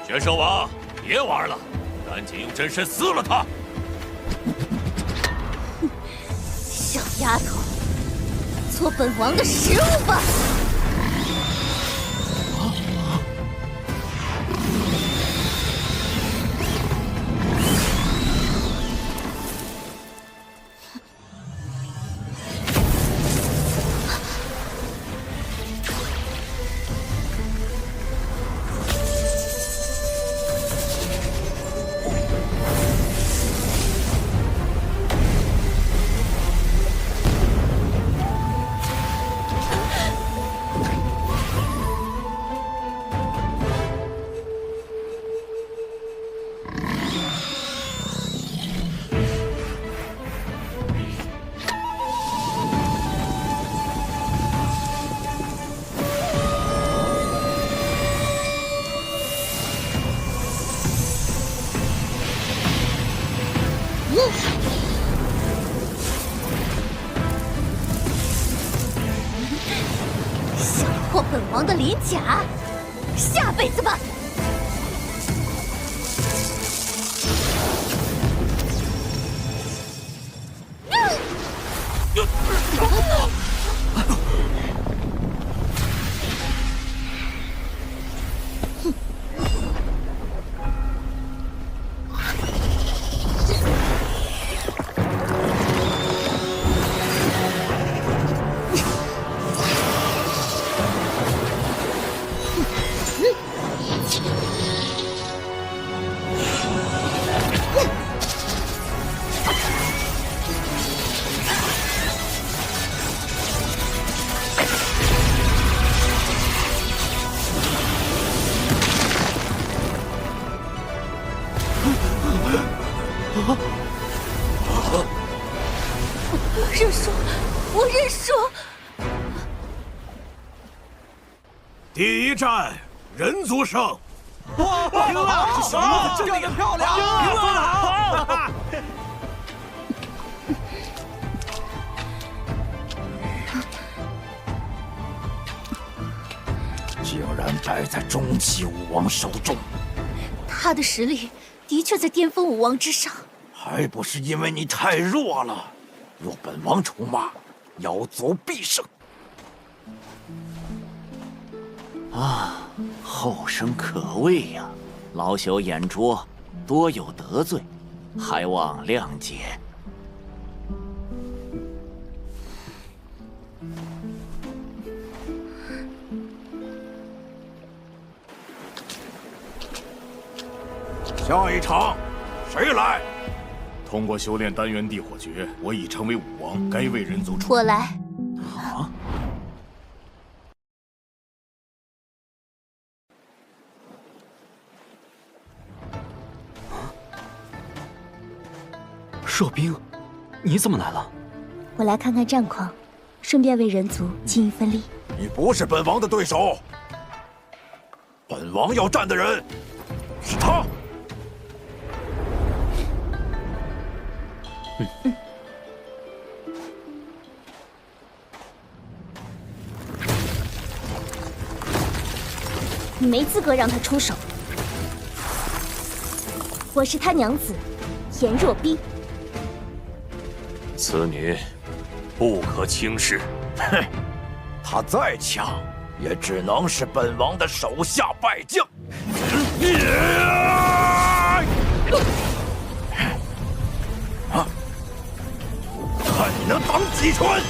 玄蛇王，别玩了，赶紧用真身撕了他！小丫头，做本王的食物吧！想破本王的鳞甲，下辈子吧！我认输，我认输。第一战，人族胜。哇！赢了！这小娘子真的漂亮！赢了！竟然败在中期武王手中。他的实力的确在巅峰武王之上，还不是因为你太弱了。若本王出马，妖族必胜。啊，后生可畏呀！老朽眼拙，多有得罪，还望谅解。下一场，谁来？通过修炼丹元地火诀，我已成为武王，该为人族出。我来。啊！硕冰，你怎么来了？我来看看战况，顺便为人族尽一份力。你不是本王的对手。本王要战的人是他。你没资格让他出手。我是他娘子，颜若冰。此女不可轻视。哼，他再强，也只能是本王的手下败将。看你能挡几拳！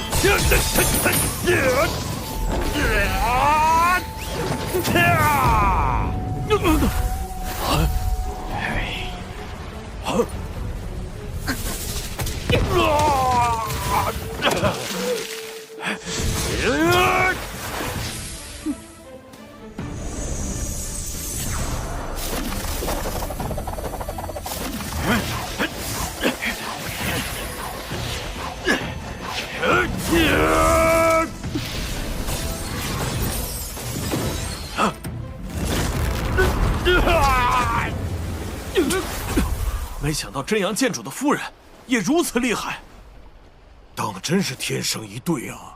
没想到真阳剑主的夫人也如此厉害，当的真是天生一对啊！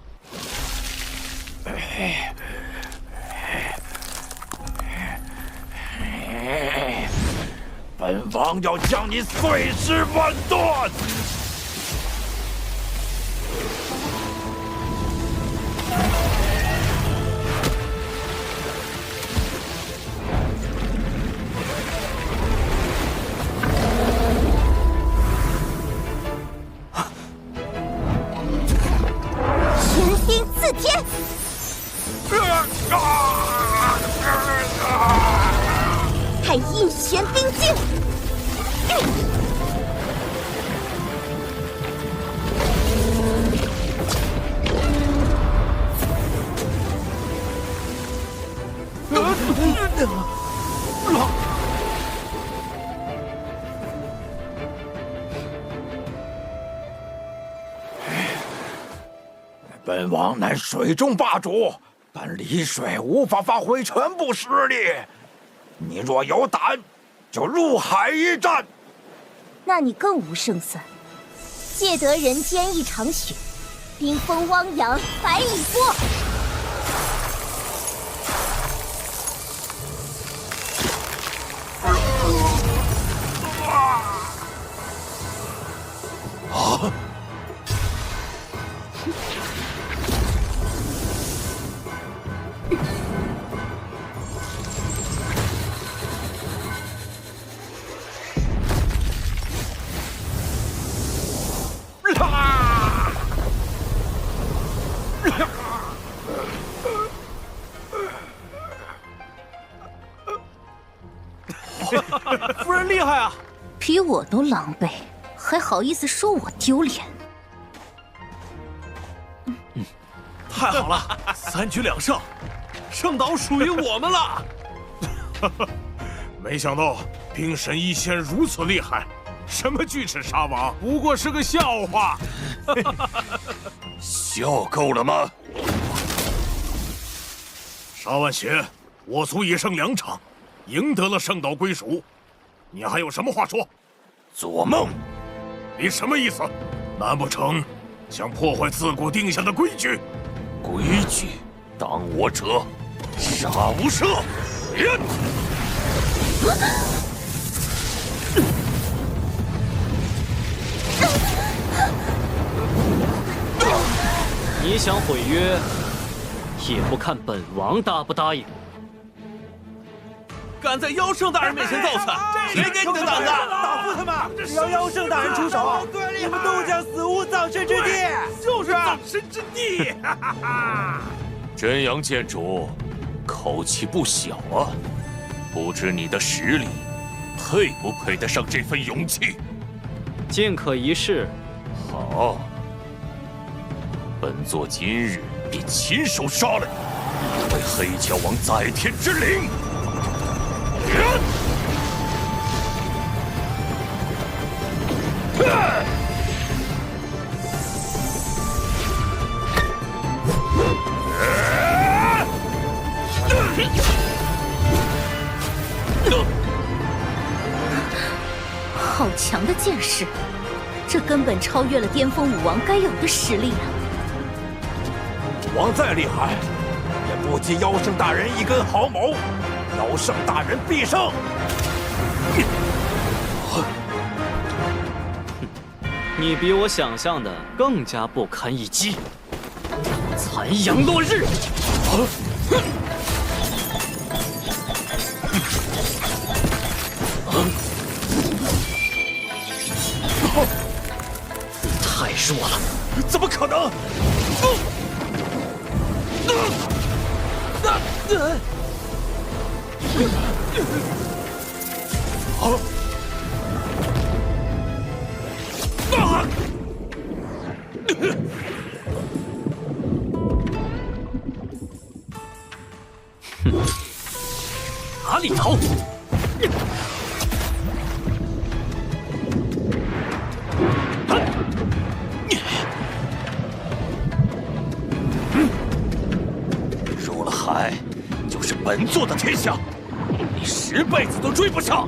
本王要将你碎尸万段！玄冰刺天！太阴玄冰镜！本王乃水中霸主，但离水无法发挥全部实力。你若有胆，就入海一战。那你更无胜算。借得人间一场雪，冰封汪洋百里波。啊！夫人厉害啊！比我都狼狈，还好意思说我丢脸？太好了，3局2胜，圣岛属于我们了。没想到冰神一仙如此厉害，什么巨齿鲨王不过是个笑话。笑够了吗？沙万邪，我族已胜2场，赢得了圣岛归属。你还有什么话说？做梦！你什么意思？难不成想破坏自古定下的规矩？规矩，当我者，杀无赦！你想毁约，也不看本王答不答应。敢在妖圣大人面前造次，谁给你的胆子？打服他们！只要妖圣大人出手，你们都将死无葬身之地。就是葬身之地。真阳剑主，口气不小啊！不知你的实力，配不配得上这份勇气？尽可一试。好，本座今日便亲手杀了你，为黑蛟王在天之灵！好强的剑势，这根本超越了巅峰武王该有的实力啊！武王再厉害，也不及妖圣大人一根毫毛。妖圣大人必胜！你比我想象的更加不堪一击。残阳落日！太弱了，怎么可能？哪里逃？入了海，就是本座的天下，你10辈子都追不上。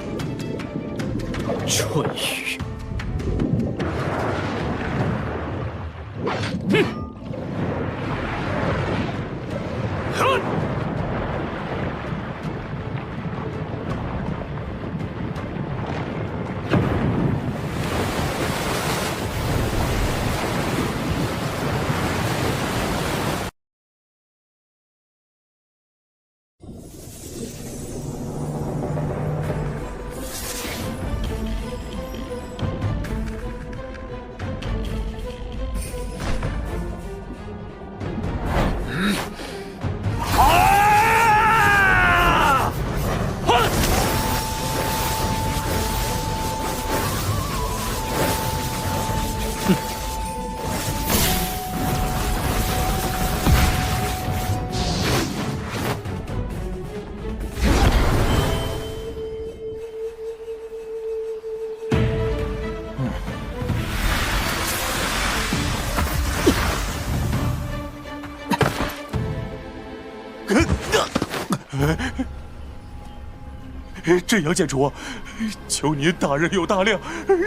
蠢鱼！真阳剑主，求您大人有大量，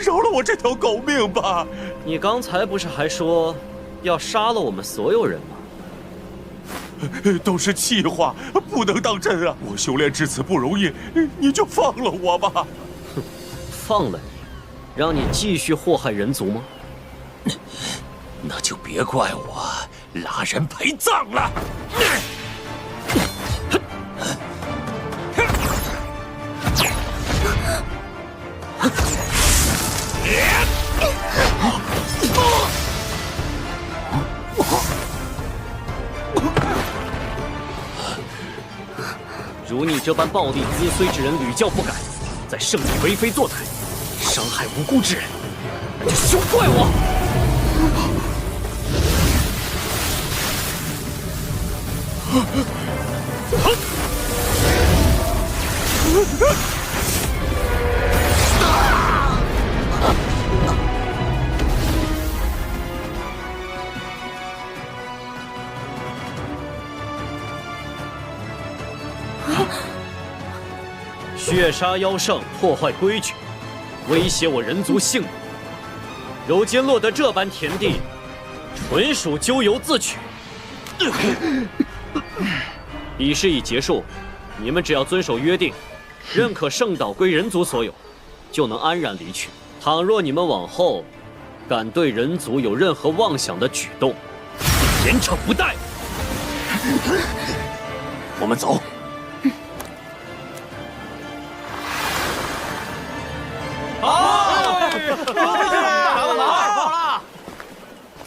饶了我这条狗命吧！你刚才不是还说要杀了我们所有人吗？都是气话，不能当真啊！我修炼至此不容易，你就放了我吧。哼，放了你，让你继续祸害人族吗？那就别怪我拉人陪葬了。如你这般暴戾资虽之人屡教不改，在圣地为非作歹，伤害无辜之人，那就休怪我！血杀妖圣，破坏规矩，威胁我人族性命。如今落得这般田地，纯属咎由自取。比试已结束，你们只要遵守约定，认可圣岛归人族所有，就能安然离去。倘若你们往后敢对人族有任何妄想的举动，严惩不贷。我们走。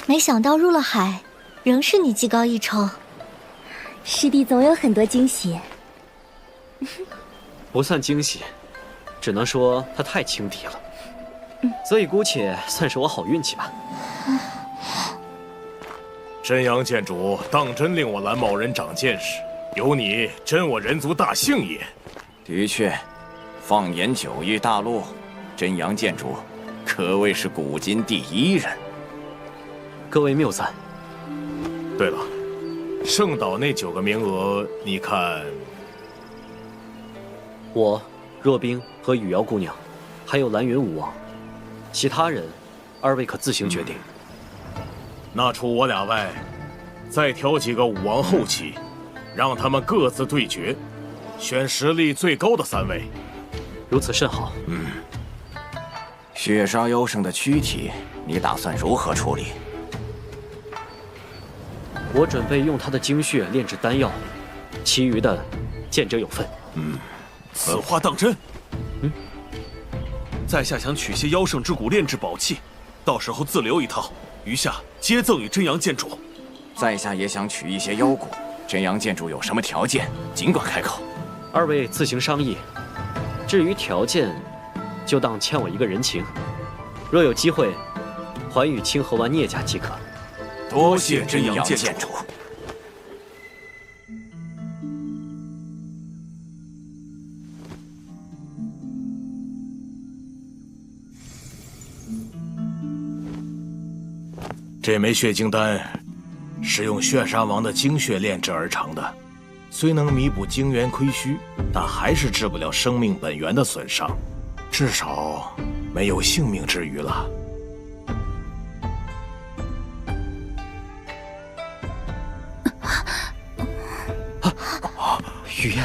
没想到入了海，仍是你技高一筹。师弟总有很多惊喜。不算惊喜，只能说他太轻敌了。所以姑且算是我好运气吧。真阳剑主当真令我蓝帽人长见识，有你真我人族大幸也。的确，放眼九域大陆，真阳剑主可谓是古今第一人。各位谬赞。对了，圣岛那9个名额，你看？我、若冰和雨瑶姑娘，还有蓝云武王，其他人，二位可自行决定。那除我俩外，再挑几个武王后期，让他们各自对决，选实力最高的3位。如此甚好。血杀妖圣的躯体，你打算如何处理？我准备用他的精血炼制丹药，其余的剑者有份。此话当真？在下想取些妖圣之骨炼制宝器，到时候自留一套，余下皆赠与真阳剑主。在下也想取一些妖骨，真阳剑主有什么条件，尽管开口。二位自行商议。至于条件，就当欠我一个人情。若有机会，还与清河湾聂家即可。多谢真阳剑主。这枚血晶丹是用血杀王的精血炼制而成的，虽能弥补精元亏虚，但还是治不了生命本源的损伤，至少没有性命之余了。雨嫣，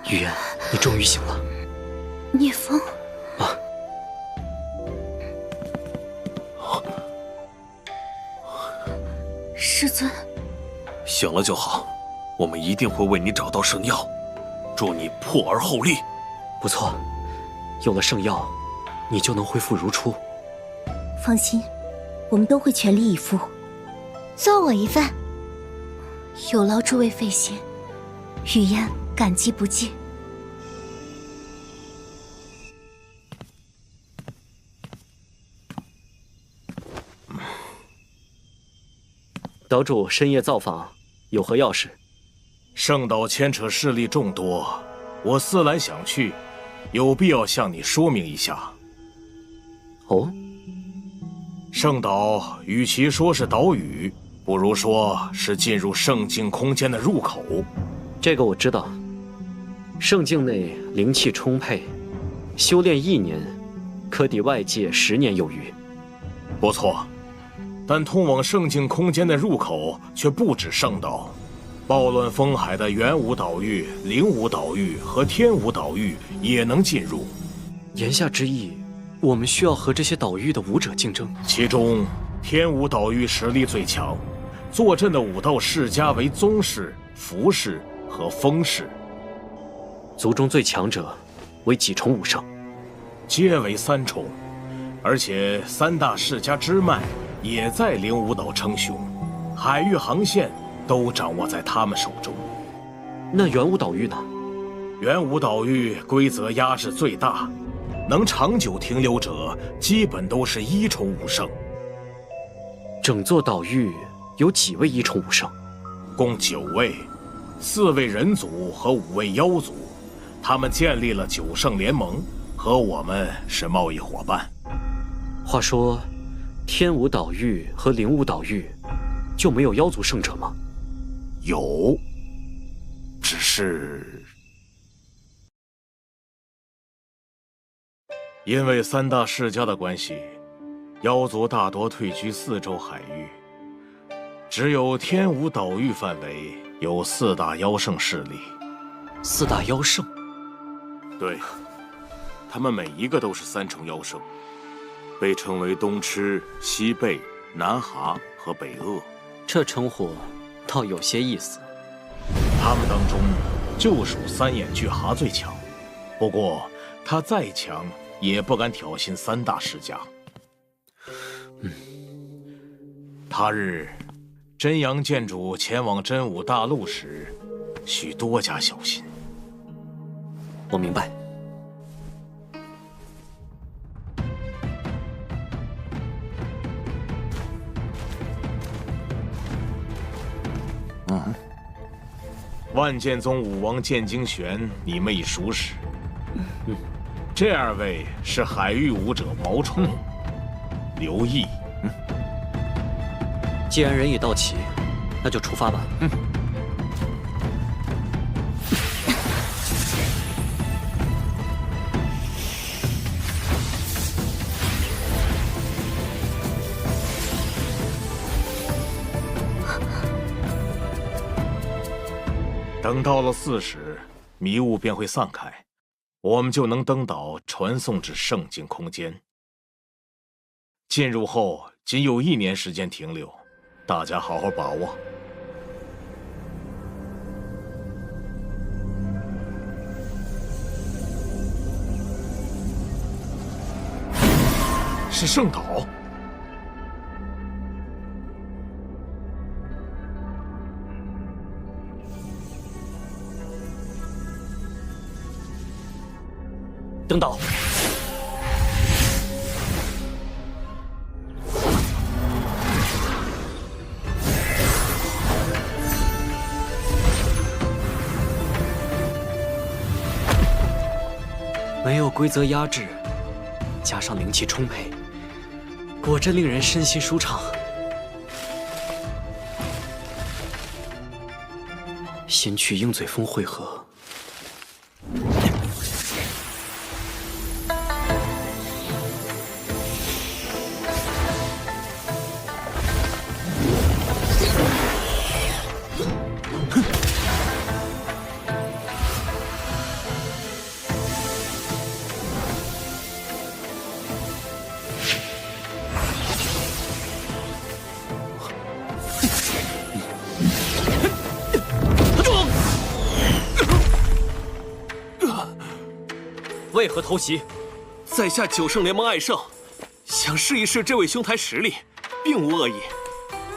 雨嫣，你终于醒了。聂风。师尊，醒了就好，我们一定会为你找到圣药，祝你破而后立。不错，有了圣药，你就能恢复如初。放心，我们都会全力以赴。算我一份。有劳诸位费心，雨嫣感激不尽。岛主深夜造访，有何要事？圣岛牵扯势力众多，我思来想去，有必要向你说明一下。哦，圣岛与其说是岛屿，不如说是进入圣境空间的入口。这个我知道。圣境内灵气充沛，修炼1年，可抵外界10年有余。不错。但通往圣境空间的入口却不止圣岛，暴乱风海的元武岛域、灵武岛域和天武岛域也能进入。言下之意，我们需要和这些岛域的武者竞争。其中，天武岛域实力最强，坐镇的武道世家为宗室、符氏和风氏。族中最强者为几重武圣？皆为3重，而且3大世家支脉也在灵武岛称雄，海域航线都掌握在他们手中。那元武岛域呢？元武岛域规则压制最大，能长久停留者基本都是1重武圣。整座岛屿有几位1重武圣？共9位，4位人族和5位妖族，他们建立了9圣联盟，和我们是贸易伙伴。话说，天武岛域和灵武岛域就没有妖族圣者吗？有，只是因为3大世家的关系，妖族大多退居4周海域，只有天武岛域范围有4大妖圣势力。4大妖圣？对，他们每一个都是3重妖圣。被称为东魑、西贝、南蛤和北鄂，这称呼倒有些意思。他们当中就属3眼巨蛤最强，不过他再强也不敢挑衅3大世家。他日，真阳剑主前往真武大陆时，需多加小心。我明白。万剑宗武王剑经玄，你们已熟识。这2位是海域武者毛虫、刘毅。既然人已到齐，那就出发吧。等到了4时，迷雾便会散开，我们就能登岛传送至圣境空间。进入后仅有1年时间停留，大家好好把握。是圣岛。登岛。没有规则压制，加上灵气充沛，果真令人身心舒畅。先去鹰嘴峰汇合。为何偷袭？在下9圣联盟艾胜，想试一试这位兄台实力，并无恶意。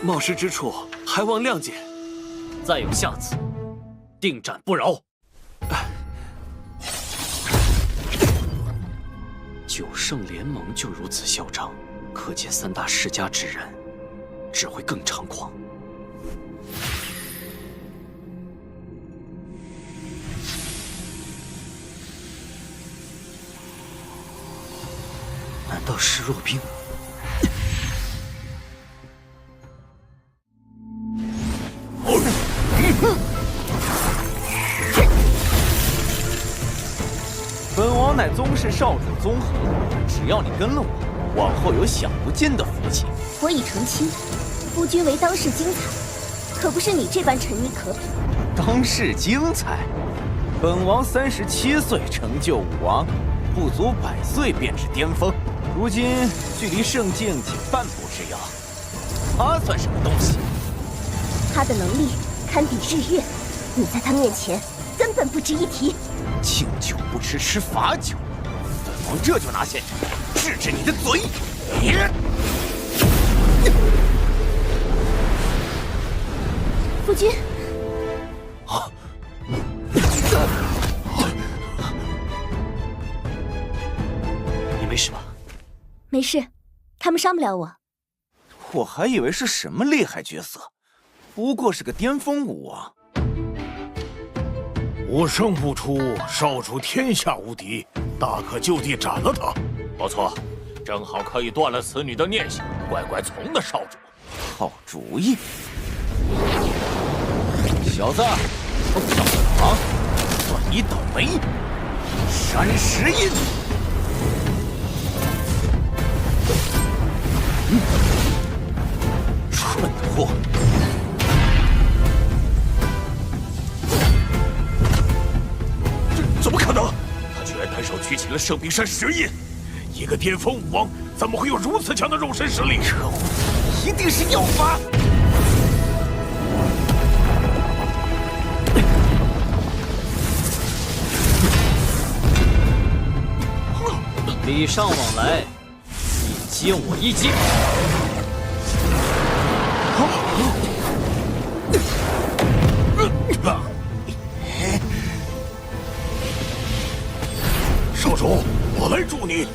冒失之处，还望谅解。再有下次，定斩不饶。9圣联盟就如此嚣张，可见3大世家之人只会更猖狂。难道是弱兵？本王乃宗室少主宗恒，只要你跟了我，往后有享不尽的福气。我已成亲，夫君为当世精彩，可不是你这般沉溺可比。当世精彩？本王37岁成就武王，不足100岁便至巅峰。如今距离圣境仅半步之遥，他算什么东西？他的能力堪比日月，你在他面前根本不值一提。敬酒不吃吃罚酒，本王这就拿线制止你的嘴。夫君。你没事吧？没事，他们伤不了我。我还以为是什么厉害角色，不过是个巅峰武王。武圣不出，少主天下无敌，大可就地斩了他。不错，正好可以断了此女的念想，乖乖从了少主。好主意，小子，碰上本王，算你倒霉。山石印。蠢货！这怎么可能？他居然单手举起了圣冰山石印！一个巅峰武王，怎么会有如此强的肉身实力？这货一定是要罚！礼尚往来，你接我一击。走，我来助你。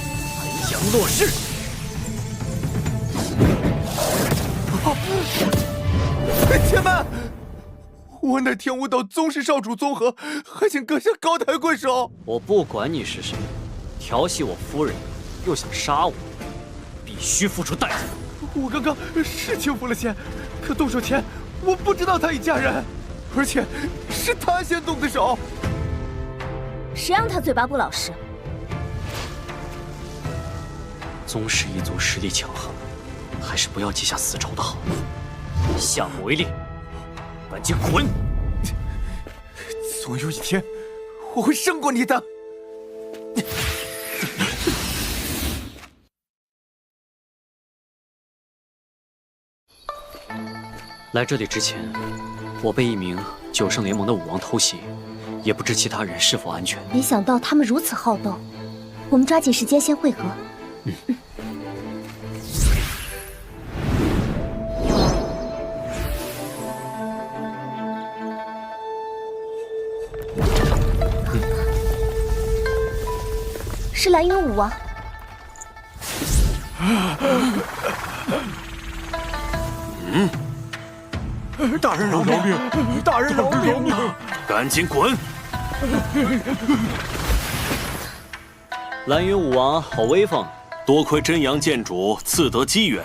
寒阳落世。且慢！我乃天武岛宗室少主宗和，还请阁下高抬贵手。我不管你是谁，调戏我夫人，又想杀我，必须付出代价。我刚刚是轻浮了些，可动手前我不知道她已嫁人，而且是她先动的手。谁让他嘴巴不老实？宗室一族实力强横，还是不要结下死仇的好。下不为例，赶紧滚！总有一天，我会胜过你的。来这里之前，我被一名9圣联盟的武王偷袭，也不知其他人是否安全。没想到他们如此好斗，我们抓紧时间先会合。是蓝云武王。大人饶命！大人饶命！赶紧滚！蓝云武王好威风，多亏真阳剑主赐得机缘，